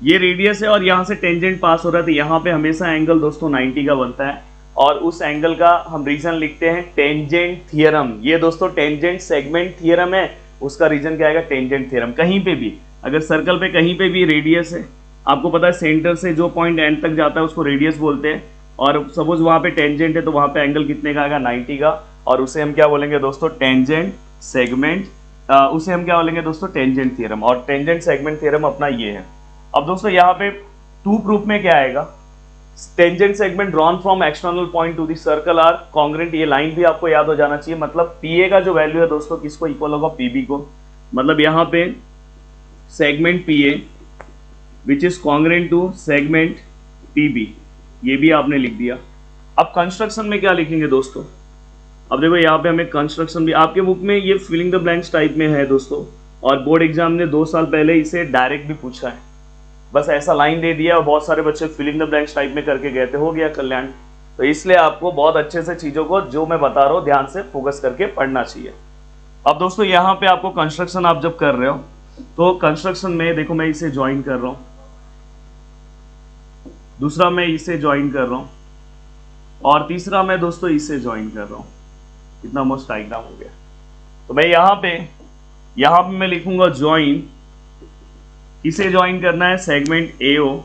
ये रेडियस है और यहां से टेंजेंट पास हो रहा है, तो यहाँ पे हमेशा एंगल दोस्तों 90 का बनता है और उस एंगल का हम रीजन लिखते हैं टेंजेंट थ्योरम। ये दोस्तों टेंजेंट सेगमेंट थ्योरम है, उसका रीजन क्या आएगा? Tangent theorem. कहीं पे भी अगर सर्कल पे कहीं पे भी रेडियस है, आपको पता है सेंटर से जो पॉइंट एंड तक जाता है उसको रेडियस बोलते हैं, और सपोज वहां पे टेंजेंट है तो वहां पे एंगल कितने का आएगा? 90 का, और उसे हम क्या बोलेंगे दोस्तों? टेंजेंट सेगमेंट, उसे हम क्या बोलेंगे दोस्तों? Tangent theorem. और टेंजेंट सेगमेंट थ्योरम अपना ये है। अब दोस्तों यहाँ पे टू प्रूफ में क्या आएगा? Tangent segment drawn from external point to the circle are congruent. ये लाइन भी आपको याद हो जाना चाहिए। मतलब पीए का जो वैल्यू है दोस्तों किसको इक्वल होगा? पीबी को। मतलब यहाँ पे segment PA which is congruent to segment PB, ये भी आपने लिख दिया। अब कंस्ट्रक्शन में क्या लिखेंगे दोस्तों? अब देखो यहाँ पे हमें कंस्ट्रक्शन भी, आपके बुक में ये फिलिंग द ब्लैंक्स टाइप में है दोस्तों, और बोर्ड एग्जाम ने 2 साल पहले इसे डायरेक्ट भी पूछा है। बस ऐसा लाइन दे दिया और बहुत सारे बच्चे फिलिंग द ब्लैंक्स टाइप में करके गए थे, हो गया कल्याण। तो इसलिए आपको बहुत अच्छे से चीज़ों को जो मैं बता रहा हूँ ध्यान से फोकस करके पढ़ना चाहिए। अब दोस्तों यहाँ पे आपको कंस्ट्रक्शन आप जब कर रहे हो तो कंस्ट्रक्शन में देखो मैं इसे ज्वाइन कर रहा हूँ, दूसरा मैं इसे ज्वाइन कर रहा हूँ, और तीसरा मैं दोस्तों इसे ज्वाइन कर रहा हूँ। इतना मस्त डायग्राम हो गया। तो मैं यहाँ पे मैं लिखूंगा ज्वाइन, इसे ज्वाइन करना है segment AO,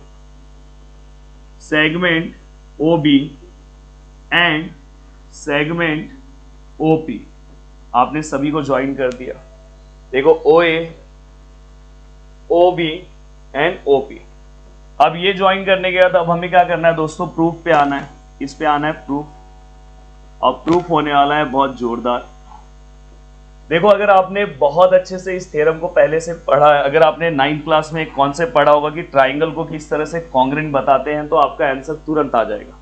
segment OB and segment OP. आपने सभी को ज्वाइन कर दिया। देखो ओए, ओबी एंड ओपी। अब ये ज्वाइन करने के बाद अब हमें क्या करना है दोस्तों? प्रूफ पे आना है, इस पे आना है प्रूफ। और प्रूफ होने वाला है बहुत जोरदार। देखो अगर आपने बहुत अच्छे से इस थ्योरम को पहले से पढ़ा है, अगर आपने 9th क्लास में एक कॉन्सेप्ट पढ़ा होगा कि ट्राइंगल को किस तरह से कॉन्ग्रेंट बताते हैं, तो आपका आंसर तुरंत आ जाएगा।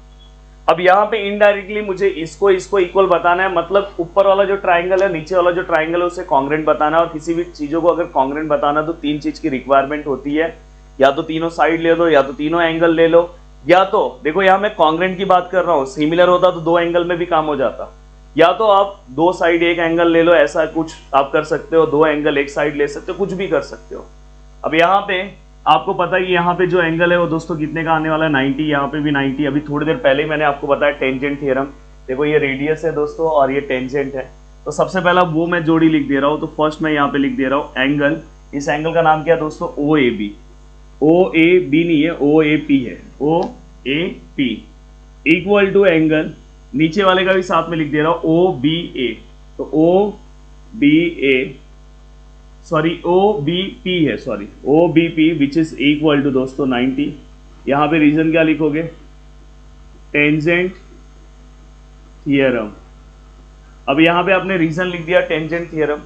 अब यहाँ पे इनडायरेक्टली मुझे इसको इक्वल बताना है, मतलब ऊपर वाला जो ट्राइंगल है, नीचे वाला जो ट्राइंगल है उसे कॉन्ग्रेंट बताना है। और किसी भी चीजों को अगर कॉन्ग्रेंट बताना तो 3 चीज की रिक्वायरमेंट होती है, या तो तीनों साइड ले लो, या तो तीनों एंगल ले लो, या तो देखो यहाँ मैं कॉन्ग्रेंट की बात कर रहा हूँ, सिमिलर होता तो 2 एंगल में भी काम हो जाता, या तो आप 2 साइड 1 एंगल ले लो, ऐसा कुछ आप कर सकते हो, 2 एंगल 1 साइड ले सकते हो, कुछ भी कर सकते हो। अब यहाँ पे आपको पता है कि यहाँ पे जो एंगल है वो दोस्तों कितने का आने वाला है? 90। यहाँ पे भी 90। अभी थोड़ी देर पहले ही मैंने आपको बताया टेंजेंट थ्योरम। देखो ये रेडियस है दोस्तों और ये टेंजेंट है, तो सबसे पहला वो मैं जोड़ी लिख दे रहा हूँ। तो फर्स्ट मैं यहाँ पे लिख दे रहा हूँ एंगल। इस एंगल का नाम क्या है दोस्तों? ओ A B. O A B नहीं है, ओ ए पी है, O A P equal to angle, नीचे वाले का भी साथ में लिख दे रहा हूं, ओ बी ए। तो O B A sorry O B P है, sorry O B P which is equal to दोस्तों 90। यहां पे रीजन क्या लिखोगे? Tangent theorem. अब यहां पे आपने रीजन लिख दिया टेंजेंट थ्योरम।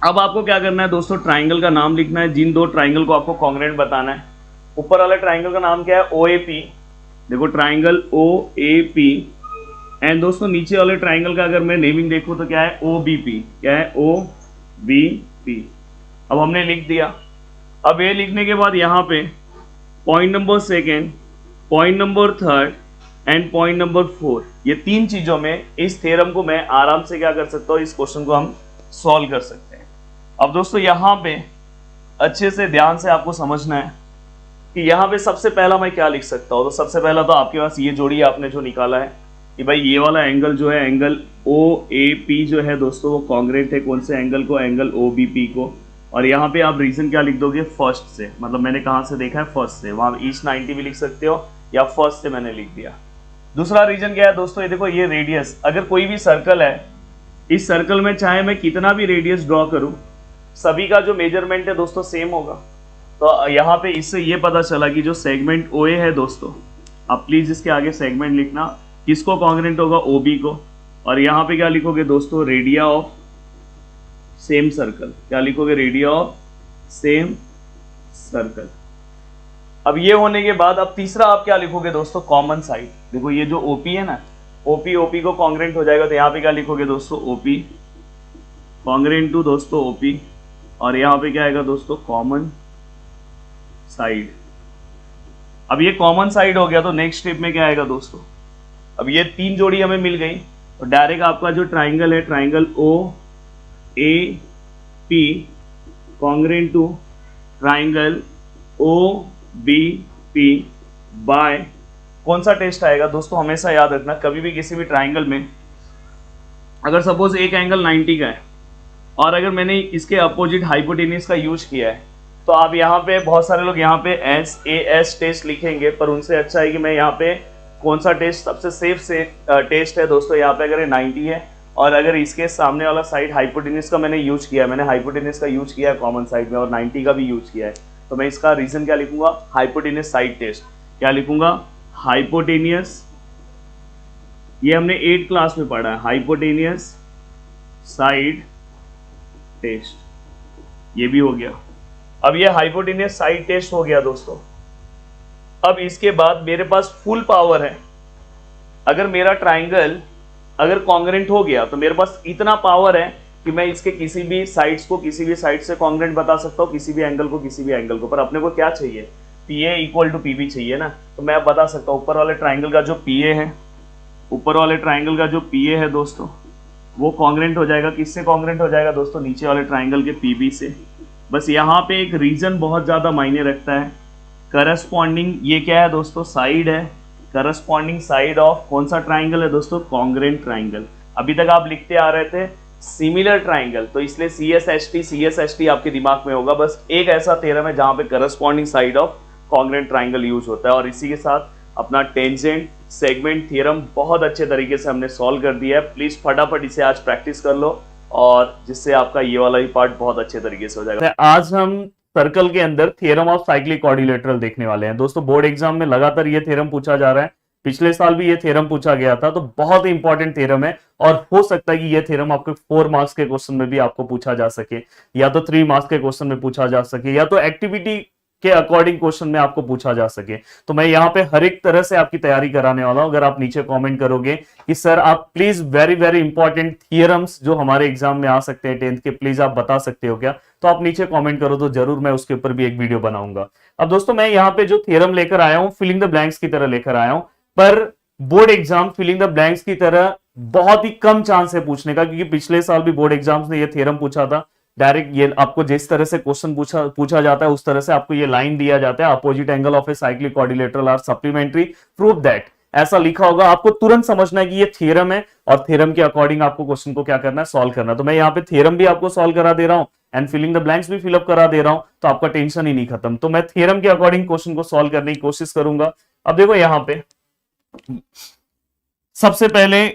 अब आपको क्या करना है दोस्तों? ट्राइंगल का नाम लिखना है, जिन 2 ट्राइंगल को आपको कॉन्ग्रेंट बताना है। ऊपर वाले ट्राइंगल का नाम क्या है? ओ ए पी, देखो triangle O A P, and दोस्तों नीचे वाले ट्राइंगल का अगर मैं नेमिंग देखूं तो क्या है, ओ बी पी, क्या है, ओ बी पी। अब हमने लिख दिया। अब ये लिखने के बाद यहाँ पे point number second, point number third and point number 4, ये 3 चीजों में इस थ्योरम को मैं आराम से क्या कर सकता हूँ, इस क्वेश्चन को हम सॉल्व कर सकते हैं। अब दोस्तों यहाँ पे अच्छे से ध्यान से आपको समझना है कि यहाँ पे सबसे पहला मैं क्या लिख सकता हूँ। तो सबसे पहला तो आपके पास ये जोड़ी आपने जो निकाला है कि भाई ये वाला एंगल जो है, एंगल ओ ए पी जो है दोस्तों, वो कॉन्ग्रेंट है कौन से एंगल को, एंगल ओ बी पी को। और यहाँ पे आप रीजन क्या लिख दोगे, फर्स्ट से, मतलब मैंने कहाँ से देखा है, फर्स्ट से। वहां ईस्ट 90 भी लिख सकते हो या फर्स्ट से मैंने लिख दिया। दूसरा रीजन क्या है दोस्तों, ये देखो ये रेडियस, अगर कोई भी सर्कल है, इस सर्कल में चाहे मैं कितना भी रेडियस ड्रॉ करूं, सभी का जो मेजरमेंट है दोस्तों सेम होगा। तो यहाँ पे इससे ये पता चला कि जो सेगमेंट ओए है दोस्तों, आप प्लीज इसके आगे सेगमेंट लिखना, किसको कॉन्ग्रेंट होगा, ओबी को। और यहाँ पे क्या लिखोगे दोस्तों, रेडिया ऑफ सेम सर्कल, क्या लिखोगे, रेडिया ऑफ सेम सर्कल। अब ये होने के बाद अब तीसरा आप क्या लिखोगे दोस्तों, कॉमन साइड। देखो ये जो ओपी है ना, ओपी को कॉन्ग्रेंट हो जाएगा, तो यहाँ पे क्या लिखोगे दोस्तों, ओपी कॉन्ग्रेंट टू दोस्तों ओपी। और यहाँ पे क्या आएगा दोस्तों, कॉमन साइड। अब ये कॉमन साइड हो गया, तो नेक्स्ट स्टेप में क्या आएगा दोस्तों, अब ये 3 जोड़ी हमें मिल गई, तो डायरेक्ट आपका जो ट्राइंगल है, triangle O A P congruent to triangle O B P by, कौन सा टेस्ट आएगा दोस्तों, हमेशा याद रखना कभी भी किसी भी ट्राइंगल में अगर सपोज एक एंगल 90 का है और अगर मैंने इसके अपोजिट हाइपोटेन्यूज का यूज किया है, तो आप यहाँ पे बहुत सारे लोग यहाँ पे एस टेस्ट लिखेंगे, पर उनसे अच्छा है कि मैं यहाँ पे कौन सा टेस्ट सबसे सेफ से टेस्ट है दोस्तों, यहाँ पे अगर ये 90 है और अगर इसके सामने वाला साइड हाइपोटेन्यूज का मैंने यूज किया है, मैंने हाइपोटेन्यूज का यूज किया है कॉमन साइड में और 90 का भी यूज किया है, तो मैं इसका रीजन क्या लिखूंगा, हाइपोटेन्यूज साइड टेस्ट। क्या लिखूंगा, हाइपोटेन्यूज, ये हमने 8th क्लास में पढ़ा है, हाइपोटेन्यूज साइड टेस्ट, ये भी हो गया। अब ये हाइपोटेन्यूज साइड टेस्ट हो गया दोस्तों। अब इसके बाद मेरे पास फुल पावर है, अगर मेरा ट्राइंगल अगर कॉन्ग्रेंट हो गया तो मेरे पास इतना पावर है कि मैं इसके किसी भी साइड्स को किसी भी साइड से कॉन्ग्रेंट बता सकता हूँ, किसी भी एंगल को किसी भी एंगल को। पर अपने को क्या चाहिए, P A equal to P B चाहिए ना, तो मैं बता सकता हूँ ऊपर वाले ट्राइंगल का जो पी ए है, ऊपर वाले ट्राइंगल का जो पी ए है दोस्तों, वो कॉन्ग्रेंट हो जाएगा, किससे कॉन्ग्रेंट हो जाएगा दोस्तों, नीचे वाले ट्राइंगल के पी बी से। बस यहाँ पे एक रीजन बहुत ज़्यादा मायने रखता है, करस्पॉन्डिंग, ये क्या है दोस्तों, साइड है, करस्पॉन्डिंग साइड ऑफ कौन सा ट्राइंगल है दोस्तों, कॉन्ग्रेंट ट्राइंगल। अभी तक आप लिखते आ रहे थे सिमिलर ट्राइंगल, तो इसलिए सी एस टी आपके दिमाग में होगा। बस एक ऐसा थ्योरम है जहां पे corresponding side of congruent triangle use होता है। और इसी के साथ अपना टेंजेंट सेगमेंट थ्योरम बहुत अच्छे तरीके से हमने सॉल्व कर दिया है। प्लीज फटाफट इसे आज प्रैक्टिस कर लो, और जिससे आपका ये वाला भी पार्ट बहुत अच्छे तरीके से हो जाएगा। आज हम सर्कल के अंदर थ्योरम ऑफ साइक्लिक क्वाड्रिलेटरल देखने वाले हैं दोस्तों। बोर्ड एग्जाम में लगातार ये थ्योरम पूछा जा रहा है, पिछले साल भी ये थ्योरम पूछा गया था, तो बहुत ही इंपॉर्टेंट थ्योरम है। और हो सकता है कि ये थ्योरम आपको 4 मार्क्स के क्वेश्चन में भी आपको पूछा जा सके, या तो 3 मार्क्स के क्वेश्चन में पूछा जा सके, या तो एक्टिविटी के अकॉर्डिंग क्वेश्चन में आपको पूछा जा सके। तो मैं यहाँ पे हर एक तरह से आपकी तैयारी कराने वाला हूं। अगर आप नीचे कमेंट करोगे कि सर आप please very very important theorems जो हमारे एग्जाम में आ सकते हैं 10th के, प्लीज आप बता सकते हो क्या, तो आप नीचे कमेंट करो, तो जरूर मैं उसके ऊपर भी एक वीडियो बनाऊंगा। अब दोस्तों मैं यहाँ पे जो थियरम लेकर आया हूँ, फिलिंग द ब्लैंक्स की तरह लेकर आया हूं, पर board exam filling the blanks की तरह बहुत ही कम चांस है पूछने का, क्योंकि पिछले साल भी बोर्ड एग्जाम्स ने ये थ्योरम पूछा था। डायरेक्ट ये आपको जिस तरह से क्वेश्चन पूछा जाता है उस तरह से आपको ये लाइन दिया जाता है, opposite angle of a cyclic quadrilateral are supplementary, prove that, ऐसा लिखा होगा। आपको तुरंत समझना है कि ये थ्योरम है, और थ्योरम के अकॉर्डिंग आपको क्वेश्चन को क्या करना है, सॉल्व करना है। तो मैं यहाँ पे थ्योरम भी आपको सॉल्व करा दे रहा हूँ एंड फिलिंग द ब्लैंक्स भी फिलअप करा दे रहा हूँ, तो आपका टेंशन ही नहीं खत्म। तो मैं थ्योरम के अकॉर्डिंग क्वेश्चन को सॉल्व करने की कोशिश करूंगा। अब देखो यहाँ पे सबसे पहले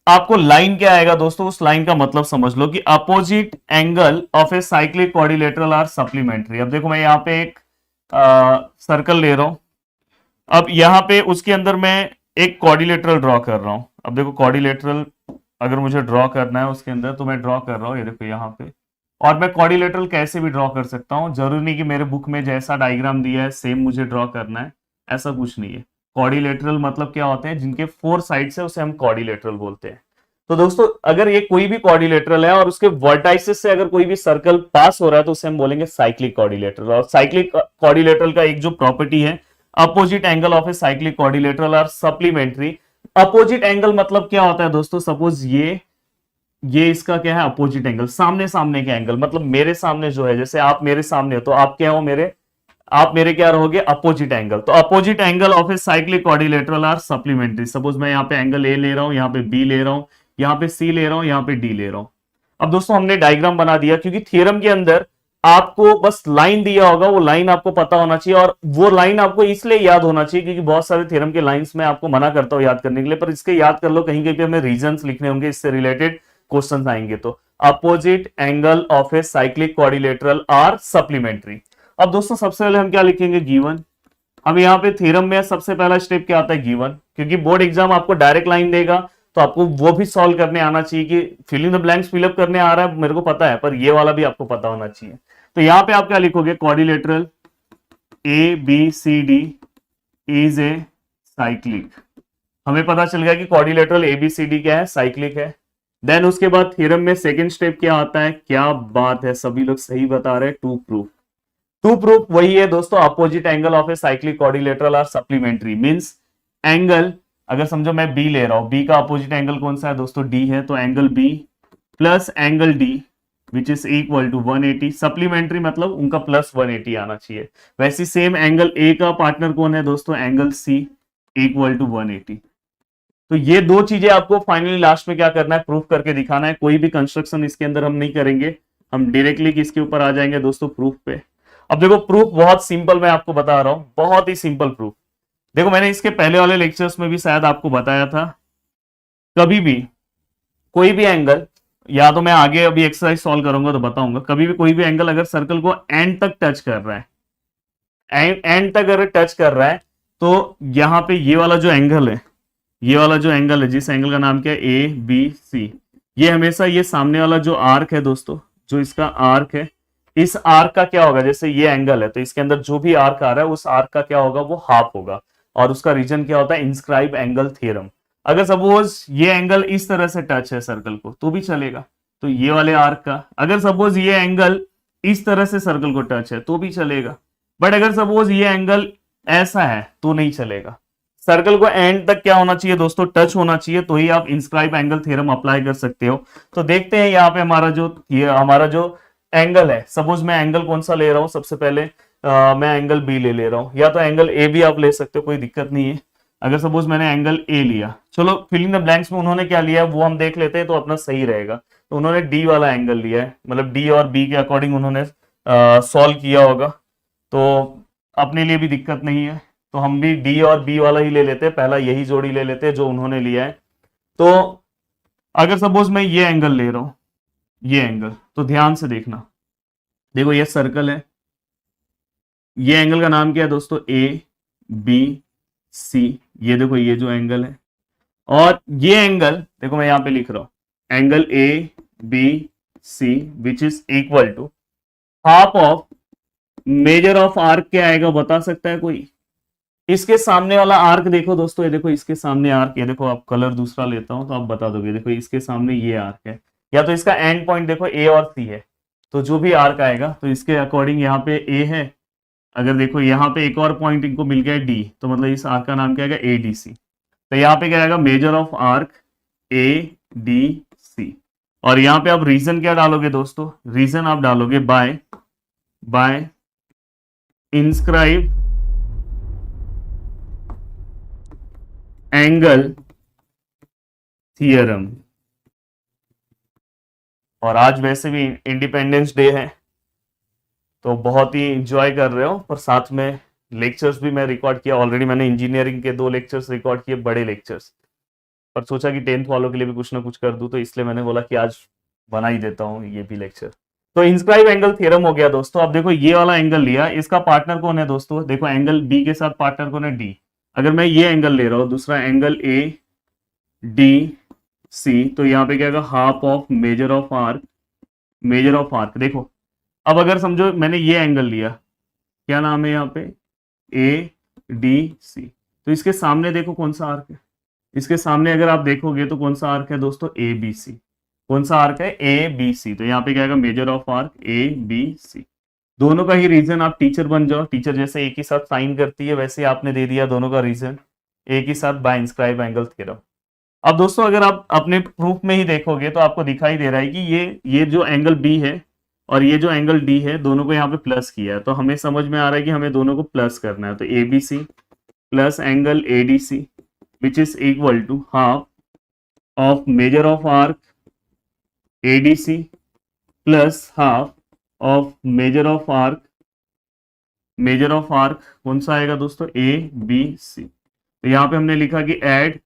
आपको लाइन क्या आएगा दोस्तों, उस लाइन का मतलब समझ लो कि opposite angle of a cyclic quadrilateral are supplementary. अब देखो मैं यहाँ पे एक सर्कल ले रहा हूं, अब यहाँ पे उसके अंदर मैं एक क्वाड्रिलेटरल ड्रॉ कर रहा हूं। अब देखो क्वाड्रिलेटरल अगर मुझे ड्रॉ करना है उसके अंदर, तो मैं ड्रॉ कर रहा हूं, ये देखो यहाँ पे। और मैं क्वाड्रिलेटरल कैसे भी ड्रॉ कर सकता हूं, जरूरी नहीं कि मेरे बुक में जैसा डायग्राम दिया है सेम मुझे ड्रॉ करना है, ऐसा कुछ नहीं है। कॉर्डिलेटरल मतलब क्या होते हैं, जिनके 4 साइड्स है उसे हम कॉर्डिलेटरल बोलते हैं। तो दोस्तों अगर ये कोई भी कॉर्डिलेटरल है और उसके वर्टाइसिस से अगर कोई भी सर्कल पास हो रहा है तो उसे हम बोलेंगे साइक्लिक कॉर्डिलेटरल। और साइक्लिक कॉर्डिलेटरल का एक जो प्रॉपर्टी है, opposite angle of a cyclic quadrilateral are supplementary. Opposite angle मतलब क्या होता है दोस्तों, सपोज ये इसका क्या है, अपोजिट एंगल, सामने सामने के एंगल, मतलब मेरे सामने जो है, जैसे आप मेरे सामने हो तो आप क्या हो, आप मेरे क्या रहोगे, अपोजिट एंगल। तो opposite angle of a cyclic quadrilateral are supplementary. Suppose मैं यहाँ पे एंगल ए ले रहा हूं, यहाँ पे बी ले रहा हूं, यहाँ पे सी ले रहा हूं, यहाँ पे डी ले रहा हूं। अब दोस्तों हमने डायग्राम बना दिया, क्योंकि थ्योरम के अंदर आपको बस लाइन दिया होगा, वो लाइन आपको पता होना चाहिए, और वो लाइन आपको इसलिए याद होना चाहिए क्योंकि बहुत सारे थ्योरम के लाइंस में आपको मना करता हूं याद करने के लिए, पर इसके याद कर लो, कहीं कहीं पे हमें रीजंस लिखने होंगे, इससे रिलेटेड क्वेश्चन आएंगे। तो opposite angle of a cyclic quadrilateral are supplementary. अब दोस्तों सबसे पहले हम क्या लिखेंगे, गिवन। अब यहाँ पे थ्योरम में सबसे पहला स्टेप क्या आता है, गिवन, क्योंकि बोर्ड एग्जाम आपको डायरेक्ट लाइन देगा तो आपको वो भी सॉल्व करने आना चाहिए, कि फिलिंग द ब्लैंक्स फिलअप करने आ रहा है मेरे को पता है, पर ये वाला भी आपको पता होना चाहिए। तो यहाँ पे आप क्या लिखोगे, quadrilateral A B C D is a cyclic. हमें पता चल गया कि quadrilateral A B C D क्या है, साइक्लिक है। देन उसके बाद थ्योरम में सेकंड स्टेप क्या आता है, क्या बात है, सभी लोग सही बता रहे हैं, टू प्रूफ। टू प्रूफ वही है दोस्तों, opposite angle of a cyclic quadrilateral are supplementary. Means angle, अगर समझो मैं बी ले रहा हूं, बी का अपोजिट एंगल कौन सा है दोस्तों, डी है, तो angle B plus angle D which is equal to 180। Supplementary मतलब उनका प्लस 180 आना चाहिए। वैसे सेम एंगल ए का पार्टनर कौन है दोस्तों, एंगल सी इक्वल टू 180। तो ये दो चीजें आपको फाइनली लास्ट में क्या करना है, प्रूफ करके दिखाना है। कोई भी कंस्ट्रक्शन इसके अंदर हम नहीं करेंगे, हम डायरेक्टली किसके ऊपर आ जाएंगे दोस्तों, प्रूफ पे। अब देखो प्रूफ बहुत सिंपल मैं आपको बता रहा हूं, बहुत ही सिंपल प्रूफ। देखो मैंने इसके पहले वाले लेक्चर्स में भी शायद आपको बताया था, कभी भी कोई भी एंगल, या तो मैं आगे अभी एक्सरसाइज सॉल्व करूंगा तो बताऊंगा, कभी भी कोई भी एंगल अगर सर्कल को एंड तक टच कर रहा है, एंड तक अगर टच कर रहा है, तो यहां पे ये वाला जो एंगल है, ये वाला जो एंगल है, जिस एंगल का नाम क्या है, ए बी सी, ये हमेशा ये सामने वाला जो आर्क है दोस्तों, जो इसका आर्क है, इस आर्क का क्या होगा, जैसे ये एंगल है तो इसके अंदर जो भी आर्क आ रहा है उस आर्क का क्या होगा, वो हाफ होगा। और उसका रीजन क्या होता है, इंस्क्राइब एंगल थ्योरम। अगर सपोज ये एंगल इस तरह से टच है सर्कल को तो भी चलेगा, तो ये वाले आर्क का। अगर सपोज ये एंगल इस तरह से सर्कल को टच है तो भी चलेगा, बट अगर सपोज ये एंगल ऐसा है तो नहीं चलेगा। सर्कल को एंड तक क्या होना चाहिए दोस्तों, टच होना चाहिए, तो ही आप इंस्क्राइब एंगल थ्योरम अप्लाई कर सकते हो। तो देखते हैं यहाँ पे हमारा जो एंगल है, सपोज मैं एंगल कौन सा ले रहा हूं, सबसे पहले मैं एंगल बी ले रहा हूं, या तो एंगल ए भी आप ले सकते हो, कोई दिक्कत नहीं है। अगर सपोज मैंने एंगल ए लिया, चलो फिलिंग द ब्लैंक्स में उन्होंने क्या लिया है वो हम देख लेते हैं, तो अपना सही रहेगा। तो उन्होंने डी वाला एंगल लिया है, मतलब डी और बी के अकॉर्डिंग उन्होंने सॉल्व किया होगा, तो अपने लिए भी दिक्कत नहीं है, तो हम भी डी और बी वाला ही ले लेते हैं, पहला यही जोड़ी ले लेते हैं जो उन्होंने लिया है। तो अगर सपोज मैं ये एंगल ले रहा हूं, ये एंगल, तो ध्यान से देखना, देखो ये सर्कल है, ये एंगल का नाम क्या है दोस्तों, ए बी सी, ये देखो ये जो एंगल है, और ये एंगल देखो मैं यहां पे लिख रहा हूं, angle A B C which is equal to half of measure of arc. क्या आएगा बता सकता है कोई, इसके सामने वाला आर्क देखो दोस्तों, ये देखो इसके सामने आर्क, ये देखो आप कलर दूसरा लेता हूं तो आप बता दोगे, देखो इसके सामने ये आर्क है, या तो इसका एंड पॉइंट देखो ए और सी है, तो जो भी आर्क आएगा तो इसके अकॉर्डिंग यहाँ पे ए है, अगर देखो यहाँ पे एक और पॉइंट इनको मिल गया डी, तो मतलब इस आर्क का नाम क्या आएगा, ए डी सी। तो यहाँ पे क्या आएगा, measure of arc A D C. और यहाँ पे आप रीजन क्या डालोगे दोस्तों, रीजन आप डालोगे बाय इंस्क्राइब एंगल थियरम। और आज वैसे भी इंडिपेंडेंस डे है तो बहुत ही इंजॉय कर रहे हो, पर साथ में लेक्चर्स भी मैं रिकॉर्ड किया ऑलरेडी, मैंने इंजीनियरिंग के 2 लेक्चर्स रिकॉर्ड किए, बड़े लेक्चर्स, पर सोचा कि 10th वालों के लिए भी कुछ ना कुछ कर दूं, तो इसलिए मैंने बोला कि आज बना ही देता हूं ये भी लेक्चर। तो इंस्क्राइब एंगल थ्योरम हो गया दोस्तों। अब देखो ये वाला एंगल लिया, इसका पार्टनर कौन है दोस्तों, देखो एंगल बी के साथ पार्टनर कौन है, डी। अगर मैं ये एंगल ले रहा हूं, दूसरा एंगल ए डी सी, तो यहाँ पे क्या होगा, half of measure of arc. देखो अब अगर समझो मैंने ये एंगल लिया, क्या नाम है यहाँ पे, ए डी सी, तो इसके सामने देखो कौन सा आर्क है, इसके सामने अगर आप देखोगे तो कौन सा आर्क है दोस्तों, ए बी सी। कौन सा आर्क है, ए बी सी। तो यहाँ पे क्या आएगा, measure of arc A B C. दोनों का ही रीजन, आप टीचर बन जाओ, टीचर जैसे एक ही साथ साइन करती है वैसे आपने दे दिया दोनों का रीजन एक ही साथ बाय इंस्क्राइब एंगल थ्योरम। अब दोस्तों अगर आप अपने प्रूफ में ही देखोगे तो आपको दिखाई दे रहा है कि ये जो एंगल बी है और ये जो एंगल डी है दोनों को यहाँ पे प्लस किया है, तो हमें समझ में आ रहा है कि हमें दोनों को प्लस करना है। तो A B C plus angle A D C which is equal to half of measure of arc A D C plus half of measure of arc कौन सा आएगा दोस्तों, ए बी सी। तो यहाँ पे हमने लिखा कि ऐड,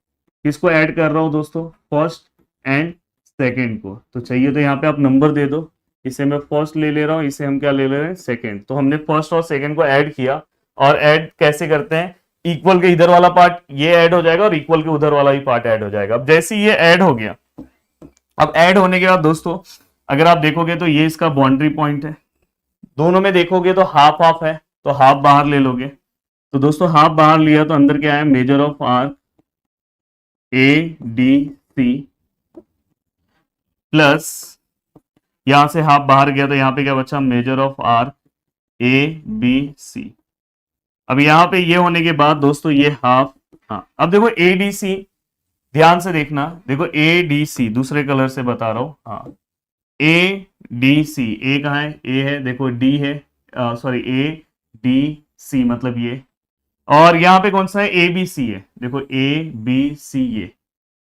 किसको ऐड कर रहा हूं दोस्तों, फर्स्ट एंड सेकंड को। तो चाहिए तो यहाँ पे आप नंबर दे दो, इसे मैं फर्स्ट ले ले रहा हूँ, इसे हम क्या ले ले रहे हैं, सेकंड। तो हमने फर्स्ट और सेकंड को ऐड किया, और ऐड कैसे करते हैं, इक्वल के इधर वाला पार्ट ये ऐड हो जाएगा और इक्वल के उधर वाला भी पार्ट ऐड हो जाएगा। अब जैसे ये ऐड हो गया, अब ऐड होने के बाद दोस्तों अगर आप देखोगे तो ये इसका बाउंड्री पॉइंट है, दोनों में देखोगे तो हाफ हाफ है, तो हाफ बाहर ले लोगे। तो दोस्तों हाफ बाहर लिया तो अंदर क्या है, measure of arc A D C plus यहां से हाफ बाहर गया तो यहां पे क्या बचा, measure of arc A B C. अब यहां पे ये होने के बाद दोस्तों ये हाफ, हाँ अब देखो ए डी सी, ध्यान से देखना, देखो ए डी सी दूसरे कलर से बता रहा हूं, हाँ ए डी सी, ए कहाँ है, ए है, देखो डी है, सॉरी ए डी सी मतलब ये, और यहाँ पे कौन सा है, ए बी सी है, देखो ए बी सी ये।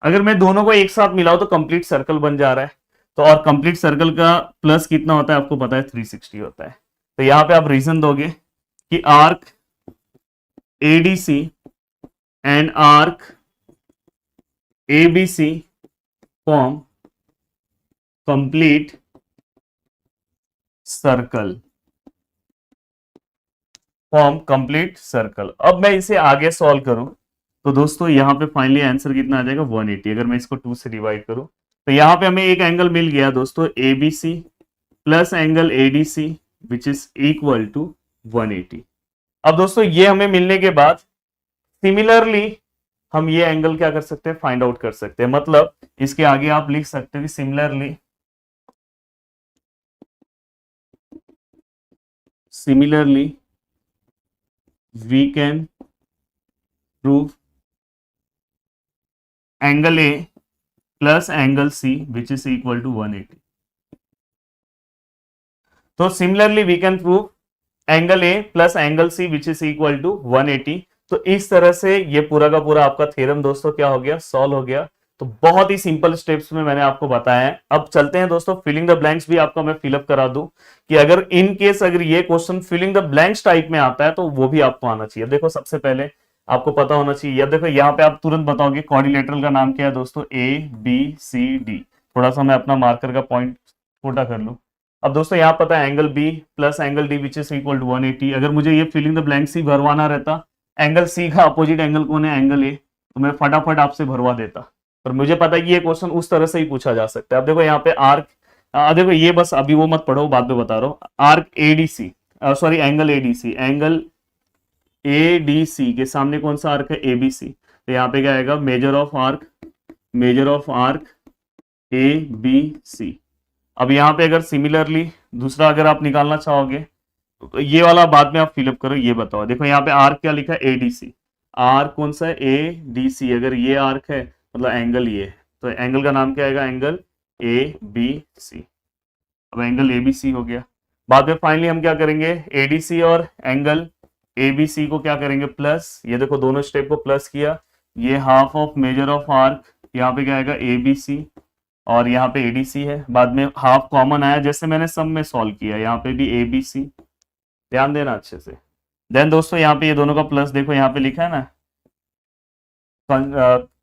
अगर मैं दोनों को एक साथ मिलाऊं तो कंप्लीट सर्कल बन जा रहा है। तो और कंप्लीट सर्कल का प्लस कितना होता है आपको पता है, 360 होता है। तो यहाँ पे आप रीजन दोगे कि arc A D C and arc A B C form complete circle, form complete circle. अब मैं इसे आगे सॉल्व करूं तो दोस्तों यहां पे फाइनली आंसर कितना आ जाएगा, 180। अगर मैं इसको 2 से डिवाइड करूं तो यहां पे हमें एक एंगल मिल गया दोस्तों, A B C plus angle A D C which is equal to 180। अब दोस्तों ये हमें मिलने के बाद सिमिलरली हम ये एंगल क्या कर सकते हैं, फाइंड आउट कर सकते हैं। मतलब इसके आगे आप लिख सकते हो कि similarly we can prove angle A plus angle C which is equal to 180। तो similarly we can prove angle A plus angle C which is equal to 180। तो इस तरह से ये पूरा का पूरा आपका थ्योरम दोस्तों क्या हो गया, सॉल्व हो गया। तो बहुत ही सिंपल स्टेप्स में मैंने आपको बताया है। अब चलते हैं दोस्तों, फिलिंग द ब्लैंक्स भी आपको मैं फिलअप करा दूं कि अगर इन केस अगर ये question filling the blanks type में आता है तो वो भी आपको आना चाहिए। देखो सबसे पहले आपको पता होना चाहिए, अब देखो यहाँ पे आप तुरंत बताओगे क्वाड्रिलेटरल का नाम क्या है दोस्तों, ए बी सी डी। थोड़ा सा मैं अपना मार्कर का पॉइंट छोटा कर लूं। अब दोस्तों यहाँ पता है angle B plus angle D which is equal to 180। अगर मुझे ये फिलिंग द ब्लैंक्स ही भरवाना रहता, एंगल सी का अपोजिट एंगल कौन है, एंगल ए, तो मैं फटाफट आपसे भरवा देता। पर मुझे पता है कि ये क्वेश्चन उस तरह से ही पूछा जा सकता है। अब देखो यहाँ पे आर्क, देखो ये बस अभी वो मत पढ़ो, बाद में बता रहा हूँ। Arc ADC, sorry angle ADC, angle ADC के सामने कौन सा आर्क है, एबीसी। तो यहाँ पे क्या आएगा, measure of arc A B C. अब यहाँ पे अगर सिमिलरली दूसरा अगर आप निकालना चाहोगे तो ये वाला बाद में आप फिलअप करो, ये बताओ। देखो यहाँ पे आर्क क्या लिखा है, एडीसी। आर्क कौन सा है, ए डी सी। अगर ये आर्क है मतलब एंगल ये, तो एंगल का नाम क्या आएगा, एंगल ए बी सी। अब एंगल ए बी सी हो गया। बाद में फाइनली हम क्या करेंगे, एडीसी और एंगल ए बी सी को क्या करेंगे, प्लस। ये देखो दोनों स्टेप को प्लस किया। ये half of measure of arc, यहाँ पे क्या आएगा, ए बी सी, और यहाँ पे एडीसी है। बाद में हाफ कॉमन आया, जैसे मैंने सम में सॉल्व किया, यहाँ पे भी ए बी सी, ध्यान देना अच्छे से। देन दोस्तों यहाँ पे ये दोनों का प्लस, देखो यहाँ पे लिखा है ना,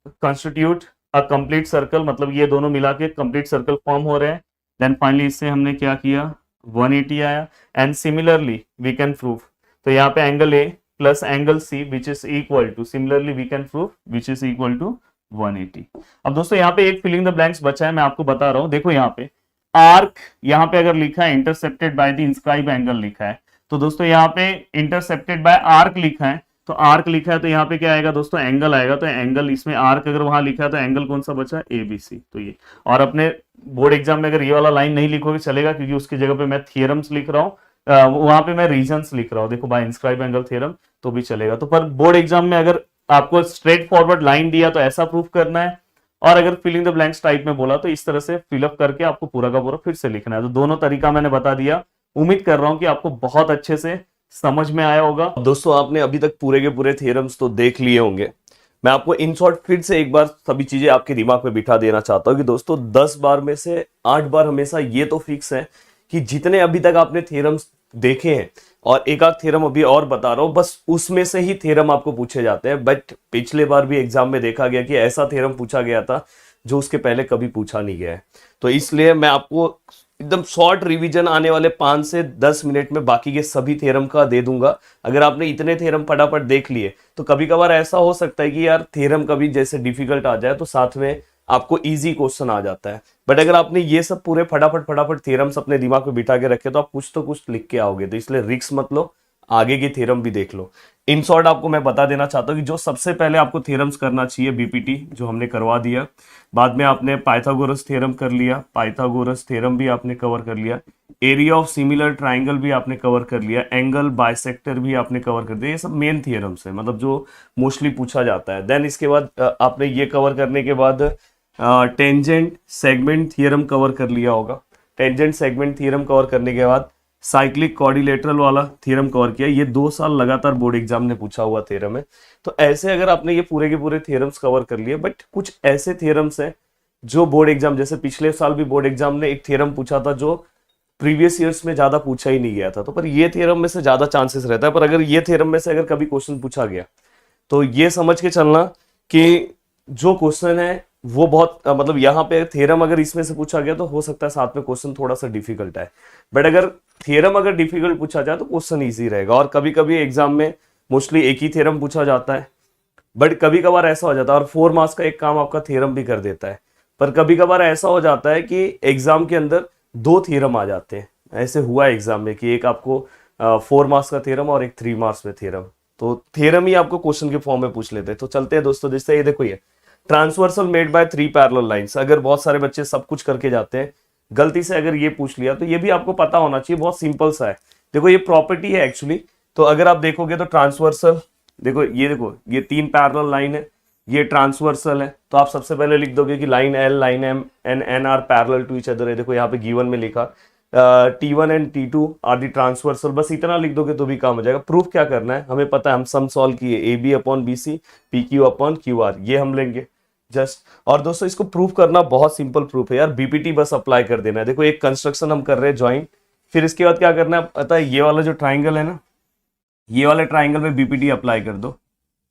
कंस्टिट्यूट अ कंप्लीट सर्कल, मतलब ये दोनों मिला के कंप्लीट सर्कल फॉर्म हो रहे हैं। देन फाइनली इससे हमने क्या किया, 180 आया। And similarly we can prove, तो यहाँ पे angle A plus angle C which is equal to, similarly we can prove which is equal to 180। अब दोस्तों यहाँ पे एक फिलिंग द ब्लैंक्स बचा है, मैं आपको बता रहा हूँ। देखो यहाँ पे आर्क, यहाँ पे अगर लिखा है intercepted by the inscribe angle लिखा है, तो दोस्तों यहाँ पे इंटरसेप्टेड बाय आर्क लिखा है, तो आर्क लिखा है तो यहाँ पे क्या आएगा दोस्तों, एंगल आएगा। तो एंगल इसमें आर्क अगर वहां लिखा है तो एंगल कौन सा बचा, ABC। तो ये, और अपने बोर्ड एग्जाम में अगर ये वाला लाइन नहीं लिखोगे चलेगा, क्योंकि उसकी जगह पे मैं थियरम्स लिख रहा हूँ, वहां पे मैं रीजंस लिख रहा हूँ। देखो बाय इंस्क्राइब एंगल थ्योरम, तो भी चलेगा। तो पर बोर्ड एग्जाम में अगर आपको स्ट्रेट फॉरवर्ड लाइन दिया तो ऐसा प्रूफ करना है, और अगर फिलिंग द ब्लैंक्स टाइप में बोला तो इस तरह से फिलअप करके आपको पूरा का पूरा फिर से लिखना है। तो दोनों तरीका मैंने बता दिया। उम्मीद कर रहा हूं कि आपको बहुत अच्छे से समझ में आया होगा। दोस्तों आपने अभी तक पूरे के पूरे थ्योरम्स तो देख लिए होंगे। मैं आपको इन शॉर्ट फिर से एक बार सभी चीजें आपके दिमाग में बिठा देना चाहता हूं कि दोस्तों 10 बार में से 8 बार हमेशा ये तो फिक्स है कि जितने अभी तक आपने थ्योरम्स देखे हैं, और एक आध थ्योरम अभी और बता रहा हूं, बस उसमें से ही थ्योरम आपको पूछे जाते हैं। बट पिछले बार भी एग्जाम में देखा गया कि ऐसा थ्योरम पूछा गया था जो उसके पहले कभी पूछा नहीं गया है। तो इसलिए मैं आपको एकदम शॉर्ट रिवीजन आने वाले 5 से 10 मिनट में बाकी के सभी थ्योरम का दे दूंगा। अगर आपने इतने थ्योरम फटाफट देख लिए तो कभी कभार ऐसा हो सकता है कि यार थ्योरम कभी जैसे डिफिकल्ट आ जाए तो साथ में आपको इजी क्वेश्चन आ जाता है। बट अगर आपने ये सब पूरे फटाफट फटाफट थ्योरम्स अपने दिमाग में बिठा के रखे तो आप कुछ तो कुछ लिख के आओगे। तो इसलिए रिस्क मत लो, आगे की थ्योरम भी देख लो। इन शॉर्ट आपको मैं बता देना चाहता हूँ कि जो सबसे पहले आपको थ्योरम्स करना चाहिए, बीपीटी जो हमने करवा दिया, बाद में आपने पाइथागोरस थ्योरम कर लिया, पाइथागोरस थ्योरम भी आपने कवर कर लिया, एरिया ऑफ सिमिलर ट्राइंगल भी आपने कवर कर लिया, एंगल बाइसेक्टर भी आपने कवर कर दिया। ये सब मेन थ्योरम्स है, मतलब जो मोस्टली पूछा जाता है। देन इसके बाद आपने ये कवर करने के बाद टेंजेंट सेगमेंट थ्योरम कवर कर लिया होगा। टेंजेंट सेगमेंट थ्योरम कवर करने के बाद साइक्लिक क्वाड्रिलेटरल वाला थ्योरम कवर किया। ये 2 साल लगातार बोर्ड एग्जाम ने पूछा हुआ थ्योरम है। तो ऐसे अगर आपने ये पूरे के पूरे थ्योरम्स कवर कर लिए, बट कुछ ऐसे थ्योरम्स हैं जो बोर्ड एग्जाम, जैसे पिछले साल भी बोर्ड एग्जाम ने एक थ्योरम पूछा था जो प्रीवियस ईयर्स में ज्यादा पूछा ही नहीं गया था। तो पर ये थ्योरम में से ज्यादा चांसेस रहता है। पर अगर ये थ्योरम में से अगर कभी क्वेश्चन पूछा गया तो ये समझ के चलना कि जो क्वेश्चन है वो बहुत मतलब यहाँ पे थ्योरम अगर इसमें से पूछा गया तो हो सकता है साथ में क्वेश्चन थोड़ा सा डिफिकल्ट है। बट अगर थ्योरम अगर डिफिकल्ट पूछा जाए तो क्वेश्चन इजी रहेगा। और कभी कभी एग्जाम में मोस्टली एक ही थ्योरम पूछा जाता है, बट कभी कभार ऐसा हो जाता है, और 4 मार्क्स का एक काम आपका थ्योरम भी कर देता है। पर कभी कभार ऐसा हो जाता है कि एग्जाम के अंदर 2 थ्योरम आ जाते हैं। ऐसे हुआ एग्जाम में कि एक आपको 4 मार्क्स का थ्योरम और एक 3 मार्क्स में थ्योरम, तो थ्योरम ही आपको क्वेश्चन के फॉर्म में पूछ लेते हैं। तो चलते हैं दोस्तों, जैसे ये देखो, ये transversal made by 3 parallel lines. अगर बहुत सारे बच्चे सब कुछ करके जाते हैं, गलती से अगर ये पूछ लिया तो ये भी आपको पता होना चाहिए, बहुत सिंपल सा है। देखो ये प्रॉपर्टी है एक्चुअली। तो अगर आप देखोगे तो ट्रांसवर्सल, देखो ये 3 पैरेलल लाइन है, ये ट्रांसवर्सल है। तो आप सबसे पहले लिख दोगे कि line L, line M and N are parallel to each other है। देखो यहाँ पे गिवन में लिखा T1 and T2 are the transversal. बस इतना लिख दोगे तो भी काम हो जाएगा। प्रूफ क्या करना है हमें पता है, हम सम सॉल्व किए, A B upon B C, P Q upon Q R, ये हम लेंगे जस्ट। और दोस्तों इसको प्रूफ करना बहुत सिंपल प्रूफ है यार, बीपीटी बस अप्लाई कर देना है। देखो एक कंस्ट्रक्शन हम कर रहे हैं ज्वाइंट, फिर इसके बाद क्या करना है पता है, ये वाला जो ट्राइंगल है ना, ये वाले ट्राइंगल में बीपीटी अप्लाई कर दो।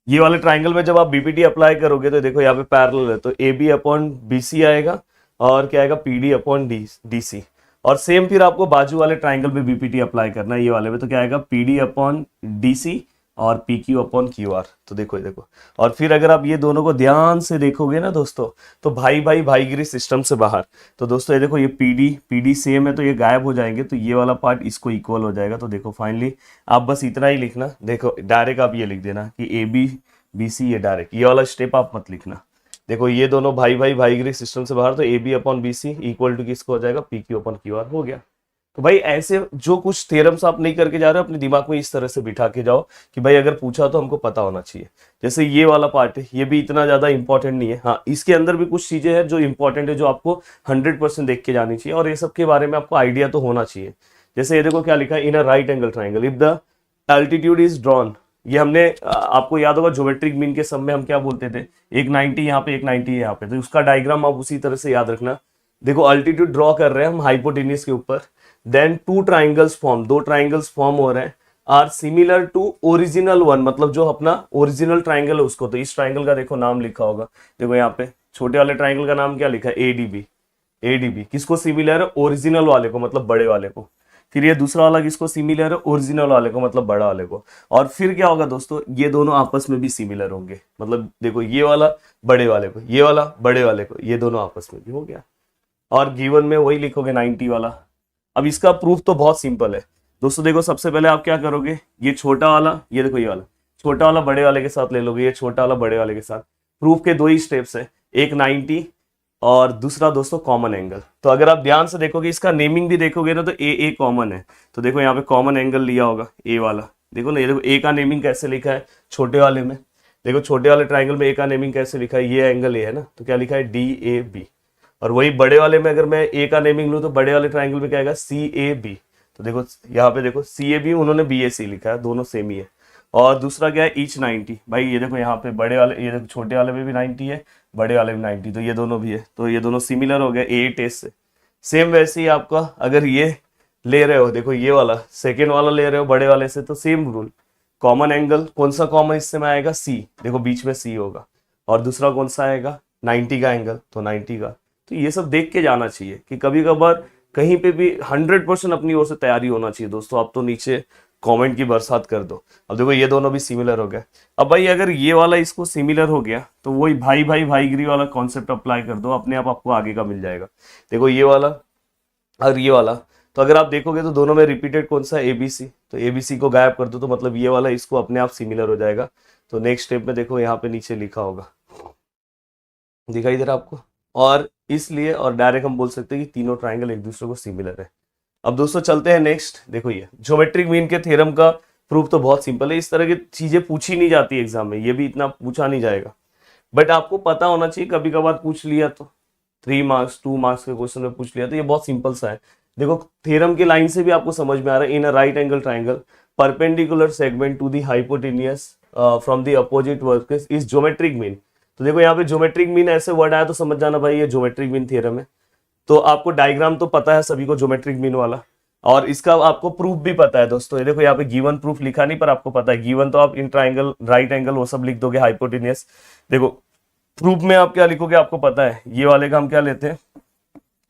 ये वाले ट्राइंगल में जब आप बीपीटी अप्लाई करोगे तो देखो यहाँ पे पैरेलल है, तो A B upon B C आएगा, और क्या आएगा, P D upon D C. और सेम फिर आपको बाजू वाले ट्राइंगल पे बीपीटी अप्लाई करना है, ये वाले पे, तो क्या आएगा, P D upon D C और P Q upon Q R. तो देखो ये देखो, और फिर अगर आप ये दोनों को ध्यान से देखोगे ना दोस्तों, तो भाई भाई भाईगिरी सिस्टम से बाहर। तो दोस्तों ये देखो, ये पीडी सेम है तो ये गायब हो जाएंगे, तो ये वाला पार्ट इसको इक्वल हो जाएगा। तो देखो फाइनली आप बस इतना ही लिखना, देखो डायरेक्ट आप ये लिख देना कि ए बी बी सी, ये डायरेक्ट, ये वाला स्टेप आप मत लिखना। देखो ये दोनों भाई भाई भाईगिरी सिस्टम से बाहर, तो A B upon B C equal to किसको हो जाएगा, P Q upon Q R, हो गया। तो भाई ऐसे जो कुछ थ्योरम्स आप नहीं करके जा रहे हो, अपने दिमाग में इस तरह से बिठा के जाओ कि भाई अगर पूछा तो हमको पता होना चाहिए। जैसे ये वाला पार्ट है, ये भी इतना ज्यादा इंपॉर्टेंट नहीं है। हाँ, इसके अंदर भी कुछ चीजें हैं जो इंपॉर्टेंट है, जो आपको 100% देख के जानी चाहिए, और ये सब के बारे में आपको आइडिया तो होना चाहिए। जैसे ये देखो क्या लिखा है, in a right angle triangle if the altitude is drawn. ये हमने आपको याद होगा ज्योमेट्रिक मीन के सम में हम क्या बोलते थे, एक 90 यहाँ पे, एक 90 यहाँ पे, तो उसका डायग्राम आप उसी तरह से याद रखना। देखो अल्टीट्यूड ड्रॉ कर रहे हैं हम हाइपोटेन्यूज के ऊपर, then 2 triangles form, 2 triangles form हो रहे हैं, are similar to original one, मतलब जो अपना ओरिजिनल ट्राइंगल है उसको। तो इस ट्राइंगल का देखो नाम लिखा होगा, देखो यहाँ पे छोटे वाले ट्राइंगल का नाम क्या लिखा है, एडीबी। एडीबी किसको सिमिलर है, ओरिजिनल वाले को, मतलब बड़े वाले को। फिर ये दूसरा वाला किसको सिमिलर है, ओरिजिनल वाले को, मतलब बड़ा वाले को। और फिर क्या होगा दोस्तों, ये दोनों आपस में भी सिमिलर होंगे, मतलब देखो ये वाला बड़े वाले को, ये वाला बड़े वाले को, ये दोनों आपस में भी, हो गया। और गिवन में वही लिखोगे 90 वाला। अब इसका प्रूफ तो बहुत सिंपल है दोस्तों। देखो सबसे पहले आप क्या करोगे, ये छोटा वाला, ये देखो ये वाला छोटा वाला बड़े वाले के साथ ले लोगे, ये छोटा वाला बड़े वाले के साथ। प्रूफ के दो ही स्टेप्स है, एक 90 और दूसरा दोस्तों कॉमन एंगल। तो अगर आप ध्यान से देखोगे, इसका नेमिंग भी देखोगे ना, तो ए कॉमन है। तो देखो यहाँ पे कॉमन एंगल लिया होगा ए वाला, देखो ना, ये देखो ए का नेमिंग कैसे लिखा है छोटे वाले में। देखो छोटे वाले ट्राइंगल में ए का नेमिंग कैसे लिखा है, ये एंगल ए है ना, तो क्या लिखा है DAB। और वही बड़े वाले में अगर मैं ए का नेमिंग लूँ तो बड़े वाले ट्राइंगल में क्या आएगा CAB। तो देखो यहाँ पे देखो CAB उन्होंने BAC लिखा है, दोनों सेम ही है। और दूसरा क्या है ईच 90। भाई ये देखो यहाँ पे बड़े वाले, ये देखो छोटे वाले में भी 90 है, बड़े वाले में 90, तो ये दोनों भी है, तो ये दोनों सिमिलर हो गया ए टेस्ट से। सेम वैसे ही आपका अगर ये ले रहे हो, देखो ये वाला सेकेंड वाला ले रहे हो बड़े वाले से, तो सेम रूल, कॉमन एंगल कौन सा कॉमन हिस्से में आएगा C, देखो बीच में C होगा। और दूसरा कौन सा आएगा 90 का एंगल, तो 90 का। तो ये सब देख के जाना चाहिए कि कभी कभार कहीं पे भी 100% अपनी ओर से तैयारी होना चाहिए दोस्तों। आप तो नीचे कमेंट की बरसात कर दो। अब देखो ये दोनों भी सिमिलर हो गए। अब भाई अगर ये वाला इसको सिमिलर हो गया तो वही भाई भाई भाईगिरी वाला कॉन्सेप्ट अप्लाई कर दो, अपने आप आपको आगे का मिल जाएगा। देखो ये वाला और ये वाला, तो अगर आप देखोगे तो दोनों में रिपीटेड कौन सा है ABC, तो ABC को गायब कर दो, तो मतलब ये वाला इसको अपने आप सिमिलर हो जाएगा। तो नेक्स्ट स्टेप में देखो यहाँ पे नीचे लिखा होगा, दिखाई दे रहा आपको, और इसलिए और डायरेक्ट हम बोल सकते हैं कि तीनों ट्राइंगल एक दूसरे को सिमिलर है। अब दोस्तों चलते हैं नेक्स्ट। देखो ये ज्योमेट्रिक मीन के थ्योरम का प्रूफ तो बहुत सिंपल है, इस तरह की चीजें पूछी नहीं जाती एग्जाम में, ये भी इतना पूछा नहीं जाएगा, बट आपको पता होना चाहिए। कभी कभार पूछ लिया तो 3 मार्क्स 2 मार्क्स के क्वेश्चन में पूछ लिया, तो ये बहुत सिंपल सा है। देखो थ्योरम की लाइन से भी आपको समझ में आ रहा है, in a right angle triangle perpendicular segment to the hypotenuse from the opposite vertex is geometric mean. तो देखो यहाँ पे ज्योमेट्रिक मीन ऐसे वर्ड आया तो समझ जाना भाई ये ज्योमेट्रिक मीन थ्योरम है। तो आपको डायग्राम तो पता है सभी को ज्योमेट्रिक मीन वाला, और इसका आपको प्रूफ भी पता है दोस्तों। ये देखो यहाँ पे गिवन प्रूफ लिखा नहीं, पर आपको पता है गिवन तो आप इन ट्राइंगल राइट एंगल वो सब लिख दोगे, हाइपोटेनियस। देखो प्रूफ में आप क्या लिखोगे आपको पता है, ये वाले का हम क्या लेते हैं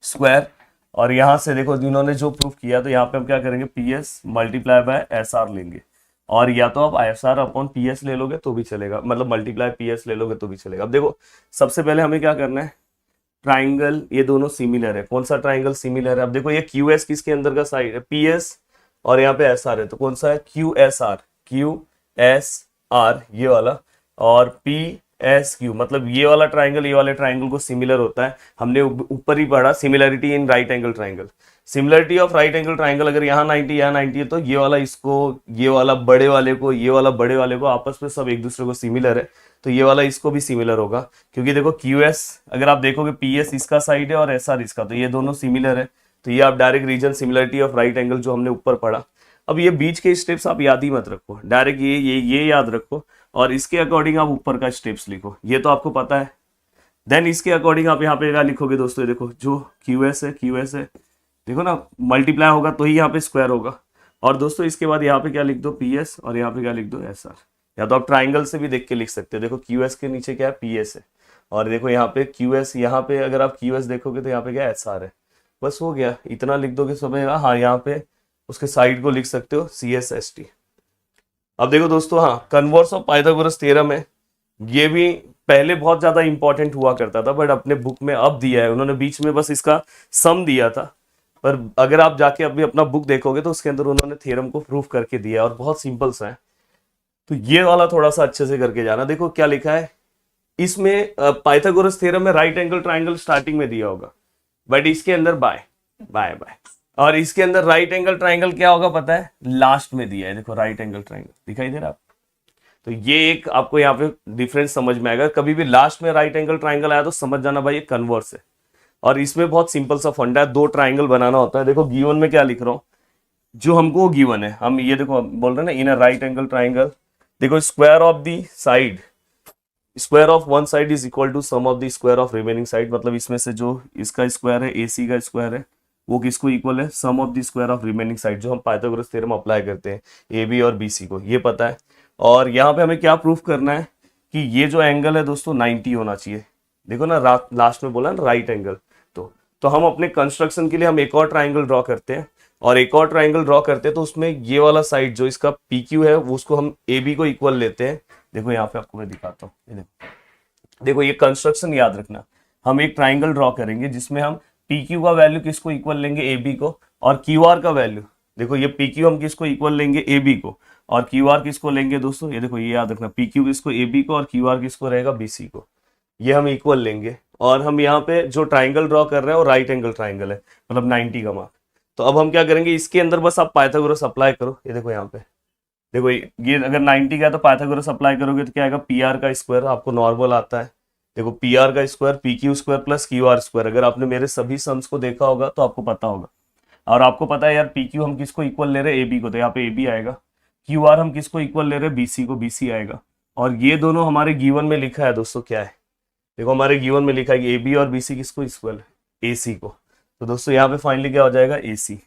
स्क्वायर, और यहाँ से देखो इन्होंने जो प्रूफ किया तो यहाँ पे हम क्या करेंगे PS मल्टीप्लाई बाय SR लेंगे, और या तो आप SR अपॉन PS ले लोगे तो भी चलेगा, मतलब मल्टीप्लाई PS ले लोगे तो भी चलेगा। अब देखो सबसे पहले हमें क्या करना है, ट्राइंगल ये दोनों सिमिलर है, कौन सा ट्राइंगल सिमिलर है। अब देखो ये QS किसके अंदर का साइड है PS, और यहाँ पे SR है, तो कौन सा है QSR ये वाला, और PSQ, मतलब ये वाला ट्राइंगल ये वाले ट्राइंगल को सिमिलर होता है। हमने ऊपर ही पढ़ा similarity in right angle triangle, similarity of right angle triangle, अगर यहाँ 90 यहाँ 90 है तो ये वाला इसको, ये वाला बड़े वाले को, ये वाला बड़े वाले को, आपस में सब एक दूसरे को सिमिलर है, तो ये वाला इसको भी सिमिलर होगा। क्योंकि देखो QS अगर आप देखोगे PS इसका साइड है और SR इसका, तो ये दोनों सिमिलर है, तो ये आप direct reason similarity of right angle जो हमने ऊपर पढ़ा। अब ये बीच के स्टेप्स आप याद ही मत रखो, डायरेक्ट ये याद रखो, और इसके अकॉर्डिंग आप ऊपर का स्टेप्स लिखो, ये तो आपको पता है। देन इसके अकॉर्डिंग आप यहाँ पे क्या लिखोगे दोस्तों, देखो जो QS है देखो ना, मल्टीप्लाई होगा तो ही यहाँ पे स्क्वायर होगा, और दोस्तों इसके बाद यहाँ पे क्या लिख दो PS, और यहाँ पे क्या लिख दो SR, या तो आप ट्राइंगल से भी देख के लिख सकते हो। देखो QS के नीचे क्या है PS है, और देखो यहाँ पे QS, यहाँ पे अगर आप QS देखोगे तो यहाँ पे क्या SR है, बस हो गया, इतना लिख दोगे सब। हाँ यहाँ पे उसके साइड को लिख सकते हो CSST। अब देखो दोस्तों, हाँ कन्वर्स ऑफ पाइथागोरस थ्योरम है, ये भी पहले बहुत ज्यादा इंपॉर्टेंट हुआ करता था, बट अपने बुक में अब दिया है उन्होंने, बीच में बस इसका सम दिया था, पर अगर आप जाके अभी अपना बुक देखोगे तो उसके अंदर उन्होंने थ्योरम को प्रूफ करके दिया है, और बहुत सिंपल सा है। तो ये वाला थोड़ा सा अच्छे से करके जाना। देखो क्या लिखा है इसमें, पाइथागोरस थ्योरम में राइट एंगल ट्राइंगल स्टार्टिंग में दिया होगा, बट इसके अंदर बाय, और इसके अंदर राइट एंगल ट्राइंगल क्या होगा पता है, लास्ट में दिया है। देखो राइट एंगल ट्राइंगल दिखाई दे रहा है, तो ये एक आपको यहाँ पे डिफरेंस समझ में आएगा। कभी भी लास्ट में राइट एंगल ट्राइंगल आया तो समझ जाना भाई ये कन्वर्स है, और इसमें बहुत सिंपल सा फंडा है, 2 ट्राइंगल बनाना होता है। देखो गिवन में क्या लिख रहा हूँ, जो हमको गिवन है, हम ये देखो बोल रहे हैं ना in a right angle triangle, देखो square of the side, square of one side is equal to sum of the square of remaining side, मतलब इसमें से जो इसका स्क्वायर है AC का स्क्वायर है वो किसको इक्वल है, sum of the square of remaining side, जो हम पाइथागोरस थ्योरम अप्लाई करते हैं AB और BC को, ये पता है। और यहाँ पे हमें क्या प्रूफ करना है कि ये जो एंगल है दोस्तों 90 होना चाहिए। देखो ना लास्ट में बोला ना राइट एंगल, तो हम अपने कंस्ट्रक्शन के लिए हम एक और ट्राइंगल ड्रॉ करते हैं, और एक और ट्राइंगल ड्रॉ करते हैं तो उसमें ये वाला साइड जो इसका PQ है वो उसको हम AB को इक्वल लेते हैं। देखो यहाँ पे आपको मैं दिखाता हूँ, देखो ये कंस्ट्रक्शन याद रखना, हम एक ट्राइंगल ड्रॉ करेंगे जिसमें हम PQ का वैल्यू किसको इक्वल लेंगे, AB को, और QR का वैल्यू देखो ये पी क्यू हम किसको इक्वल लेंगे, ए बी को, और क्यू आर किसको लेंगे दोस्तों, ये देखो ये याद रखना, पी क्यू किसको, ए बी को, और क्यू आर किसको रहेगा, बी सी को। ये हम इक्वल लेंगे, और हम यहाँ पे जो ट्राइंगल ड्रॉ कर रहे हैं वो राइट एंगल ट्राइंगल है, मतलब 90 का मार्क। तो अब हम क्या करेंगे, इसके अंदर बस आप पाइथागोरस अप्लाई करो। ये देखो यहाँ पे, देखो ये अगर 90 का है तो पाइथागोरस अप्लाई करोगे तो क्या आएगा, पी आर का स्क्वायर, आपको नॉर्मल आता है। देखो पी आर का square P Q square plus Q R square, अगर आपने मेरे सभी सम्स को देखा होगा तो आपको पता होगा। और आपको पता है यार पी क्यू हम किसको इक्वल ले रहे हैं, ए बी को, तो यहाँ पे ए बी आएगा। क्यू आर हम किसको इक्वल ले रहे हैं, बी सी को, बी सी आएगा। और ये दोनों हमारे गिवन में लिखा है दोस्तों, क्या है, देखो हमारे गिवन में लिखा है कि ए बी और बी सी किसको इक्वल है, ए सी को। तो दोस्तों यहाँ पे फाइनली क्या हो जाएगा, ए सी।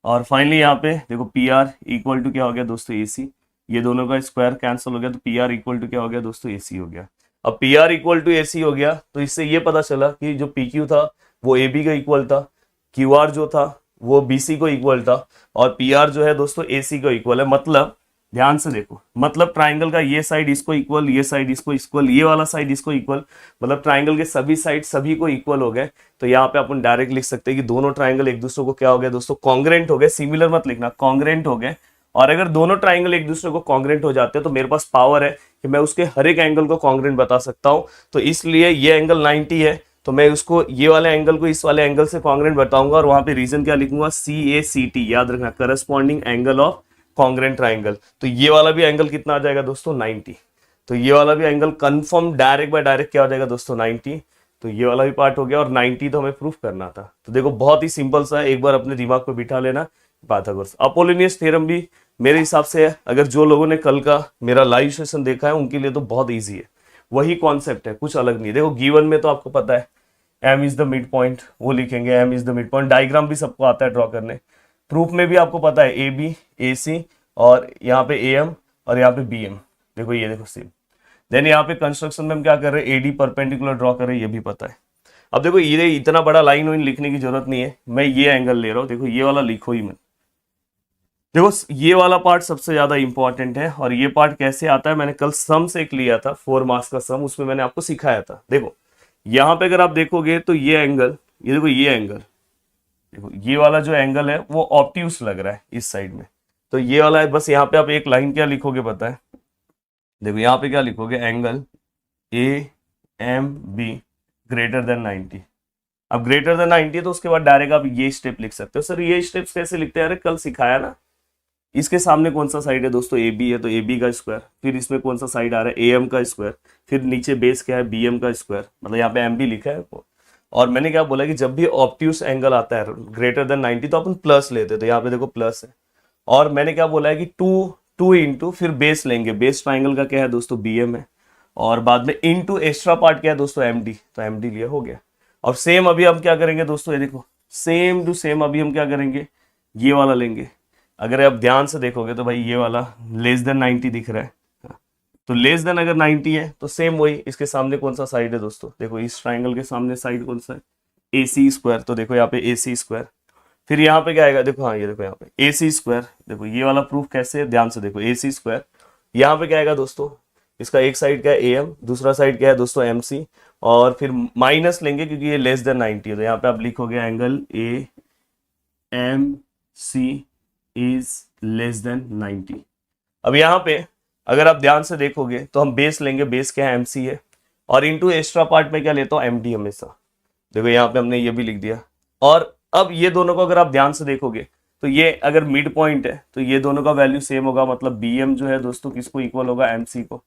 और फाइनली यहाँ पे देखो पी आर इक्वल टू क्या हो गया दोस्तों, ए सी। ये दोनों का स्क्वायर कैंसिल हो गया, तो पी आर इक्वल टू क्या हो गया दोस्तों, ए सी हो गया। अब P R equal to A सी हो गया, तो इससे ये पता चला कि जो पी क्यू था वो ए बी का इक्वल था, क्यू आर जो था वो बी सी को इक्वल था, और पी आर जो है दोस्तों ए सी को इक्वल है। मतलब ध्यान से देखो, मतलब ट्राइंगल का ये साइड इसको इक्वल, ये साइड इसको इक्वल, ये वाला साइड इसको इक्वल, मतलब ट्राइंगल के सभी साइड सभी को इक्वल हो गए। तो यहाँ पे अपन डायरेक्ट लिख सकते हैं कि दोनों ट्राइंगल एक दूसरे को क्या हो गए दोस्तों, कॉन्ग्रेंट हो गए। सिमिलर मत लिखना, कॉन्ग्रेंट हो गए। और अगर दोनों ट्राइंगल एक दूसरे को कॉन्ग्रेंट हो जाते हैं तो मेरे पास पावर है कि मैं उसके हर एक एंगल को कॉन्ग्रेंट बता सकता हूं। तो इसलिए ये एंगल 90 है, तो मैं उसको ये वाले एंगल को इस वाले एंगल से कॉन्ग्रेंट बताऊंगा, और वहां पे रीजन क्या लिखूंगा, CACT, याद रखना, corresponding angle of congruent triangle. तो ये वाला भी एंगल कितना आ जाएगा दोस्तों, 90। तो ये वाला भी angle confirm direct by direct क्या हो जाएगा दोस्तों, 90। तो ये वाला भी पार्ट हो गया, और 90 तो हमें प्रूफ करना था। तो देखो बहुत ही सिंपल सा है, एक बार अपने दिमाग पे बिठा लेना, पाइथागोरस। अपोलोनियस थ्योरम भी मेरे हिसाब से है, अगर जो लोगों ने कल का मेरा लाइव सेशन देखा है उनके लिए तो बहुत ईजी है, वही कॉन्सेप्ट है, कुछ अलग नहीं है। देखो गिवन में तो आपको पता है M is the mid point, वो लिखेंगे M is the mid point, diagram भी सबको आता है ड्रॉ करने। प्रूफ में भी आपको पता है ए बी ए सी, और यहाँ पे ए एम, और यहाँ पे बी एम, देखो ये देखो सेम। देन यहाँ पे कंस्ट्रक्शन में हम क्या कर रहे हैं, एडी परपेंडिकुलर ड्रॉ कर रहे हैं, ये भी पता है। अब देखो ये इतना बड़ा लाइन वाइन लिखने की जरूरत नहीं है, मैं ये एंगल ले रहा हूँ, देखो ये वाला लिखो ही मत। देखो ये वाला पार्ट सबसे ज्यादा इंपॉर्टेंट है, और ये पार्ट कैसे आता है, मैंने कल सम से एक लिया था, 4 मार्क्स का सम, उसमें मैंने आपको सिखाया था। देखो यहाँ पे अगर आप देखोगे तो ये एंगल, ये देखो ये एंगल, देखो ये वाला जो एंगल है वो ऑब्ट्यूस लग रहा है इस साइड में, तो ये वाला है। बस यहाँ पे आप एक लाइन क्या लिखोगे पता है, देखो यहाँ पे क्या लिखोगे, एंगल AMB ग्रेटर देन 90। अब ग्रेटर देन 90 है तो उसके बाद डायरेक्ट आप ये स्टेप लिख सकते हो। सर ये स्टेप्स कैसे लिखते हैं, अरे कल सिखाया ना। इसके सामने कौन सा साइड है दोस्तों, ए बी है, तो ए बी का स्क्वायर, फिर इसमें कौन सा साइड आ रहा है, ए एम का स्क्वायर, फिर नीचे बेस क्या है, बी एम का स्क्वायर, मतलब यहाँ पे एम बी लिखा है। और मैंने क्या बोला कि जब भी ऑब्ट्यूस एंगल आता है ग्रेटर देन 90 तो अपन प्लस लेते, तो यहाँ पे देखो प्लस है। और मैंने क्या बोला है कि टू इंटू फिर बेस लेंगे, बेस ट्राइंगल का क्या है दोस्तों, बी एम है, और बाद में इंटू एक्स्ट्रा पार्ट क्या है दोस्तों, एम डी, तो एम डी लिया, हो गया। और सेम अभी हम क्या करेंगे दोस्तों, ये देखो सेम टू सेम अभी हम क्या करेंगे, ये वाला लेंगे। अगर आप ध्यान से देखोगे तो भाई ये वाला लेस देन 90 दिख रहा है, तो लेस देन अगर 90 है तो सेम वही, इसके सामने कौन सा साइड है दोस्तों, देखो इस ट्राइंगल के सामने साइड कौन सा है, AC स्क्वायर, तो देखो यहाँ पे AC स्क्वायर। फिर यहाँ पे क्या आएगा, देखो हाँ ये देखो यहाँ पे AC स्क्वायर, देखो ये वाला प्रूफ कैसे है, ध्यान से देखो AC स्क्वायर। यहाँ पे क्या आएगा दोस्तों, इसका एक साइड क्या है AM, दूसरा साइड क्या है दोस्तों MC, और फिर माइनस लेंगे क्योंकि ये लेस देन 90 है, तो यहाँ पे आप लिखोगे angle AMC is less than 90। अब यहाँ पे अगर आप ध्यान से देखोगे तो हम बेस लेंगे, बेस क्या है, MC है, और इंटू एक्स्ट्रा पार्ट में क्या लेता हूँ, MD हमेशा। देखो यहाँ पे हमने ये भी लिख दिया। और अब ये दोनों को अगर आप ध्यान से देखोगे तो ये अगर मिड पॉइंट है तो ये दोनों का वैल्यू सेम होगा, मतलब BM जो है दोस्तों किसको इक्वल होगा, MC को।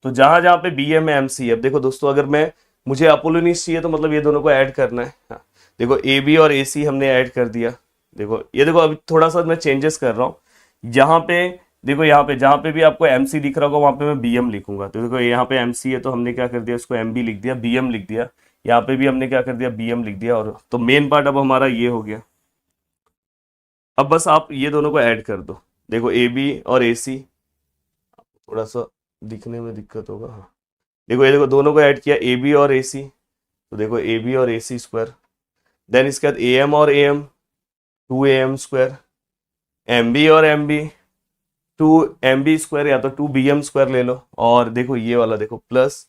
तो जहां जहां पे BM है MC है, अब देखो दोस्तों अगर मुझे अपोलोनियस चाहिए तो मतलब ये दोनों को ऐड करना है। हाँ, देखो AB और AC हमने ऐड कर दिया। देखो ये देखो अभी थोड़ा सा मैं चेंजेस कर रहा हूँ, जहां पे देखो यहाँ पे जहां पे भी आपको MC दिख रहा होगा वहां पे मैं BM लिखूंगा। तो देखो यहाँ पे MC है तो हमने क्या कर दिया, इसको MB लिख दिया, BM लिख दिया। यहाँ पे भी हमने क्या कर दिया, BM लिख दिया। और तो मेन पार्ट अब हमारा ये हो गया। अब बस आप ये दोनों को ऐड कर दो, देखो AB और AC, थोड़ा सा दिखने में दिक्कत होगा, हाँ देखो ये देखो दोनों को ऐड किया, AB और AC, तो देखो AB और AC स्क्वायर। देन इसके बाद AM और AM, 2AM स्क्वायर, MB और MB, 2MB स्क्वायर, या तो 2BM स्क्वायर ले लो। और देखो ये वाला देखो plus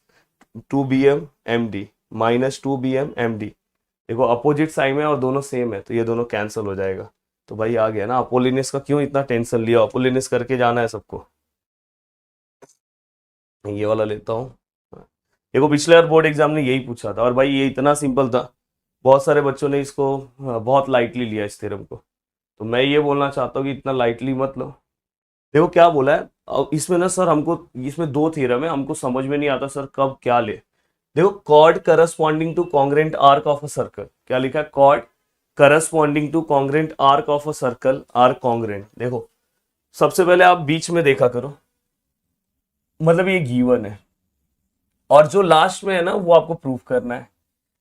2BM MD minus 2BM MD, देखो अपोजिट साइन में और दोनों सेम है तो ये दोनों कैंसिल हो जाएगा। तो भाई आ गया ना। अपोलिनियस का क्यों इतना टेंशन लिया, अपोलिनियस करके जाना है सबको। ये वाला लेता हूँ। देखो पिछले बार बोर्ड एग्जाम ने यही पूछा था और भाई ये इतना सिंपल था, बहुत सारे बच्चों ने इसको बहुत लाइटली लिया इस थ्योरम को। तो मैं ये बोलना चाहता हूँ कि इतना लाइटली मत लो। देखो क्या बोला है अब इसमें ना सर, हमको इसमें दो थ्योरम है, हमको समझ में नहीं आता सर कब क्या ले। देखो chord corresponding to congruent arc of a circle, क्या लिखा है, chord corresponding to congruent arc of a circle are congruent. देखो सबसे पहले आप बीच में देखा करो, मतलब ये गिवन है और जो लास्ट में है ना वो आपको प्रूफ करना है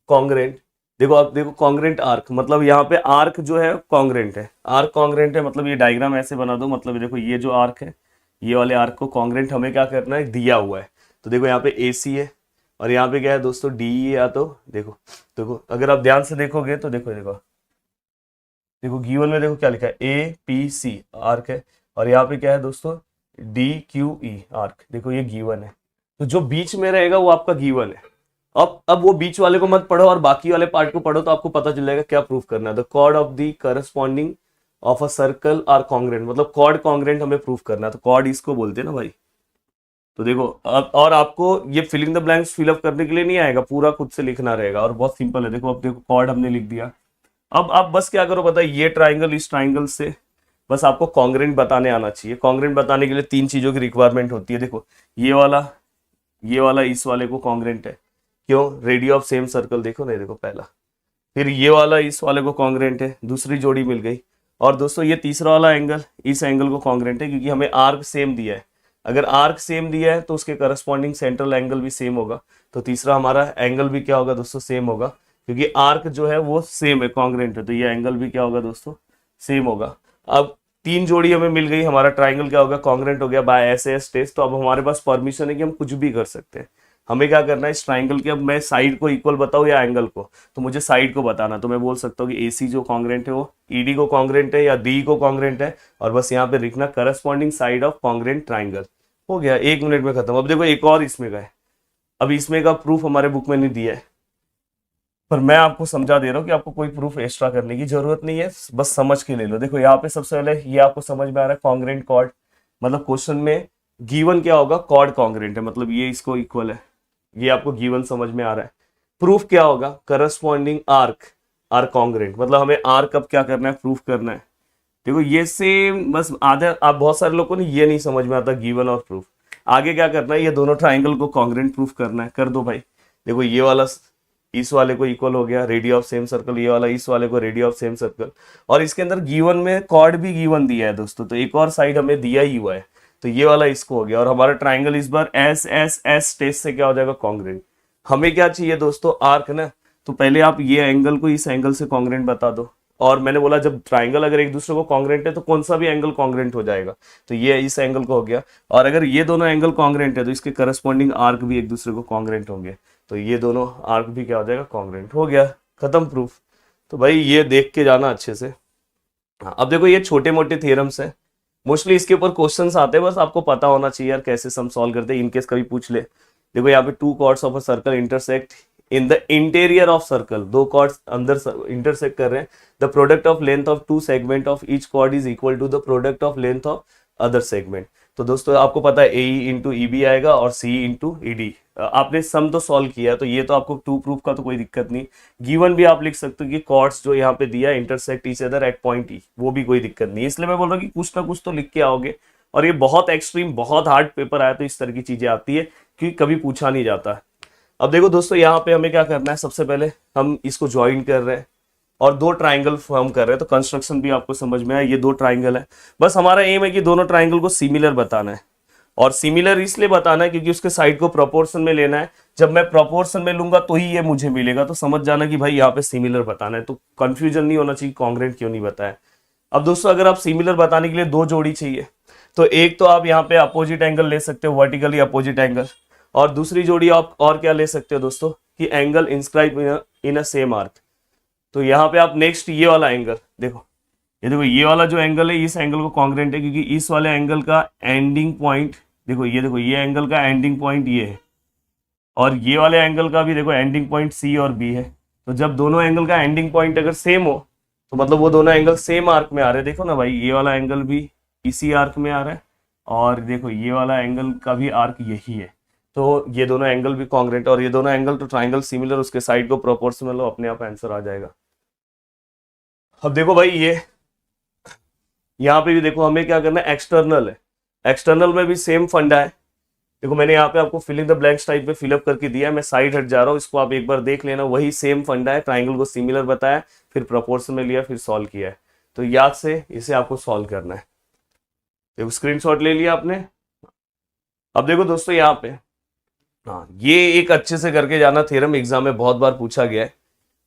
कॉन्ग्रेंट। देखो आप देखो कॉन्ग्रेंट आर्क, मतलब यहाँ पे आर्क जो है कॉन्ग्रेंट है, आर्क कॉन्ग्रेंट है, मतलब ये डायग्राम ऐसे बना दो, मतलब ये देखो ये जो आर्क है, ये वाले आर्क को कॉन्ग्रेंट हमें क्या करना है, दिया हुआ है। तो देखो यहाँ पे ए सी है और यहाँ पे क्या है दोस्तों, डी ई, या तो देखो देखो अगर आप ध्यान से देखोगे तो देखो देखो देखो गिवन में देखो क्या लिखा है, ए पी सी आर्क है और यहाँ पे क्या है दोस्तों, डी क्यू ई आर्क। देखो ये गिवन है, तो जो बीच में रहेगा वो आपका गिवन है। अब वो बीच वाले को मत पढ़ो और बाकी वाले पार्ट को पढ़ो, तो आपको पता चल जाएगा क्या प्रूफ करना है। The chord of the corresponding of a circle are congruent, मतलब कॉर्ड कॉन्ग्रेंट हमें प्रूफ करना है, तो कॉर्ड इसको बोलते हैं ना भाई। तो देखो अब और आपको ये फिलिंग द ब्लैंक्स फिलअप करने के लिए नहीं आएगा, पूरा खुद से लिखना रहेगा और बहुत सिंपल है। देखो अब देखो कॉर्ड हमने लिख दिया। अब आप बस क्या करो पता है, ये ट्राइंगल इस ट्राइंगल से बस आपको कॉन्ग्रेंट बताने आना चाहिए। कॉन्ग्रेंट बताने के लिए तीन चीजों की रिक्वायरमेंट होती है। देखो ये वाला इस वाले को कॉन्ग्रेंट है, क्यों, रेडियो ऑफ सेम सर्कल, देखो नहीं देखो पहला। फिर ये वाला इस वाले को कॉन्ग्रेंट है, दूसरी जोड़ी मिल गई। और दोस्तों ये तीसरा वाला एंगल इस एंगल को कॉन्ग्रेंट है, क्योंकि हमें आर्क सेम दिया है। अगर आर्क सेम दिया है तो उसके करस्पॉन्डिंग सेंट्रल एंगल भी सेम होगा, तो तीसरा हमारा एंगल भी क्या होगा दोस्तों, सेम होगा, क्योंकि आर्क जो है वो सेम है, कॉन्ग्रेंट है, तो ये एंगल भी क्या होगा दोस्तों, सेम होगा। अब तीन जोड़ी हमें मिल गई, हमारा ट्राइंगल क्या होगा, कॉन्ग्रेंट हो गया बाय एस टेस्ट। तो अब हमारे पास परमिशन है कि हम कुछ भी कर सकते हैं। हमें क्या करना है, इस ट्राइंगल के, अब मैं साइड को इक्वल बताऊं या एंगल को, तो मुझे साइड को बताना। तो मैं बोल सकता हूँ कि ए सी जो कॉन्ग्रेंट है वो ईडी को कॉन्ग्रेंट है या डी को कॉन्ग्रेंट है, और बस यहाँ पे लिखना corresponding side of congruent triangle. हो गया, 1 मिनट में खत्म। अब देखो एक और इसमें का है, अब इसमें का प्रूफ हमारे बुक में नहीं दिया है, पर मैं आपको समझा दे रहा हूँ कि आपको कोई प्रूफ एक्स्ट्रा करने की जरूरत नहीं है, बस समझ के ले लो। देखो यहाँ पे सबसे पहले ये आपको समझ में आ रहा है कॉन्ग्रेंट कॉर्ड, मतलब क्वेश्चन में गिवन क्या होगा, कॉर्ड कॉन्ग्रेंट है, मतलब ये इसको इक्वल है, ये आपको गिवन समझ में आ रहा है। प्रूफ क्या होगा, करस्पॉन्डिंग आर्क आर कॉन्ग्रेंट, मतलब हमें आर्क अब क्या करना है, प्रूफ करना है। देखो ये सेम, बस आधे आप बहुत सारे लोगों को ये नहीं समझ में आता गिवन और प्रूफ। आगे क्या करना है, ये दोनों ट्राइंगल को कॉन्ग्रेंट प्रूफ करना है, कर दो भाई। देखो ये वाला इस वाले को इक्वल हो गया, रेडियो ऑफ सेम सर्कल, ये वाला इस वाले को रेडियो ऑफ सेम सर्कल, और इसके अंदर गिवन में कॉर्ड भी गिवन दिया है दोस्तों, तो एक और साइड हमें दिया ही हुआ है, तो ये वाला इसको हो गया। और हमारा ट्राइंगल इस बार एस एस एस टेस्ट से क्या हो जाएगा, कॉन्ग्रेंट। हमें क्या चाहिए दोस्तों, आर्क ना, तो पहले आप ये एंगल को इस एंगल से कॉन्ग्रेंट बता दो। और मैंने बोला जब ट्राइंगल अगर एक दूसरे को कॉन्ग्रेंट है तो कौन सा भी एंगल कॉन्ग्रेंट हो जाएगा, तो ये इस एंगल को हो गया। और अगर ये दोनों एंगल कॉन्ग्रेंट है तो इसके करस्पॉन्डिंग आर्क भी एक दूसरे को कॉन्ग्रेंट होंगे, तो ये दोनों आर्क भी क्या हो जाएगा, कॉन्ग्रेंट। हो गया, खत्म प्रूफ। तो भाई ये देख के जाना अच्छे से। हाँ, अब देखो ये छोटे मोटे थियरम्स हैं, मोस्टली इसके ऊपर क्वेश्चंस आते हैं, बस आपको पता होना चाहिए यार कैसे सम सॉल्व करते हैं, इनकेस कभी पूछ ले। देखो यहाँ पे two chords of a circle intersect in the interior of circle, दो कॉर्ड्स अंदर इंटरसेक्ट कर रहे हैं, the product of length of two segment of each chord is equal to the product of length of other segment. तो दोस्तों आपको पता है ए इंटू ई बी आएगा और सी इंटू ई डी। आपने सम तो सॉल्व किया, तो ये तो आपको टू प्रूफ का तो कोई दिक्कत नहीं। गिवन भी आप लिख सकते हो कि कॉर्ड्स जो यहाँ पे दिया intersect each other at point ई, वो भी कोई दिक्कत नहीं। इसलिए मैं बोल रहा हूँ कि कुछ ना कुछ तो लिख के आओगे, और ये बहुत एक्सट्रीम बहुत हार्ड पेपर आया तो इस तरह की चीजें आती है, क्योंकि कभी पूछा नहीं जाता। अब देखो दोस्तों यहाँ पे हमें क्या करना है, सबसे पहले हम इसको ज्वाइन कर रहे हैं और दो ट्राइंगल फॉर्म कर रहे हैं, तो कंस्ट्रक्शन भी आपको समझ में आया। ये दो ट्राइंगल है, बस हमारा एम है कि दोनों ट्राइंगल को सिमिलर बताना है, और सिमिलर इसलिए बताना है क्योंकि उसके साइड को प्रोपोर्शन में लेना है। जब मैं प्रोपोर्शन में लूंगा तो ही ये मुझे मिलेगा, तो समझ जाना कि भाई यहाँ पे सिमिलर बताना है, तो कंफ्यूजन नहीं होना चाहिए कॉन्ग्रेंट क्यों नहीं बताया। अब दोस्तों अगर आप सिमिलर बताने के लिए दो जोड़ी चाहिए, तो एक तो आप यहाँ पे अपोजिट एंगल ले सकते हो, वर्टिकली अपोजिट एंगल, और दूसरी जोड़ी आप और क्या ले सकते हो दोस्तों, कि angle inscribe in a same arc. तो यहाँ पे आप नेक्स्ट ये वाला एंगल देखो, ये देखो ये वाला जो एंगल है इस एंगल को कॉन्ग्रेंट है, क्योंकि इस वाले एंगल का एंडिंग पॉइंट देखो ये एंगल का एंडिंग पॉइंट ये है, और ये वाले एंगल का भी देखो एंडिंग पॉइंट सी और बी है। तो जब दोनों एंगल का एंडिंग पॉइंट अगर सेम हो तो मतलब वो दोनों एंगल सेम आर्क में आ रहे हैं। देखो ना भाई, ये वाला एंगल भी इसी आर्क में आ रहा है और देखो ये वाला एंगल का भी आर्क यही है। तो ये दोनों एंगल भी कॉन्ग्रुएंट, और ये दोनों एंगल तो ट्राइंगल सिमिलर, उसके साइड को प्रोपोर्शनल लो, अपने आप आंसर आ जाएगा। अब देखो भाई, ये यहाँ पे भी देखो हमें क्या करना है, एक्सटर्नल है। एक्सटर्नल में भी सेम फंडा है। देखो मैंने यहाँ पे आपको फिलिंग द ब्लैंक्स टाइप में फिलअप करके दिया है, मैं साइड हट जा रहा हूँ, इसको आप एक बार देख लेना, वही सेम फंडा है। ट्राइंगल को सिमिलर बताया, फिर प्रोपोर्शन में लिया, फिर सॉल्व किया है। तो याद से इसे आपको सॉल्व करना है। देखो स्क्रीनशॉट ले लिया आपने। अब देखो दोस्तों यहाँ पे, हाँ ये एक अच्छे से करके जाना, थ्योरम एग्जाम में बहुत बार पूछा गया है,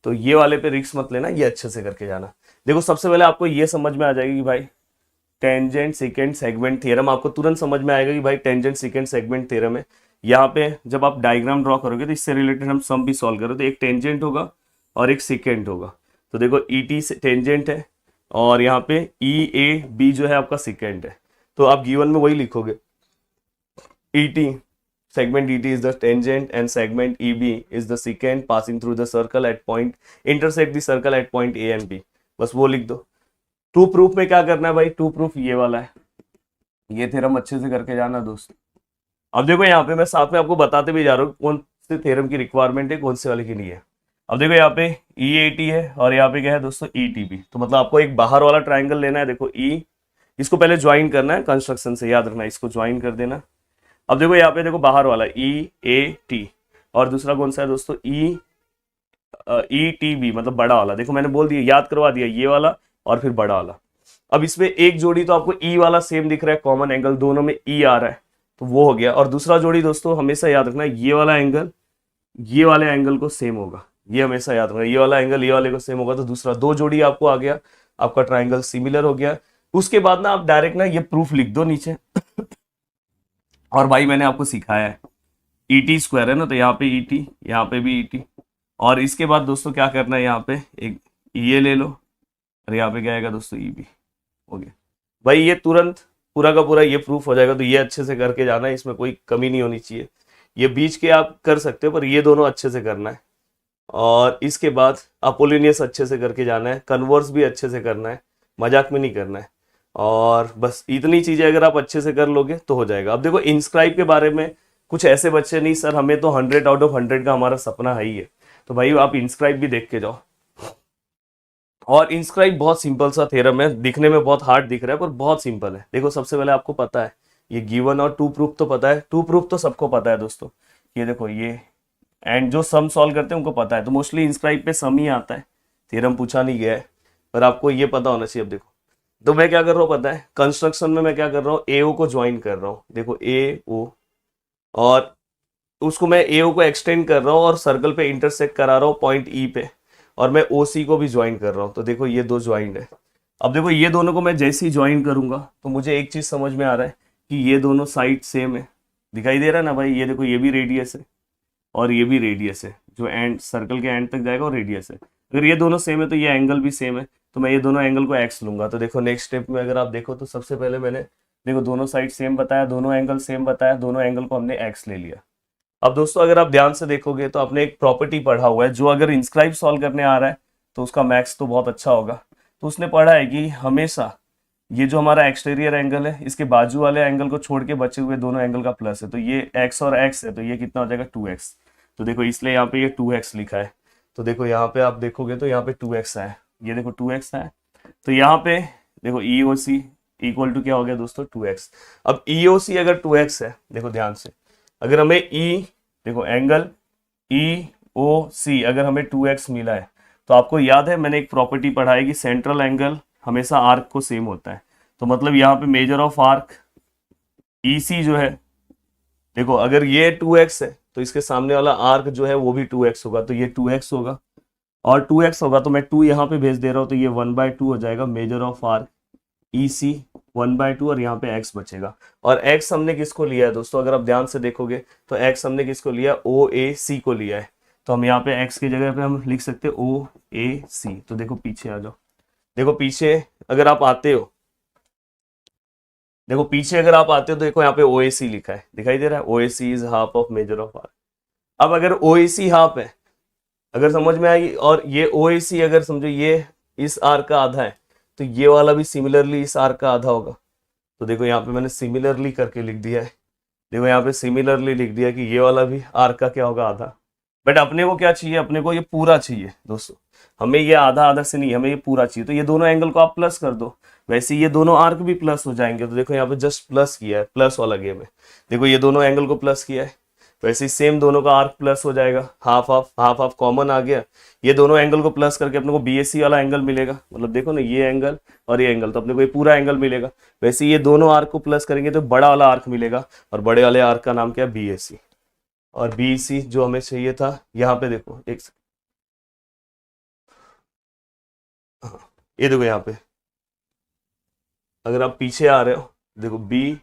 तो ये वाले पे रिस्क मत लेना, ये अच्छे से करके जाना। देखो सबसे पहले आपको ये समझ में आ जाएगी कि भाई टेंजेंट सेकेंड सेगमेंट थ्योरम, आपको तुरंत समझ में आएगा कि भाई टेंजेंट सेकेंड सेगमेंट थ्योरम है। यहाँ पे जब आप डायग्राम ड्रॉ करोगे तो इससे रिलेटेड हम सम भी सॉल्व करोगे, तो एक टेंजेंट होगा और एक सेकेंड होगा। तो देखो ई टी टेंजेंट है और यहाँ पे ई ए बी जो है आपका सेकेंड है। तो आप गिवन में वही लिखोगे, E T segment ET is the tangent and segment EB is the secant passing through the circle at point intersect the circle at point A and B। बस वो लिख दो। टू प्रूफ में क्या करना है भाई, टू प्रूफ ये वाला है, ये थ्योरम अच्छे से करके जाना दोस्त। अब देखो यहाँ पे मैं साथ में आपको बताते भी जा रहा हूँ कौन से थ्योरम की रिक्वायरमेंट है, कौन से वाले की नहीं है। अब देखो यहाँ पे EAT है और यहाँ पे क्या है दोस्तों, ETB। तो मतलब आपको एक बाहर वाला ट्राइंगल लेना है। देखो E, इसको पहले ज्वाइन करना है कंस्ट्रक्शन से, याद रखना, इसको ज्वाइन कर देना। अब देखो यहाँ पे देखो बाहर वाला EAT और दूसरा कौन सा है दोस्तों, ETB, मतलब बड़ा वाला। देखो मैंने बोल दिया, याद करवा दिया, ये वाला और फिर बड़ा वाला। अब इसमें एक जोड़ी तो आपको E वाला सेम दिख रहा है, कॉमन एंगल दोनों में E आ रहा है, तो वो हो गया। और दूसरा जोड़ी दोस्तों हमेशा याद रखना, ये वाला एंगल ये वाले एंगल को सेम होगा, ये हमेशा याद रखना, ये वाला एंगल ये वाले को सेम होगा। तो दूसरा दो जोड़ी आपको आ गया, आपका ट्राइंगल सिमिलर हो गया। उसके बाद ना आप डायरेक्ट ना ये प्रूफ लिख दो नीचे। और भाई मैंने आपको सिखाया है ET स्क्वायर है ना, तो यहाँ पे ET, यहाँ पे भी ET, और इसके बाद दोस्तों क्या करना है, यहाँ पे एक ये ले लो और यहाँ पे क्या आएगा दोस्तों, EB हो गया। भाई ये तुरंत पूरा का पूरा ये प्रूफ हो जाएगा। तो ये अच्छे से करके जाना है, इसमें कोई कमी नहीं होनी चाहिए। ये बीच के आप कर सकते हो पर ये दोनों अच्छे से करना है। और इसके बाद अपोलिनियस अच्छे से करके जाना है, कन्वर्स भी अच्छे से करना है, मजाक में नहीं करना है। और बस इतनी चीजें अगर आप अच्छे से कर लोगे तो हो जाएगा। अब देखो इंस्क्राइब के बारे में कुछ ऐसे बच्चे नहीं, सर हमें तो 100 आउट ऑफ 100 का हमारा सपना है ही है, तो भाई आप इंस्क्राइब भी देख के जाओ। और इंस्क्राइब बहुत सिंपल सा थ्योरम है, दिखने में बहुत हार्ड दिख रहा है पर बहुत सिंपल है। देखो सबसे पहले आपको पता है ये गिवन और टू प्रूफ तो पता है, टू प्रूफ तो सबको पता है दोस्तों। ये देखो ये, एंड जो सम सॉल्व करते हैं उनको पता है, तो मोस्टली इंस्क्राइब पे सम ही आता है, थ्योरम पूछा नहीं गया है, पर आपको ये पता होना चाहिए। अब देखो तो मैं क्या कर रहा हूँ पता है, कंस्ट्रक्शन में मैं क्या कर रहा हूँ, AO को ज्वाइन कर रहा हूँ। देखो AO, और उसको मैं AO को एक्सटेंड कर रहा हूँ और सर्कल पे इंटरसेक्ट करा रहा हूँ पॉइंट E पे, और मैं OC को भी ज्वाइन कर रहा हूँ। तो देखो ये दो ज्वाइंट है। अब देखो ये दोनों को मैं जैसे ही ज्वाइन करूंगा तो मुझे एक चीज समझ में आ रहा है कि ये दोनों साइड सेम है, दिखाई दे रहा है ना भाई। ये देखो ये भी रेडियस है और ये भी रेडियस है, जो एंड सर्कल के एंड तक जाएगा और रेडियस है। अगर ये दोनों सेम है तो ये एंगल भी सेम है, तो मैं ये दोनों एंगल को एक्स लूंगा। तो देखो नेक्स्ट स्टेप में अगर आप देखो तो सबसे पहले मैंने देखो दोनों साइड सेम बताया, दोनों एंगल सेम बताया, दोनों एंगल को हमने एक्स ले लिया। अब दोस्तों अगर आप ध्यान से देखोगे तो आपने एक प्रॉपर्टी पढ़ा हुआ है, जो अगर इंस्क्राइब सॉल्व करने आ रहा है तो उसका मैथ्स तो बहुत अच्छा होगा। तो उसने पढ़ा है कि हमेशा ये जो हमारा एक्सटीरियर एंगल है, इसके बाजू वाले एंगल को छोड़ के बचे हुए दोनों एंगल का प्लस है, तो ये एक्स और एक्स है, तो ये कितना हो जाएगा 2x। तो देखो इसलिए यहाँ पे ये 2x लिखा है। तो देखो यहाँ पे आप देखोगे तो यहाँ पे 2x है, ये देखो 2x है। तो यहाँ पे देखो EOC इक्वल टू क्या हो गया दोस्तों, 2x। अब EOC अगर 2x है, देखो ध्यान से, अगर हमें देखो एंगल EOC अगर हमें 2x मिला है, तो आपको याद है मैंने एक प्रॉपर्टी पढ़ा है कि सेंट्रल एंगल हमेशा आर्क को सेम होता है। तो मतलब यहाँ पे मेजर ऑफ आर्क EC जो है, देखो अगर ये 2x है तो इसके सामने वाला आर्क जो है वो भी 2x होगा, तो ये 2x होगा और 2x होगा, तो मैं 2 यहाँ पे भेज दे रहा हूँ, तो ये 1/2 हो जाएगा मेजर ऑफ आर्क EC 1/2, और यहाँ पे x बचेगा। और x हमने किसको लिया है दोस्तों, अगर आप ध्यान से देखोगे तो x हमने किसको लिया, OAC को लिया है। तो हम यहाँ पे x की जगह पे हम लिख सकते हैं OAC। तो देखो पीछे आ जाओ, देखो पीछे अगर आप आते हो, देखो पीछे अगर आप आते हो तो देखो यहाँ पे OAC लिखा है, दिखाई दे रहा है, OAC is half of measure of arc. अब अगर OAC हाफ है, अगर समझ में आई, और ये OAC अगर समझो ये इस आर्क का आधा है, तो ये वाला भी सिमिलरली इस आर्क का आधा होगा। तो देखो यहाँ पे मैंने सिमिलरली करके लिख दिया है, देखो यहाँ पे सिमिलरली लिख दिया कि ये वाला भी आर्क का क्या होगा, आधा। बट अपने को क्या चाहिए, अपने को ये पूरा चाहिए दोस्तों, हमें ये आधा आधा से नहीं, हमें ये पूरा चाहिए। तो ये दोनों एंगल को आप प्लस कर दो, वैसे ये दोनों आर्क भी प्लस हो जाएंगे। तो देखो यहाँ पे जस्ट प्लस किया है, प्लस वाला गेम है। देखो ये दोनों एंगल को प्लस किया है, वैसे ही सेम दोनों का आर्क प्लस हो जाएगा, half half half half common आ गया। ये दोनों एंगल को प्लस करके अपने को बीएससी वाला एंगल मिलेगा, मतलब देखो ना ये एंगल और ये एंगल, तो अपने को ये पूरा एंगल मिलेगा। वैसे ये दोनों आर्क को प्लस करेंगे तो बड़ा वाला आर्क मिलेगा, और बड़े वाले आर्क का नाम क्या है, बीएससी। और बीसी जो हमें चाहिए था, यहाँ पे देखो एक हाँ, ये देखो यहाँ पे अगर आप पीछे आ रहे हो, देखो बी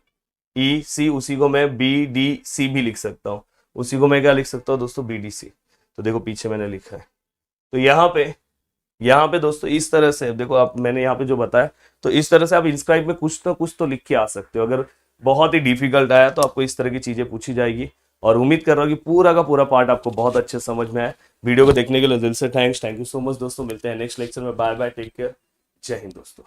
ई सी, उसी को मैं बी डी सी भी लिख सकता हूँ, उसी को मैं क्या लिख सकता हूँ दोस्तों, बी डी सी। तो देखो पीछे मैंने लिखा है। तो यहाँ पे दोस्तों इस तरह से देखो, आप मैंने यहाँ पे जो बताया, तो इस तरह से आप इंस्क्राइब में कुछ ना कुछ तो लिख के आ सकते हो। अगर बहुत ही डिफिकल्ट आया तो आपको इस तरह की चीजें पूछी जाएगी। और उम्मीद कर रहा हूँ कि पूरा का पूरा पार्ट आपको बहुत अच्छे समझ में आया। वीडियो को देखने के लिए दिल से थैंक यू सो मच दोस्तों। मिलते हैं नेक्स्ट लेक्चर में। बाय बाय, टेक केयर, जय हिंद दोस्तों।